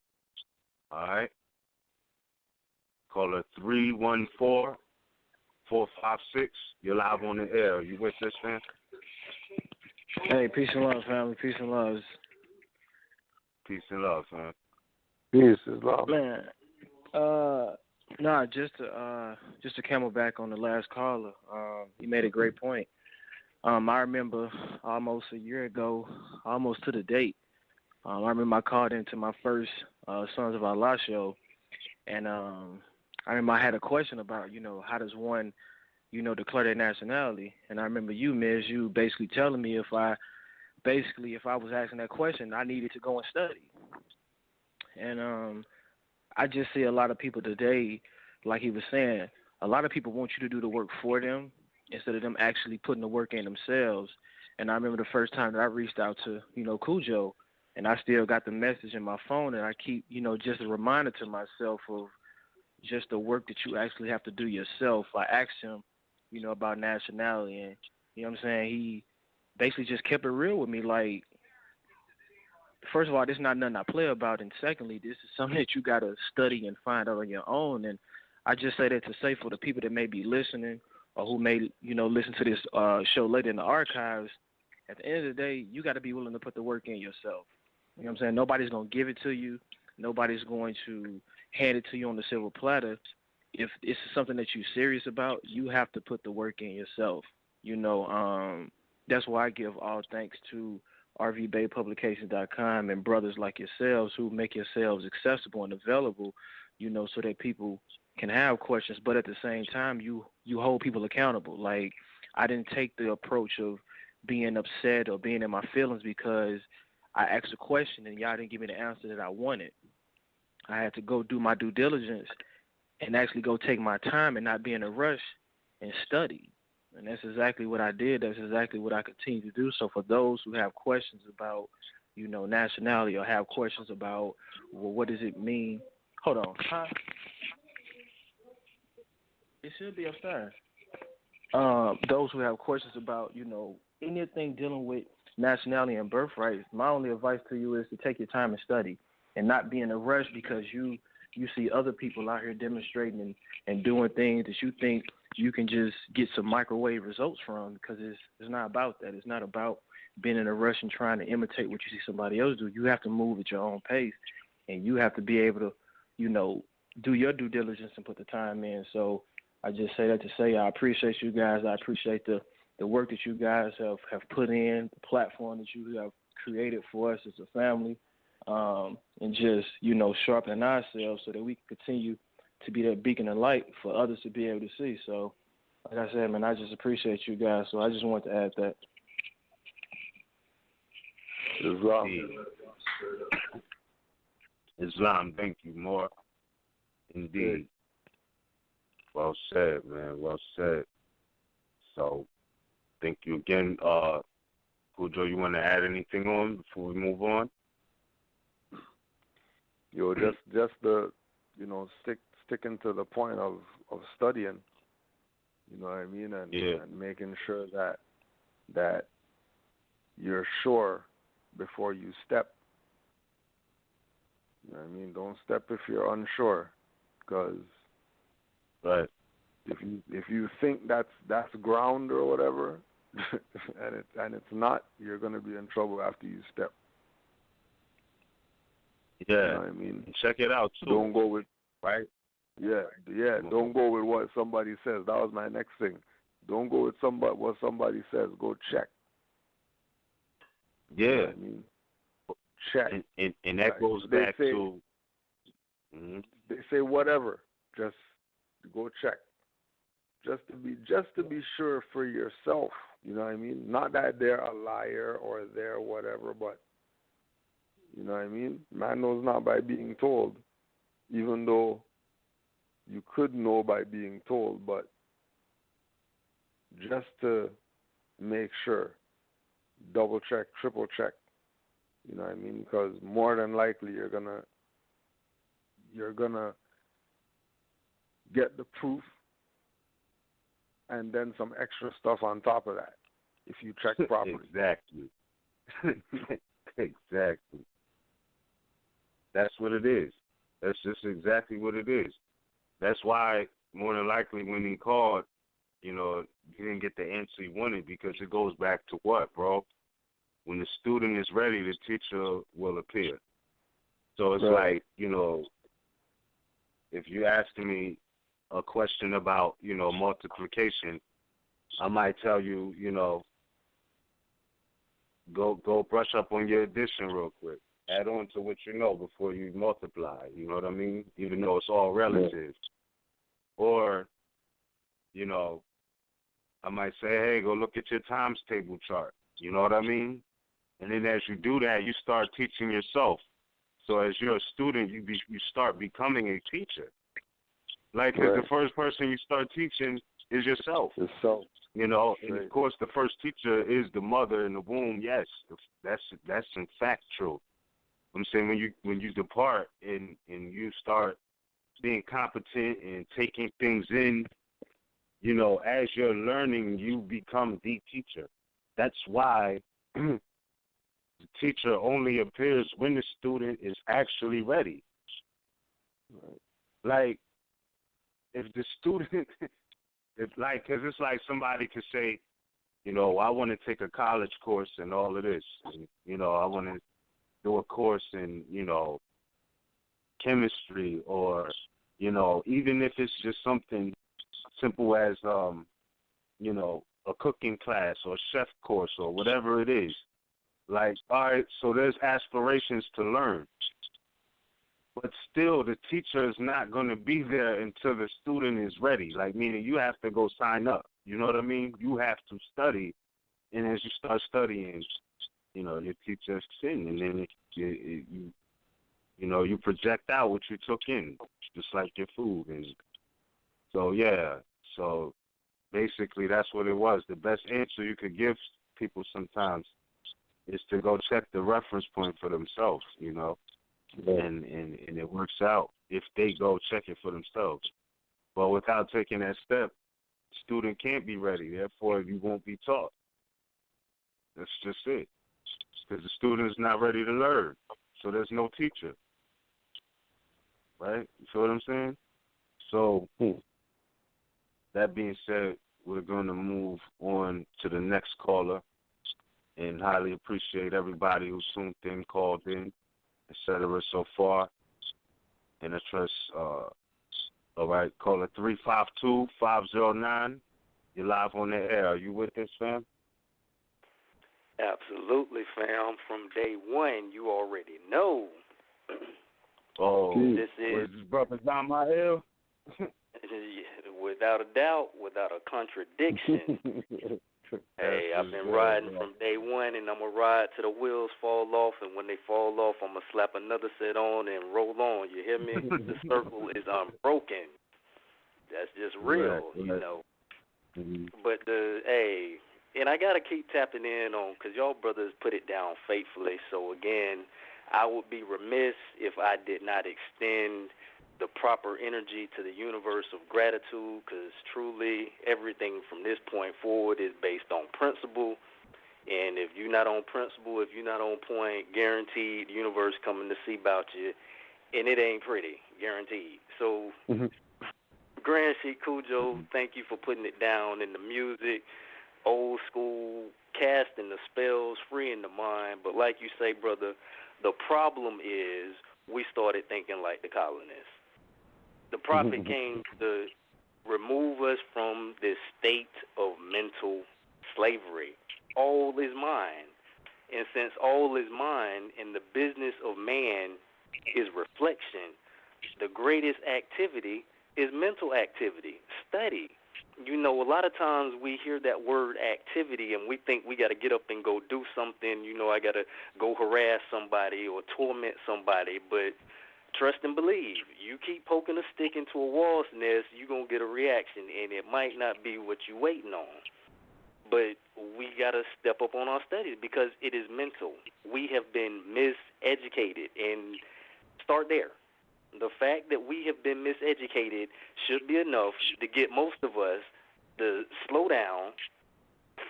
All right. Caller 314-456. You're live on the air. You with us, man? Hey, peace and love, family. Peace and love. Peace and love, man. Peace and love. Man, just to camelback on the last caller. You made a great point. I remember almost a year ago, almost to the date, I remember I called into my first Sons of Allah show, and I remember I had a question about, you know, how does one, you know, declare their nationality? And I remember you, Miz, you basically telling me if I was asking that question, I needed to go and study. And I just see a lot of people today, like he was saying, a lot of people want you to do the work for them instead of them actually putting the work in themselves. And I remember the first time that I reached out to, you know, Cujo, and I still got the message in my phone, and I keep, you know, just a reminder to myself of just the work that you actually have to do yourself. I asked him, you know, about nationality, and, you know what I'm saying, he basically just kept it real with me. Like, first of all, this is not nothing I play about, and secondly, this is something that you got to study and find out on your own. And I just say that to say for the people that may be listening or who may, you know, listen to this show later in the archives, at the end of the day, you got to be willing to put the work in yourself. You know what I'm saying? Nobody's going to give it to you. Nobody's going to hand it to you on the silver platter. If this is something that you're serious about, you have to put the work in yourself. You know, that's why I give all thanks to RVBeypublications.com and brothers like yourselves who make yourselves accessible and available, you know, so that people can have questions, but at the same time, you hold people accountable. Like, I didn't take the approach of being upset or being in my feelings because I asked a question and y'all didn't give me the answer that I wanted. I had to go do my due diligence and actually go take my time and not be in a rush and study. And that's exactly what I did. That's exactly what I continue to do. So for those who have questions about, you know, nationality or have questions about, well, what does it mean? Hold on. Huh? It should be upstairs. Those who have questions about, you know, anything dealing with nationality and birthright, my only advice to you is to take your time and study and not be in a rush because you see other people out here demonstrating and doing things that you think you can just get some microwave results from, because it's not about that. It's not about being in a rush and trying to imitate what you see somebody else do. You have to move at your own pace, and you have to be able to, you know, do your due diligence and put the time in. So I just say that to say I appreciate you guys. I appreciate the work that you guys have put in, the platform that you have created for us as a family, and just, you know, sharpening ourselves so that we can continue to be that beacon of light for others to be able to see. So, like I said, man, I just appreciate you guys. So I just wanted to add that. Islam, thank you, Moor. Indeed. Well said, man. Well said. So, thank you again. Cujo, you want to add anything on before we move on? Yo, just the, sticking to the point of studying. You know what I mean, and making sure that you're sure before you step. You know what I mean? Don't step if you're unsure, because right. If you think that's ground or whatever, and it's not, you're gonna be in trouble after you step. Yeah. You know what I mean? Check it out too. Don't go with right. Yeah. Don't go with what somebody says. That was my next thing. Don't go with what somebody says. Go check. Yeah. You know what I mean? Check. And that goes back to. They say whatever. Just go check. Just to be sure for yourself. You know what I mean? Not that they're a liar or they're whatever, but you know what I mean? Man knows not by being told, even though you could know by being told, but just to make sure, double check, triple check. You know what I mean? Because more than likely you're gonna get the proof and then some extra stuff on top of that if you check properly. Exactly. Exactly. That's what it is. That's just exactly what it is. That's why, more than likely, when he called, he didn't get the answer he wanted, because it goes back to what, bro? When the student is ready, the teacher will appear. So it's like, if you ask me a question about, multiplication, I might tell you, go brush up on your addition real quick. Add on to what you know before you multiply. You know what I mean? Even though it's all relative. Yeah. Or, I might say, hey, go look at your times table chart. You know what I mean? And then as you do that, you start teaching yourself. So as you're a student, you start becoming a teacher. Like, the first person you start teaching is yourself. And of course, the first teacher is the mother in the womb. Yes, that's in fact true. I'm saying when you depart and you start being competent and taking things in, as you're learning, you become the teacher. That's why the teacher only appears when the student is actually ready. Like, if the student, because it's like somebody could say, I want to take a college course and all of this. And, I want to do a course in, chemistry, or, even if it's just something simple as, a cooking class or chef course or whatever it is. Like, all right, so there's aspirations to learn. But still, the teacher is not going to be there until the student is ready. Like, meaning you have to go sign up. You know what I mean? You have to study. And as you start studying, your teacher's in. And then you project out what you took in, just like your food. And so, so basically that's what it was. The best answer you could give people sometimes is to go check the reference point for themselves, and it works out if they go check it for themselves. But without taking that step, the student can't be ready. Therefore, you won't be taught. That's just it. Because the student is not ready to learn. So there's no teacher. Right? You feel what I'm saying? So, that being said, we're going to move on to the next caller, and highly appreciate everybody who's tuned in, called in, etc. so far. And I trust, all right, caller 352-509. You're live on the air. Are you with us, fam? Absolutely, fam. From day one, you already know. Oh, this is brother Don my hill. Without a doubt, without a contradiction. Hey, I've been riding from day one, and I'm going to ride till the wheels fall off, and when they fall off, I'm going to slap another set on and roll on. You hear me? The circle is unbroken. That's just real, you know. But, and I got to keep tapping in on, because y'all brothers put it down faithfully. So, again, I would be remiss if I did not extend the proper energy to the universe of gratitude, because truly everything from this point forward is based on principle. And if you're not on principle, if you're not on point, guaranteed the universe coming to see about you, and it ain't pretty, guaranteed. So, Grand Sheik Cujo, thank you for putting it down in the music, old school, casting the spells, freeing the mind. But like you say, brother, the problem is we started thinking like the colonists. The prophet came to remove us from this state of mental slavery. All is mine. And since all is mine and the business of man is reflection, the greatest activity is mental activity, study. You know, a lot of times we hear that word activity and we think we got to get up and go do something. You know, I got to go harass somebody or torment somebody. But trust and believe, you keep poking a stick into a wall's nest, you're going to get a reaction, and it might not be what you're waiting on. But we got to step up on our studies because it is mental. We have been miseducated, and start there. The fact that we have been miseducated should be enough to get most of us to slow down,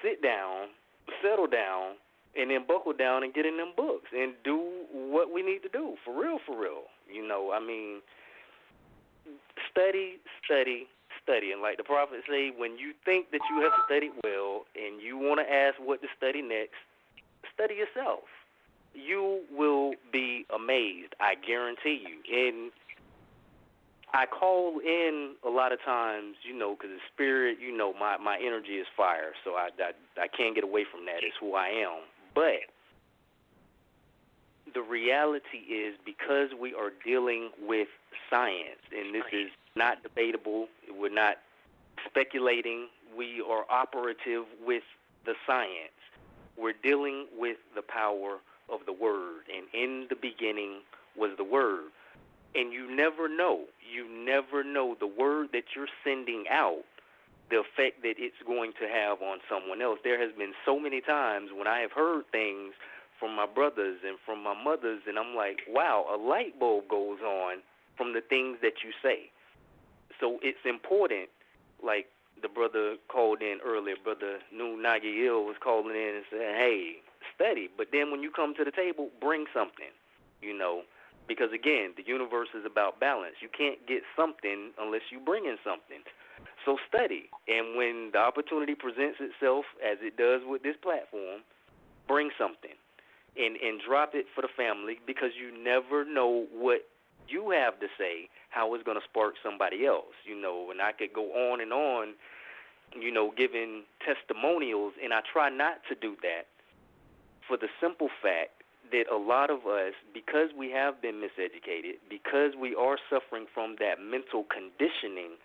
sit down, settle down, and then buckle down and get in them books and do what we need to do, for real, for real. You know, I mean, study, study, study. And like the prophet say, when you think that you have studied well and you want to ask what to study next, study yourself. You will be amazed, I guarantee you. And I call in a lot of times, you know, because the spirit, you know, my energy is fire, so I can't get away from that. It's who I am. But the reality is, because we are dealing with science, and this is not debatable, we're not speculating, we are operative with the science. We're dealing with the power of the word, and in the beginning was the word. And you never know the word that you're sending out, the effect that it's going to have on someone else. There has been so many times when I have heard things from my brothers and from my mothers, and I'm like, wow, a light bulb goes on from the things that you say. So it's important, like the brother called in earlier, Brother Nu Nagiel was calling in and saying, hey, study, but then when you come to the table, bring something, you know, because again, the universe is about balance. You can't get something unless you bring in something. So study, and when the opportunity presents itself, as it does with this platform, bring something and drop it for the family, because you never know what you have to say, how it's going to spark somebody else, you know. And I could go on and on, you know, giving testimonials, and I try not to do that for the simple fact that a lot of us, because we have been miseducated, because we are suffering from that mental conditioning,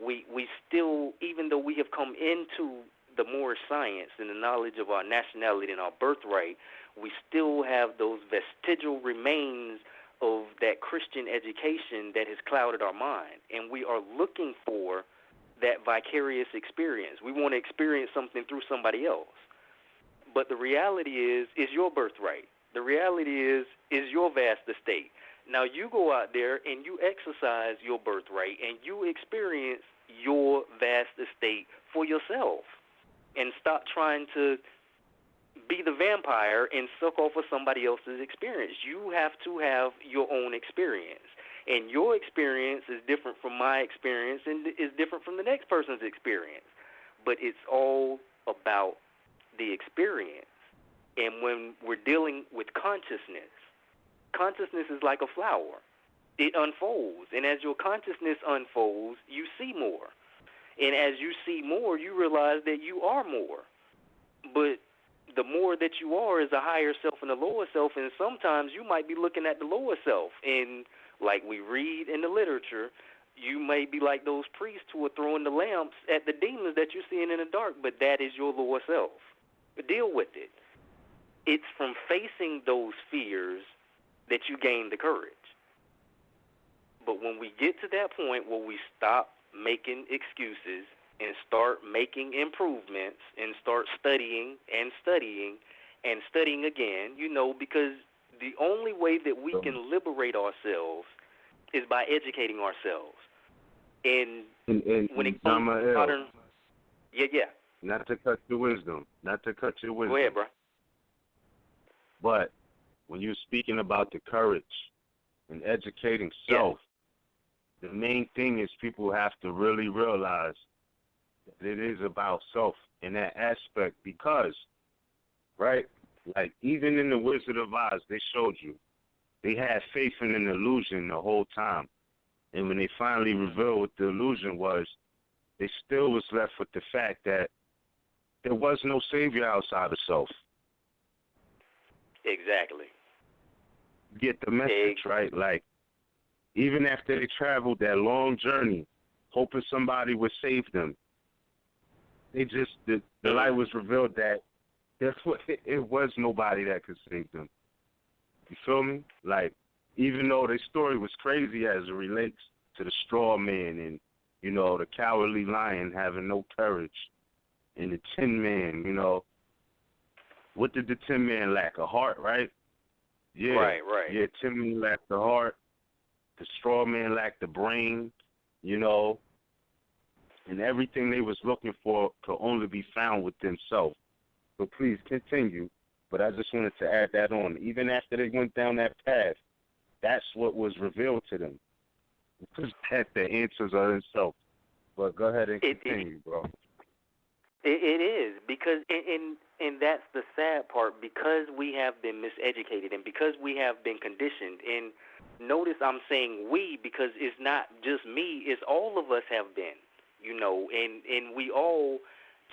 we still, even though we have come into the Moorish science and the knowledge of our nationality and our birthright, we still have those vestigial remains of that Christian education that has clouded our mind. And we are looking for that vicarious experience. We want to experience something through somebody else. But the reality is your birthright. The reality is your vast estate. Now you go out there and you exercise your birthright and you experience your vast estate for yourself, and stop trying to be the vampire and suck off of somebody else's experience. You have to have your own experience, and your experience is different from my experience and is different from the next person's experience. But it's all about the experience. And when we're dealing with consciousness, consciousness is like a flower. It unfolds, and as your consciousness unfolds, you see more. And as you see more, you realize that you are more. But the more that you are is a higher self and a lower self, and sometimes you might be looking at the lower self. And like we read in the literature, you may be like those priests who are throwing the lamps at the demons that you're seeing in the dark, but that is your lower self. Deal with it. It's from facing those fears that you gain the courage. But when we get to that point where we stop making excuses and start making improvements and start studying and studying and studying again, because the only way that we can liberate ourselves is by educating ourselves. And when it comes to modern... Yeah. Not to cut your wisdom. Go ahead, bro. But when you're speaking about the courage and educating self, the main thing is people have to really realize that it is about self in that aspect because, right, like even in the Wizard of Oz, they showed you they had faith in an illusion the whole time. And when they finally revealed what the illusion was, they still was left with the fact that there was no savior outside of self. Exactly. Get the message, right? Like, even after they traveled that long journey, hoping somebody would save them, they just, the light was revealed that it was nobody that could save them. You feel me? Like, even though their story was crazy as it relates to the straw man and, the cowardly lion having no courage, and the Tin Man, what did the Tin Man lack? A heart, right? Yeah. Right. Yeah, Tin Man lacked the heart. The straw man lacked the brain, and everything they was looking for could only be found with themselves. So please continue. But I just wanted to add that on. Even after they went down that path, that's what was revealed to them. Because that the answers are in self. But go ahead and continue, bro. It is, because, and that's the sad part, because we have been miseducated and because we have been conditioned. And notice I'm saying we because it's not just me, it's all of us have been, and we all,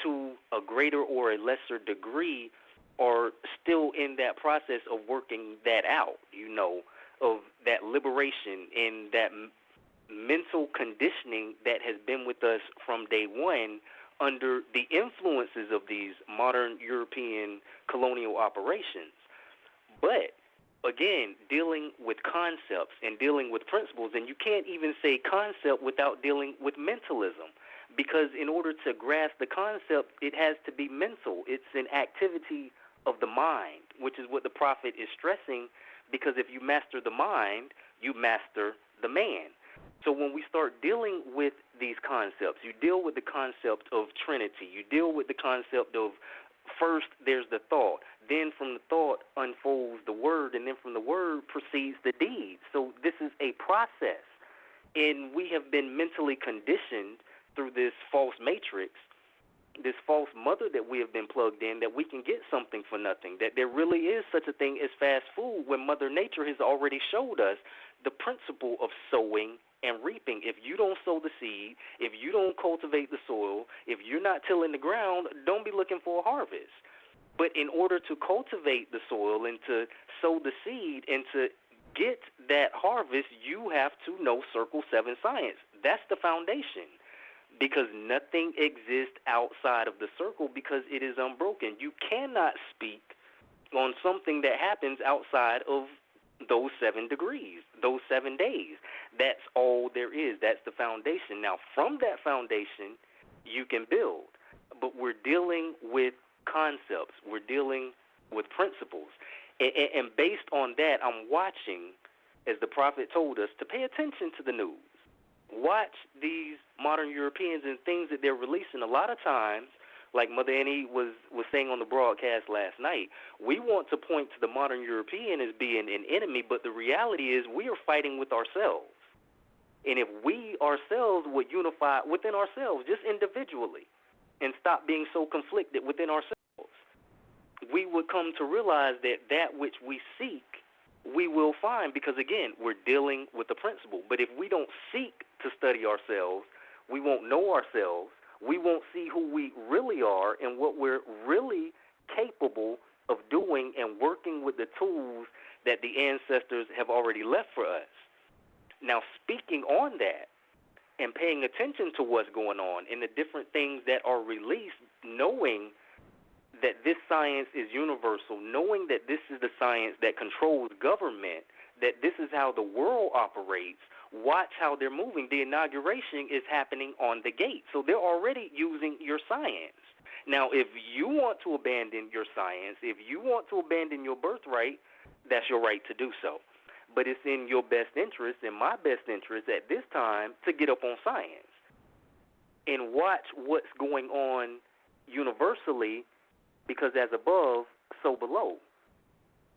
to a greater or a lesser degree, are still in that process of working that out, of that liberation and that mental conditioning that has been with us from day one under the influences of these modern European colonial operations. But, again, dealing with concepts and dealing with principles, and you can't even say concept without dealing with mentalism, because in order to grasp the concept, it has to be mental. It's an activity of the mind, which is what the prophet is stressing, because if you master the mind, you master the man. So when we start dealing with these concepts, you deal with the concept of Trinity, you deal with the concept of first there's the thought, then from the thought unfolds the word, and then from the word proceeds the deed. So this is a process, and we have been mentally conditioned through this false matrix, this false mother that we have been plugged in, that we can get something for nothing, that there really is such a thing as fast food when Mother Nature has already showed us the principle of sowing and reaping. If you don't sow the seed, if you don't cultivate the soil, if you're not tilling the ground, don't be looking for a harvest. But in order to cultivate the soil and to sow the seed and to get that harvest, you have to know Circle 7 science. That's the foundation, because nothing exists outside of the circle because it is unbroken. You cannot speak on something that happens outside of those 7 degrees, those 7 days. That's all there is. That's the foundation. Now, from that foundation, you can build. But we're dealing with concepts. We're dealing with principles. And based on that, I'm watching, as the prophet told us, to pay attention to the news. Watch these modern Europeans and things that they're releasing. A lot of times, like Mother Annie was saying on the broadcast last night, we want to point to the modern European as being an enemy, but the reality is we are fighting with ourselves. And if we ourselves would unify within ourselves, just individually, and stop being so conflicted within ourselves, we would come to realize that which we seek, we will find, because, again, we're dealing with the principle. But if we don't seek to study ourselves, we won't know ourselves, we won't see who we really are and what we're really capable of doing and working with the tools that the ancestors have already left for us. Now, speaking on that, and paying attention to what's going on and the different things that are released, knowing that this science is universal, knowing that this is the science that controls government, that this is how the world operates. Watch how they're moving. The inauguration is happening on the gate. So they're already using your science. Now, if you want to abandon your science, if you want to abandon your birthright, that's your right to do so. But it's in your best interest, in my best interest at this time, to get up on science and watch what's going on universally, because as above, so below.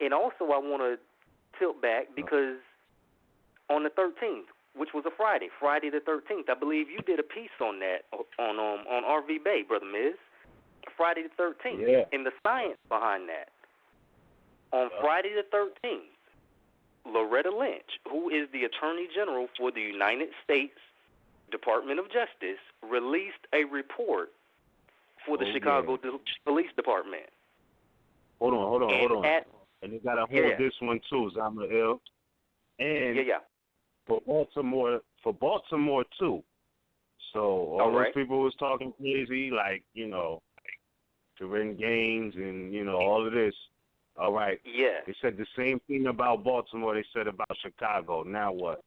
And also I want to tilt back because on the 13th, which was a Friday the 13th, I believe you did a piece on that on RVBey, Brother Miz. Friday the 13th, and the science behind that. On Friday the 13th, Loretta Lynch, who is the Attorney General for the United States Department of Justice, released a report for the Chicago Police Department. Hold on. And they got to hold this one too, Zamael. And for Baltimore too. So all those people was talking crazy, like, the ring games and, all of this. All right. Yeah. They said the same thing about Baltimore they said about Chicago. Now what?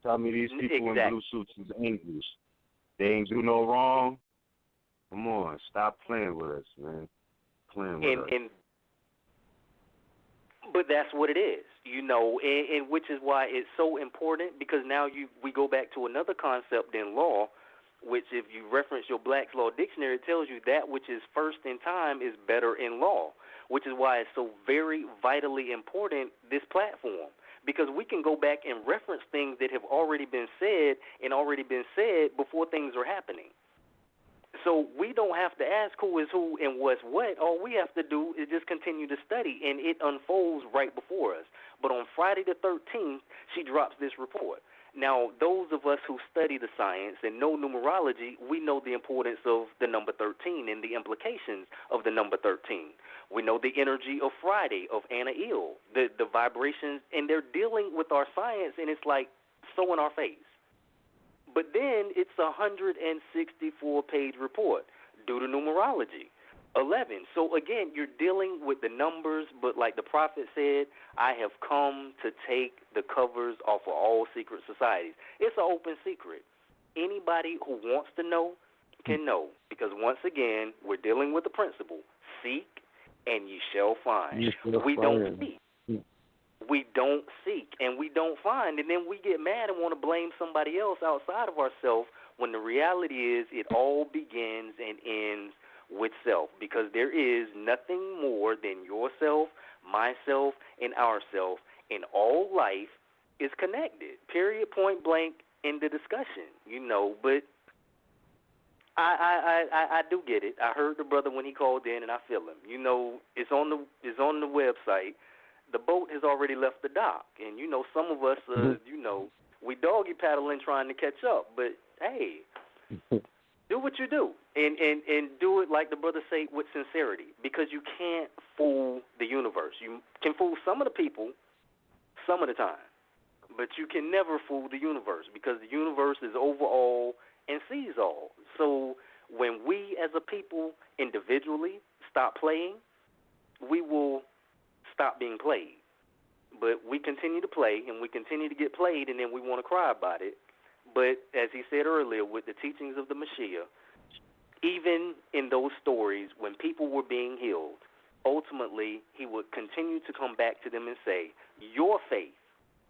Tell me these people in blue suits is angels. They ain't do no wrong. Come on, stop playing with us, man. But that's what it is, and which is why it's so important, because now we go back to another concept in law, which if you reference your Black's Law Dictionary, it tells you that which is first in time is better in law, which is why it's so very vitally important, this platform, because we can go back and reference things that have already been said before things are happening. So we don't have to ask who is who and what's what. All we have to do is just continue to study, and it unfolds right before us. But on Friday the 13th, she drops this report. Now, those of us who study the science and know numerology, we know the importance of the number 13 and the implications of the number 13. We know the energy of Friday, of Anna Il, the vibrations, and they're dealing with our science, and it's like so in our face. But then it's a 164-page report due to numerology. 11. So again, you're dealing with the numbers, but like the prophet said, I have come to take the covers off of all secret societies. It's an open secret. Anybody who wants to know can know, because once again, we're dealing with the principle: seek and ye shall find. We don't seek. We don't seek and we don't find, and then we get mad and want to blame somebody else outside of ourselves, when the reality is it all begins and ends with self, because there is nothing more than yourself, myself, and ourself, and all life is connected, period, point blank, in the discussion, but I do get it. I heard the brother when he called in, and I feel him. It's on the website. The boat has already left the dock, and some of us, we doggy paddling trying to catch up. But hey, do what you do, and do it like the brother say, with sincerity, because you can't fool the universe. You can fool some of the people, some of the time, but you can never fool the universe, because the universe is over all and sees all. So when we as a people individually stop playing, we will stop being played. But we continue to play, and we continue to get played, and then we want to cry about it. But as he said earlier, with the teachings of the Mashiach, even in those stories when people were being healed, ultimately he would continue to come back to them and say, your faith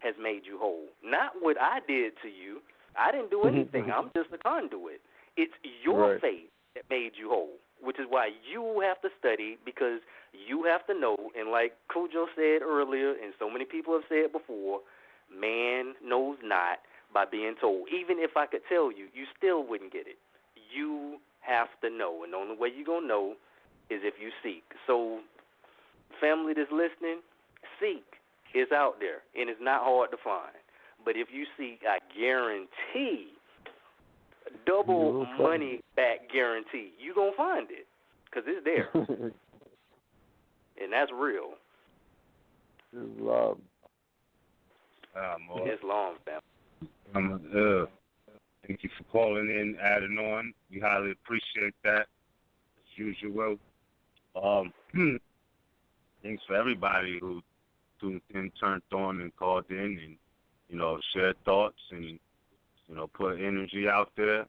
has made you whole. Not what I did to you. I didn't do anything. I'm just a conduit. It's your faith that made you whole, which is why you have to study, because you have to know. And like Cujo said earlier, and so many people have said before, man knows not by being told. Even if I could tell you, you still wouldn't get it. You have to know, and the only way you're going to know is if you seek. So family that's listening, seek is out there, and it's not hard to find. But if you seek, I guarantee, double money back guarantee, you're going to find it, because it's there. And that's real. Islam. Islam, fam. Thank you for calling in, adding on. We highly appreciate that, as usual. Thanks for everybody who tuned in, turned on, and called in, and shared thoughts and put energy out there.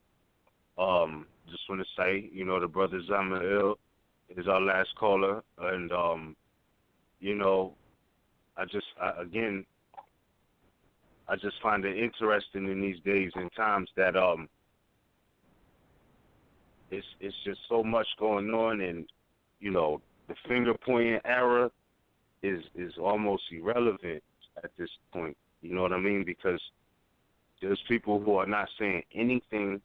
Just want to say, the brother Zamael is our last caller, and I just find it interesting in these days and times that it's just so much going on, and the finger pointing era is almost irrelevant at this point. You know what I mean? Because there's people who are not saying anything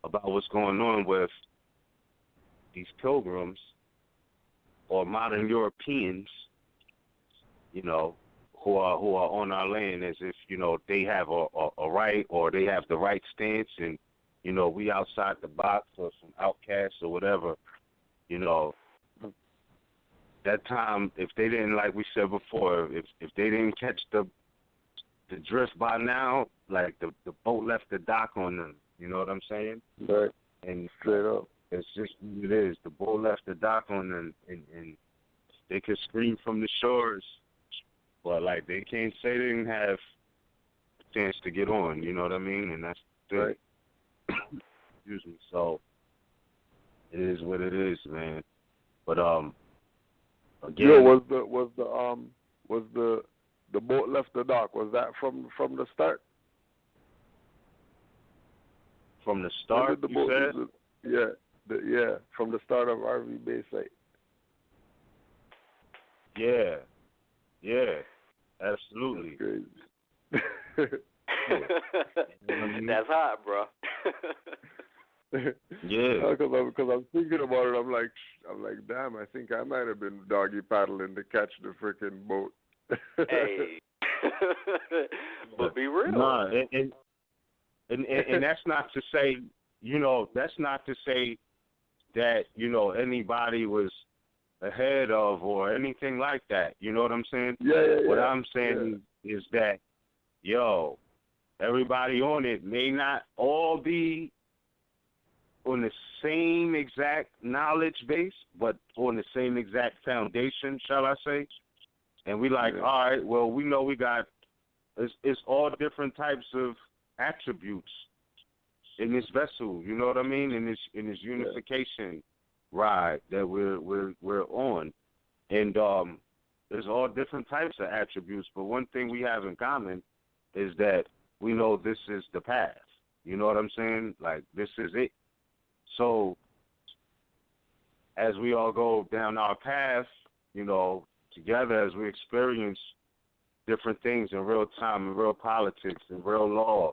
about what's going on with these pilgrims or modern Europeans, who are on our land as if, they have a right or they have the right stance, and, we outside the box or some outcasts or whatever, that time, if they didn't, like we said before, if they didn't catch the drift by now, like the boat left the dock on them. You know what I'm saying? Right. And straight up, it's just what it is. The boat left the dock on them, and they could scream from the shores, but like they can't say they didn't have a chance to get on. You know what I mean? And that's right. Excuse me. So it is what it is, man. But again, was the boat left the dock? Was that from the start? From the start, you said? Yeah, from the start of RVBey site. Yeah, absolutely. That's crazy. That's hot, bro. Yeah, because I'm thinking about it. I'm like, damn. I think I might have been doggy paddling to catch the freaking boat. Hey, but be real. Nah, and that's not to say, that's not to say that anybody was ahead of or anything like that. You know what I'm saying? Yeah. What I'm saying is that, everybody on it may not all be on the same exact knowledge base, but on the same exact foundation, shall I say? And we all right, well, we know we got, it's all different types of attributes in this vessel, you know what I mean? In this unification ride that we're on. And there's all different types of attributes, but one thing we have in common is that we know this is the path. You know what I'm saying? Like, this is it. So as we all go down our path, together, as we experience different things in real time, in real politics, in real law,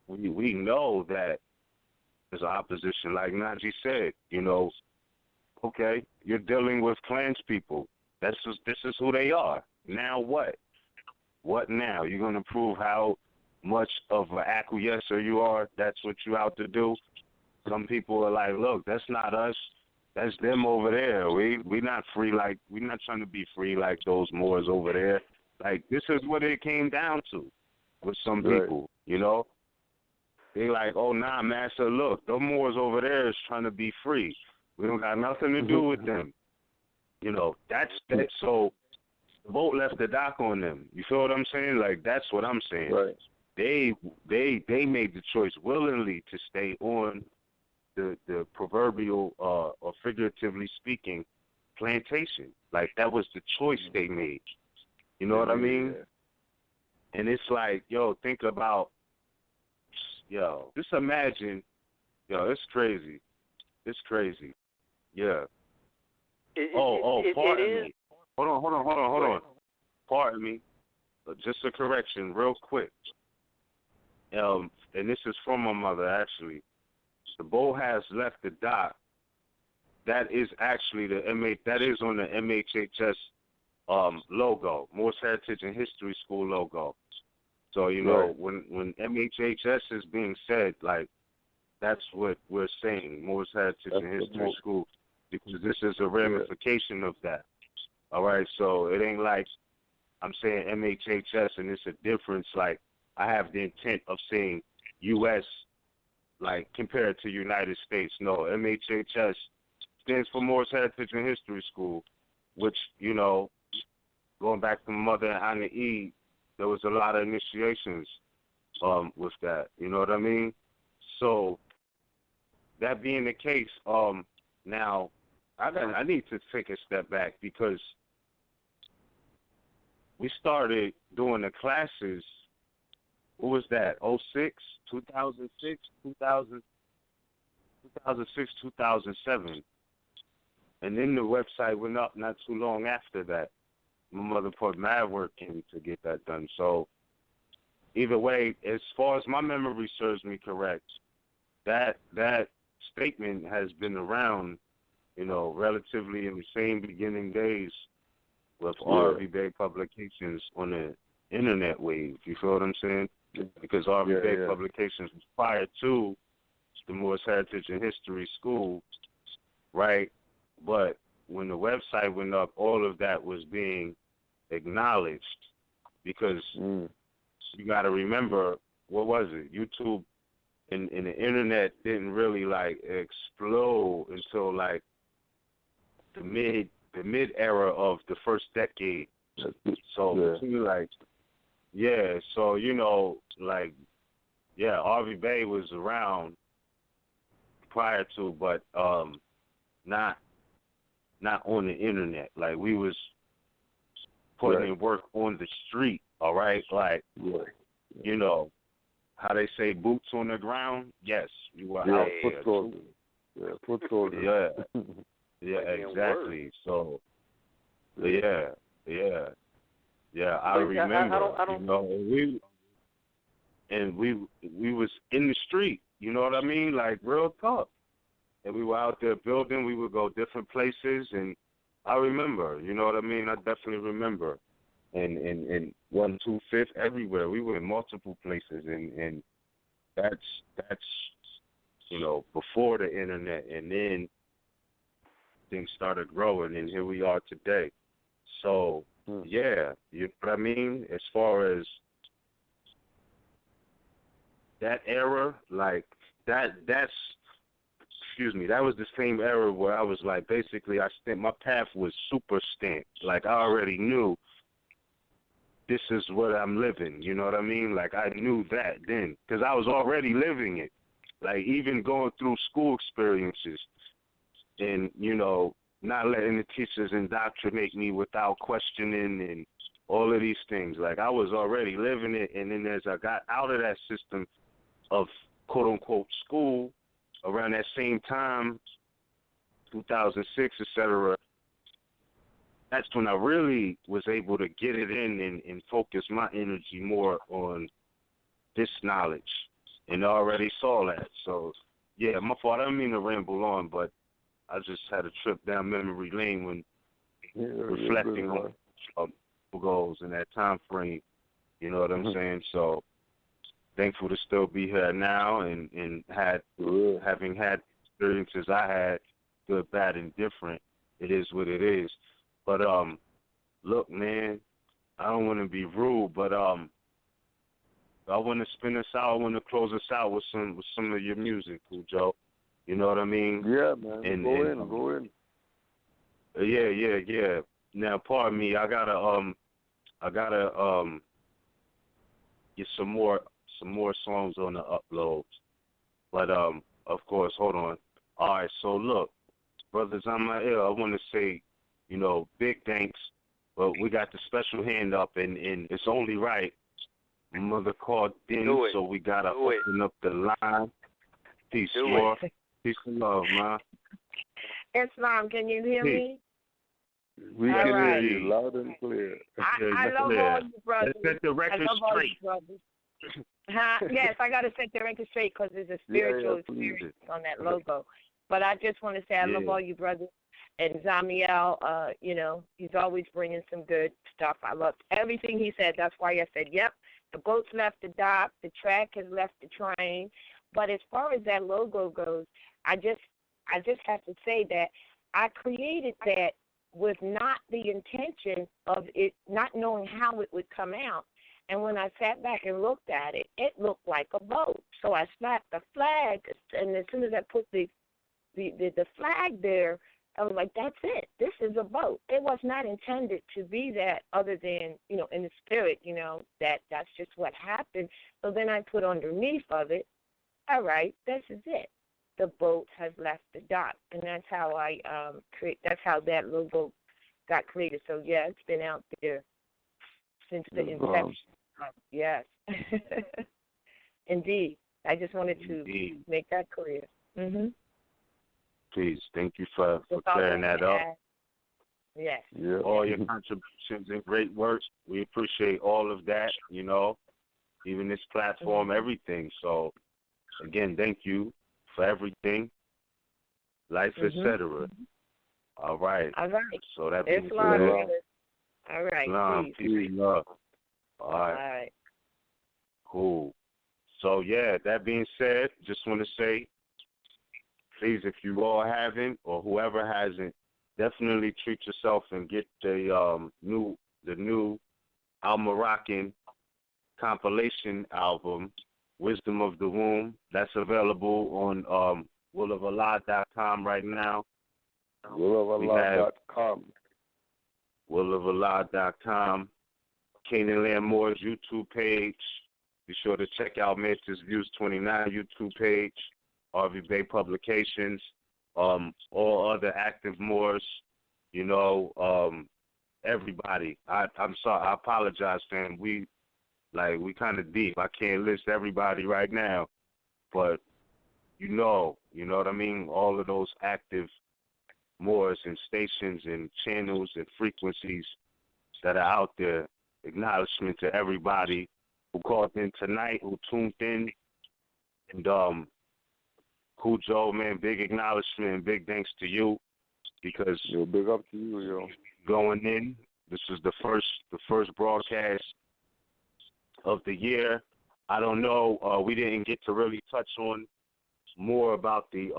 we know that there's opposition. Like Najee said, okay, you're dealing with clans people. This is who they are. Now what? What now? You're going to prove how much of an acquiescer you are? That's what you out to do? Some people are like, look, that's not us. That's them over there. We not free like, we're not trying to be free like those Moors over there. Like, this is what it came down to with some people, They like, oh, nah, master, look, those Moors over there is trying to be free. We don't got nothing to do with them. That's so the boat left the dock on them. You feel what I'm saying? Like, that's what I'm saying. Right. They made the choice willingly to stay on the proverbial or figuratively speaking plantation. Like, that was the choice they made. You know what I mean? And it's like, think about, just imagine, it's crazy. It's crazy. Yeah. Pardon me. Hold on. Pardon me. Just a correction real quick. And this is from my mother, actually. The boat has left the dock. That is actually that is on the MHHS logo, Moorish Heritage and History School logo. So, when MHHS is being said, like, that's what we're saying, Moorish Heritage and History School, because this is a ramification of that. All right, so it ain't like I'm saying MHHS and it's a difference. Like, I have the intent of saying U.S., like, compared to United States. No, MHHS stands for Moorish Heritage and History School, which, you know, going back to Mother and Anna E., there was a lot of initiations with that. You know what I mean? So, that being the case, now, I need to take a step back because we started doing the classes, what was that, 06, 2006, 2006, 2007. And then the website went up not too long after that. My mother put mad work in to get that done. So either way, as far as my memory serves me correct, that statement has been around, you know, relatively in the same beginning days with RVBey publications on the internet wave. You feel what I'm saying? Because RVBey publications was prior to the Moorish Heritage and History School, right? But when the website went up, all of that was being acknowledged because you got to remember, what was it? YouTube and the internet didn't really like explode until like the mid era of the first decade. So so you know, like RVBey was around prior to, but not on the internet. Like we was putting in work on the street, all right? Like you know, how they say boots on the ground? Yes, you were out there. Foot soldiers. Yeah, exactly. So I remember. I don't, you know, we was in the street, you know what I mean? Like real talk. And we were out there building, we would go different places, and I remember, you know what I mean? I definitely remember. And 1, 2, 5th, everywhere. We were in multiple places, and that's you know, before the internet, and then things started growing, and here we are today. So, you know what I mean? As far as that era, like, that was the same era where I was like, basically, my path was super stamped. Like, I already knew this is what I'm living, you know what I mean? Like, I knew that then, because I was already living it. Like, even going through school experiences and, you know, not letting the teachers indoctrinate me without questioning and all of these things. Like, I was already living it, and then as I got out of that system of quote-unquote school around that same time, 2006, etc., that's when I really was able to get it in and focus my energy more on this knowledge, and I already saw that. So, yeah, my fault. I didn't mean to ramble on, but I just had a trip down memory lane when reflecting on goals in that time frame. You know what I'm saying? So, thankful to still be here now and having had experiences I had, good, bad, and different. It is what it is. But look, man, I don't want to be rude, but I want to spin us out. I want to close us out with some of your music, cool Joe. You know what I mean? Yeah, man. Go in. Yeah. Now, pardon me. I gotta get some more songs on the uploads. But of course, hold on. All right. So look, brothers on my ear, I want to say, you know, big thanks. But we got the special hand up, and it's only right. Mother called in, so we gotta open up the line. Peace, Moor. Peace and love, man. Islam, can you hear me? We can hear you loud and clear. I love all you brothers. Let's set the record straight. Yes, I got to set the record straight because there's a spiritual experience on that logo. But I just want to say I love all you brothers. And Zamiel, you know, he's always bringing some good stuff. I love everything he said. That's why I said, yep, the boat's left the dock, the track has left the train. But as far as that logo goes, I just have to say that I created that with not the intention of it, not knowing how it would come out. And when I sat back and looked at it, it looked like a boat. So I slapped the flag, and as soon as I put the flag there, I was like, that's it. This is a boat. It was not intended to be that, other than, you know, in the spirit, you know, that's just what happened. So then I put underneath of it, all right, this is it. The boat has left the dock. And that's how I that's how that logo got created. So, yeah, it's been out there since the inception. Yes. Indeed. I just wanted to make that clear. Mm-hmm. Please, thank you for clearing that up. Yes. Yeah. All your contributions and great work. We appreciate all of that, you know, even this platform, everything. So, again, thank you for everything. Life, etc. All right. All right. So that it's means all right. Islam, peace and love. All right. Cool. So, yeah, that being said, just want to say, please, if you all haven't or whoever hasn't, definitely treat yourself and get the new Al Moroccan compilation album, Wisdom of the Womb. That's available on willofalah.com right now. willofalah.com. willofalah.com. Canaan Land Moor's YouTube page. Be sure to check out Mantis Views 29 YouTube page. RVBey Publications, all other active Moors, you know, everybody. I'm sorry, I apologize, fam. We kind of deep. I can't list everybody right now, but you know what I mean? All of those active Moors and stations and channels and frequencies that are out there. Acknowledgement to everybody who called in tonight, who tuned in, and Cujo, man, big acknowledgement and big thanks to you, because big up to you, yo. Going in, this is the first broadcast of the year. I don't know, we didn't get to really touch on more about the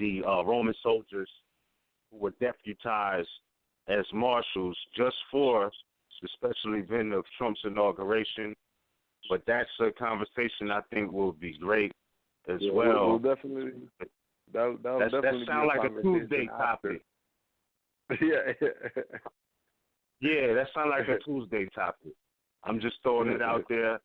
Roman soldiers who were deputized as marshals just for the special event of Trump's inauguration. But that's a conversation I think will be great as well. We'll definitely. That'll definitely sound like a Tuesday topic. Yeah. Yeah, that sounds like a Tuesday topic. I'm just throwing it out there.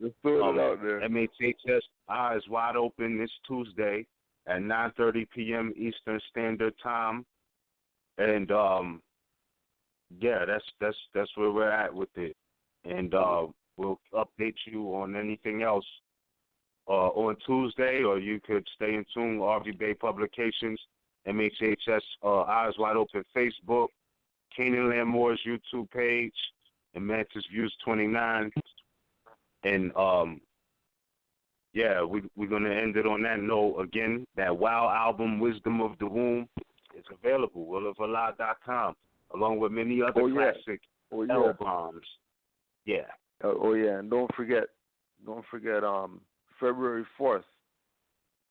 Just throwing it out there. MHHS Eyes Wide Open this Tuesday at 9:30 p.m. Eastern Standard Time, and yeah, that's where we're at with it, and we'll update you on anything else on Tuesday, or you could stay in tune. RVBey Publications, MHHS Eyes Wide Open Facebook, Canaan Land Moor's YouTube page, and Mantis Views 29. And yeah, we're gonna end it on that note. Again, that WoW album, Wisdom of the Womb, is available. willofalah.com, along with many other classic albums. Yeah. And don't forget, February 4th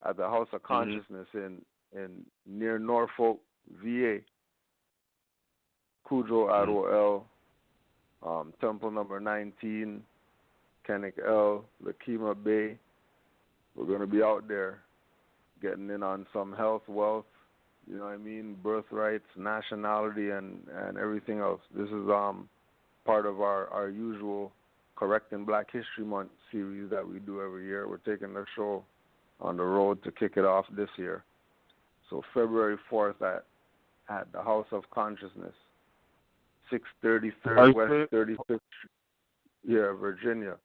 at the House of Consciousness in near Norfolk, VA. Cujo Adwell, Temple number 19, Kennick L, Lakima Bay. We're going to be out there getting in on some health, wealth, you know what I mean, birthrights, nationality, and everything else. This is part of our usual Correcting Black History Month series that we do every year. We're taking the show on the road to kick it off this year. So February 4th at the House of Consciousness, 633 West 35th, Virginia.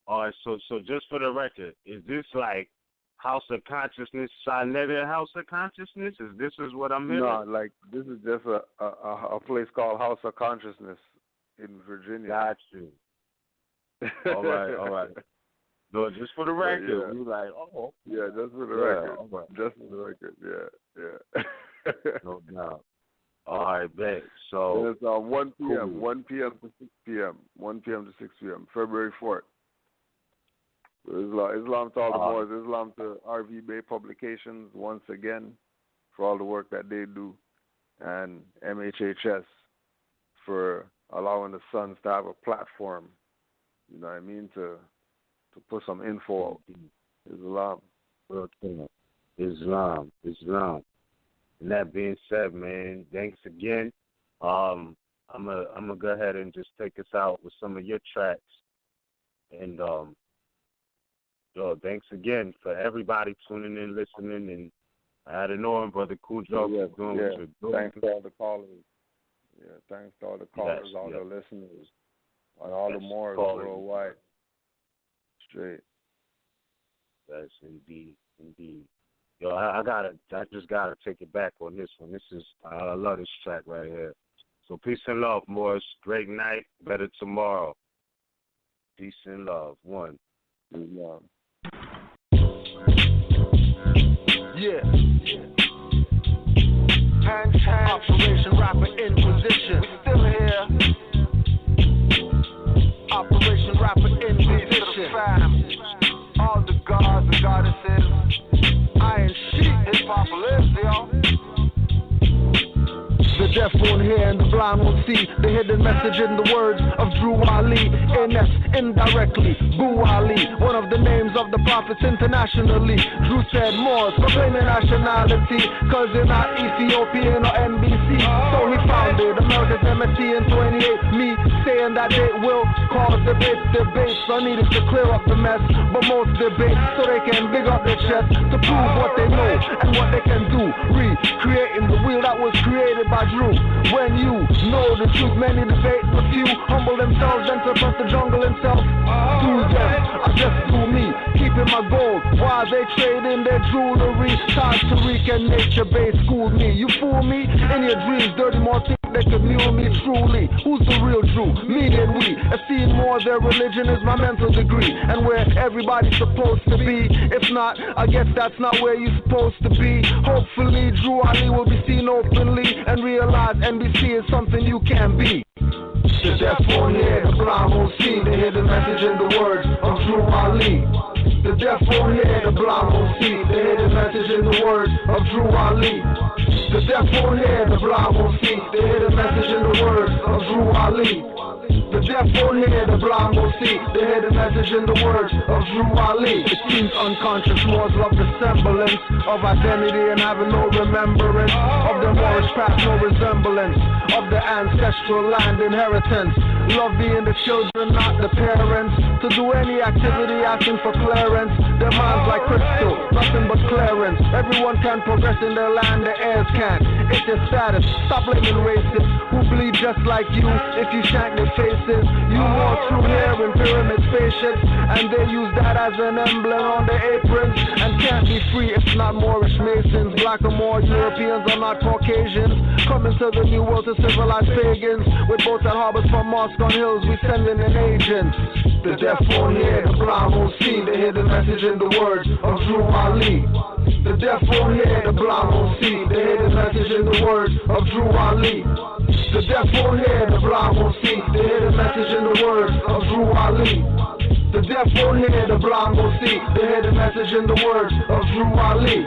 All right, so just for the record, is this like House of Consciousness, Sinetta House of Consciousness? Is what I'm hearing? No, like this is just a place called House of Consciousness in Virginia. Got you. All right. No, just for the record. Yeah. We like, oh. Yeah, just for the record. Right. Just for the record. Yeah. No doubt. All right, bet. So it's 1 p.m. Cool. 1 p.m. to 6 p.m. 1 p.m. to 6 p.m. February 4th. Islam to all the boys. Islam to RVBey Publications once again for all the work that they do, and MHHS for allowing the sons to have a platform, you know what I mean, to put some info out. Islam. Islam. And that being said, man, thanks again. I'm gonna go ahead and just take us out with some of your tracks. And thanks again for everybody tuning in, listening, and I had to know him, Brother Cujo, for doing what you're doing. Thanks to all the callers. Yeah, thanks to all the callers, all the listeners, and all the Moors worldwide. Straight. Yes, indeed. Yo, I just gotta take it back on this one. I love this track right here. So peace and love, Moorish. Great night, better tomorrow. Peace and love. One. Peace and love. Yeah. Operation Rapper in position. We still here. Operation Rapper in position. All the gods and goddesses. Iron sheet, hip hop lives, yo. The deaf won't hear and the blind won't see the hidden message in the words of Drew Ali. NS indirectly, Boo Ali, one of the names of the prophets internationally. Drew said Moors proclaiming nationality, cause they're not Ethiopian or NBC. So he founded America's MSC in 28. Me saying that they will cause debates. So needed to clear up the mess, but most debate so they can big up their chest to prove what they know and what they can do. Recreating the wheel that was created by Drew. When you know the truth, many debate, but few humble themselves and suppress the jungle himself. Do them, I just do me, keeping my gold while they trade in their jewelry. Tied to Rick and nature base schooled me. You fool me in your dreams, dirty more think they could mule me truly. Who's the real Drew? Me and we. I've seen more, their religion is my mental degree, and where everybody's supposed to be. If not, I guess that's not where you're supposed to be. Hopefully, Drew Ali will be seen openly and realize NBC is something you can be. The deaf won't hear, the blind won't see the hidden message in the words of Drew Ali. The deaf won't hear, the blind won't see the hidden message in the words of Drew Ali. The deaf won't hear, the blind won't see the hidden message in the words of Drew Ali. The deaf won't hear, the blind won't see the hidden message in the words of Drew Ali. It seems unconscious Moors love the semblance of identity and having no remembrance of the Moorish past, no resemblance of the ancestral land inheritance. Love being the children, not the parents. To do any activity asking for clearance. Their minds like crystal, nothing but clearance. Everyone can progress in their land, the heirs can't. It's their status. Stop blaming racists who bleed just like you. If you shank their faces, you more true hair in pyramid spaceships, and they use that as an emblem on their aprons. And can't be free if not Moorish Masons. Black or more Europeans are not Caucasians. Coming to the new world to civilize pagans. With boats and harbors from mosques on hills, we sending an agent. The deaf won't hear, the blind won't see the hidden message in the words of Drew Ali. The deaf won't hear, the blind won't see the hidden message in the words of Drew Ali. The deaf won't hear, the blind won't see the hidden message in the words of Drew Ali. The deaf won't hear, the blind won't see the hidden message in the words of Drew Ali.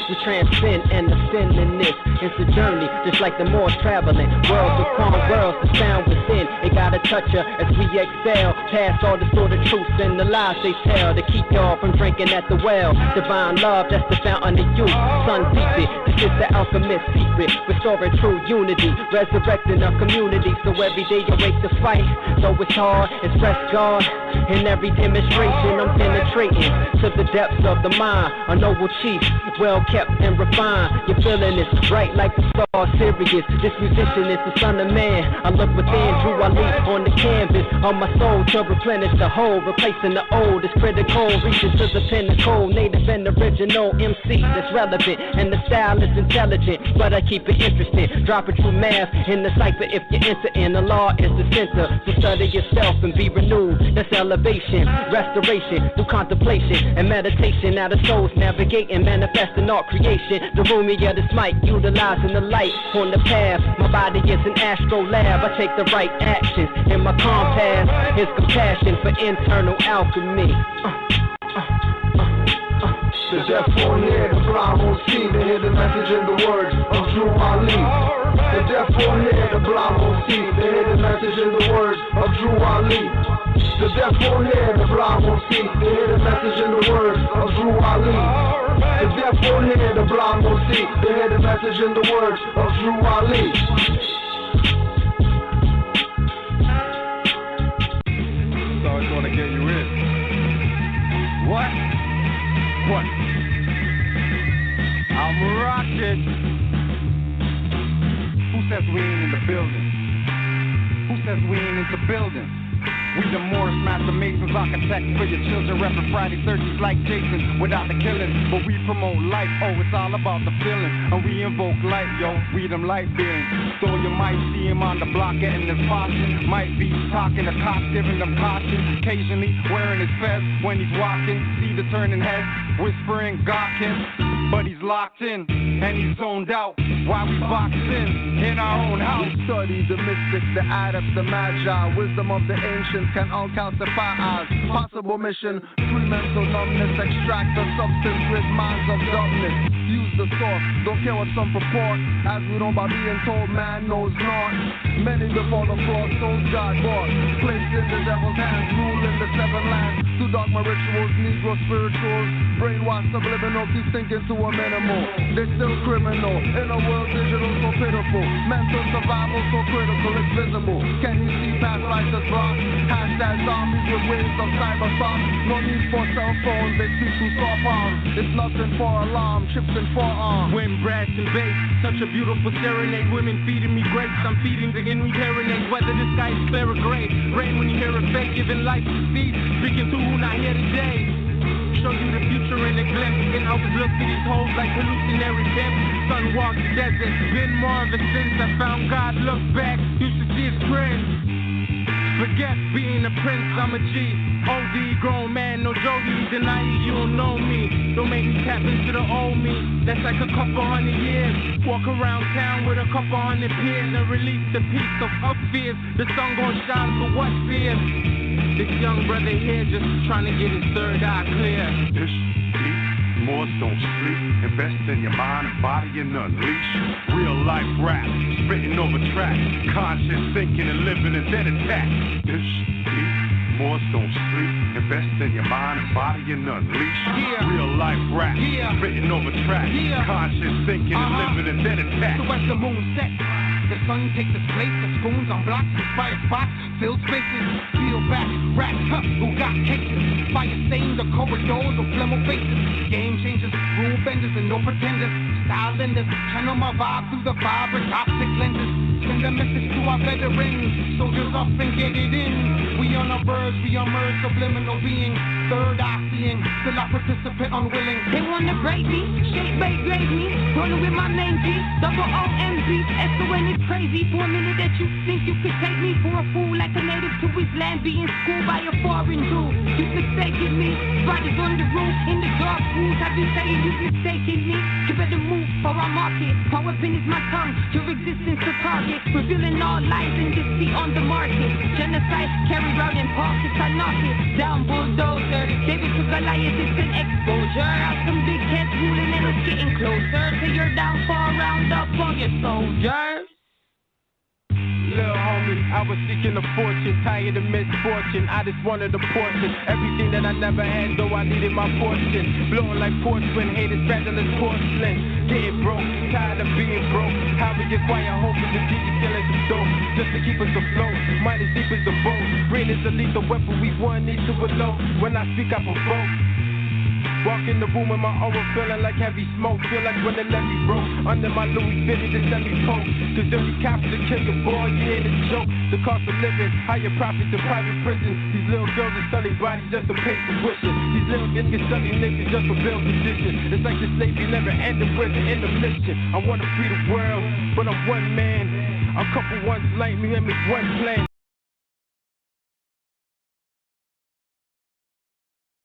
We transcend and ascend in this. It's a journey, just like the Moors traveling. Worlds upon worlds, the sound within. It gotta touch her as we excel. Past all the sort of truths and the lies they tell to keep y'all from drinking at the well. Divine love, that's the fountain of youth. Sun deep it, this is the alchemist secret. Restoring true unity, resurrecting our community. So every day you wake to fight. Though it's hard, it's rest guard. In every demonstration, I'm penetrating to the depths of the mind. A noble chief, well kept and refined. You're feeling this right like the star Sirius. This musician is the son of man. I look within, Drew Ali on the canvas of my soul to replenish the whole, replacing the old. It's critical, reaching to the pinnacle. Native and original MC that's relevant, and the style is intelligent, but I keep it interesting. Dropping true math in the cipher if you enter in. The law is the center, so study yourself and be renewed. That's elevation, restoration through contemplation and meditation. Now the soul's navigating, manifesting art creation. The room of this mic, utilizing the light on the path. My body is an astro lab. I take the right actions, and my compass is compassion for internal alchemy. The deaf won't hear, the blind won't see the hidden message in the words of Drew Ali. The The deaf won't hear, the blind won't see. They hear the message in the words of Drew Ali. The deaf won't hear, the blind won't see. They hear the message in the words of Drew Ali. The deaf won't hear, the blind won't see. They hear the message in the words of Drew Ali. So I want to get you in. What? What? I'm rocking. Who says we ain't in the building? Who says we ain't in the building? We the Moorish master masons, architects for your children. Reppin' Friday 30s like Jason without the killing. But we promote life, oh, it's all about the feeling. And we invoke light, yo, we them light beings. So you might see him on the block getting his posture. Might be talking to cops, giving them caution. Occasionally wearing his fez when he's walking. See the turning heads, whispering gawking. But he's locked in, and he's zoned out while we box in our own house. We study the mystics, the adepts, the magi. Wisdom of the ancients can all calcify as possible mission. Free mental numbness, extract the substance with minds of dumbness. Use the source, don't care what some purport. As we know by being told, man knows not. Many before the cross, souls God bought. Placed in the devil's hands, ruling the seven lands. Through dogma rituals, Negro spirituals. Brainwashed subliminal, keep thinking to a minimal. They're still criminal, in a world digital so pitiful. Mental survival so critical, it's visible. Can you see past life's as block? Hashtag zombies with waves of cyber thoughts. No need for cell phones, they speak through soft arms. It's nothing for alarm, chips and forearms. Wind, brass, and bass, such a beautiful serenade. Women feeding me grapes, I'm feeding the enemy serenade. Whether the sky is clear or gray, rain when you hear a fake, giving life to seed. Speaking to who not here today. Show you the future in a glimpse. And always look to these holes like hallucinary pimps. Sun walked the desert, been more of a since I found God. Look back, used to see his prince. Forget being a prince, I'm a G. OD, grown man, no Jody. Deny you, you don't know me. Don't make me tap into the old me. That's like a couple hundred years. Walk around town with a couple hundred peers and release the peace of fears. The sun gon' shine for what fears? This young brother here just trying to get his third eye clear. This deep, Moors don't sleep. Invest in your mind and body and unleash. Real life rap, spitting over tracks. Conscious thinking and living and then attack. This deep, Moors don't sleep. Invest in your mind and body and unleash. Real life rap, spitting over tracks. Conscious thinking and living and then attack. So as the moon sets, the sun takes its place. The spoons on blocks, inspire spots, fill spaces, peel back, rats, who got cases? Fire stain the corridors of Flemo faces. Game changers, rule benders, and no pretenders. Style lenders, channel my vibe through the vibrant optic lenses. Send a message to our veterans, soldiers up and get it in. We on our birds, we emerge subliminal being. Third eye seeing, still I participate unwilling. They wanna break me, shake, bake, grade me. Rolling with my main G, double OMG. S-O-N is crazy. For a minute that you think you could take me for a fool, like a native to his land, being schooled by a foreign dude. You mistaken me, spiders on the roof, in the dark pools. Have you saying you mistaken me? You better move for our market. Power pin is my tongue, your existence a target. Revealing all lies and deceit on the market. Genocide carried out in pockets, I knock it down, bulldozer. David to Goliath, it's an exposure. Out some big heads ruling and it's getting closer to your downfall. Round up all your soldiers. Little homie, I was seeking a fortune, tired of misfortune. I just wanted a portion, everything that I never had, though I needed my portion. Blowing like porcelain, haters fragile as porcelain. Getting broke, tired of being broke. How we acquire hope is the DJ killing some dope, just to keep us afloat. Mind as deep as the boat, rain is a lethal weapon. We one need to elope. When I speak, I provoke. Walk in the room with my aura feeling like heavy smoke. Feel like when the levee broke under my Louis fitted and semi-poke. Cause dirty cops to kill your boy, yeah, it's a joke. The cost of living, higher profits in private prison. These little girls are selling bodies just to pay tuition. These little niggas selling niggas just for bail position. It's like the slavery never ended, we're the end of mission. I wanna free the world, but I'm one man. A couple ones like me and make one plan.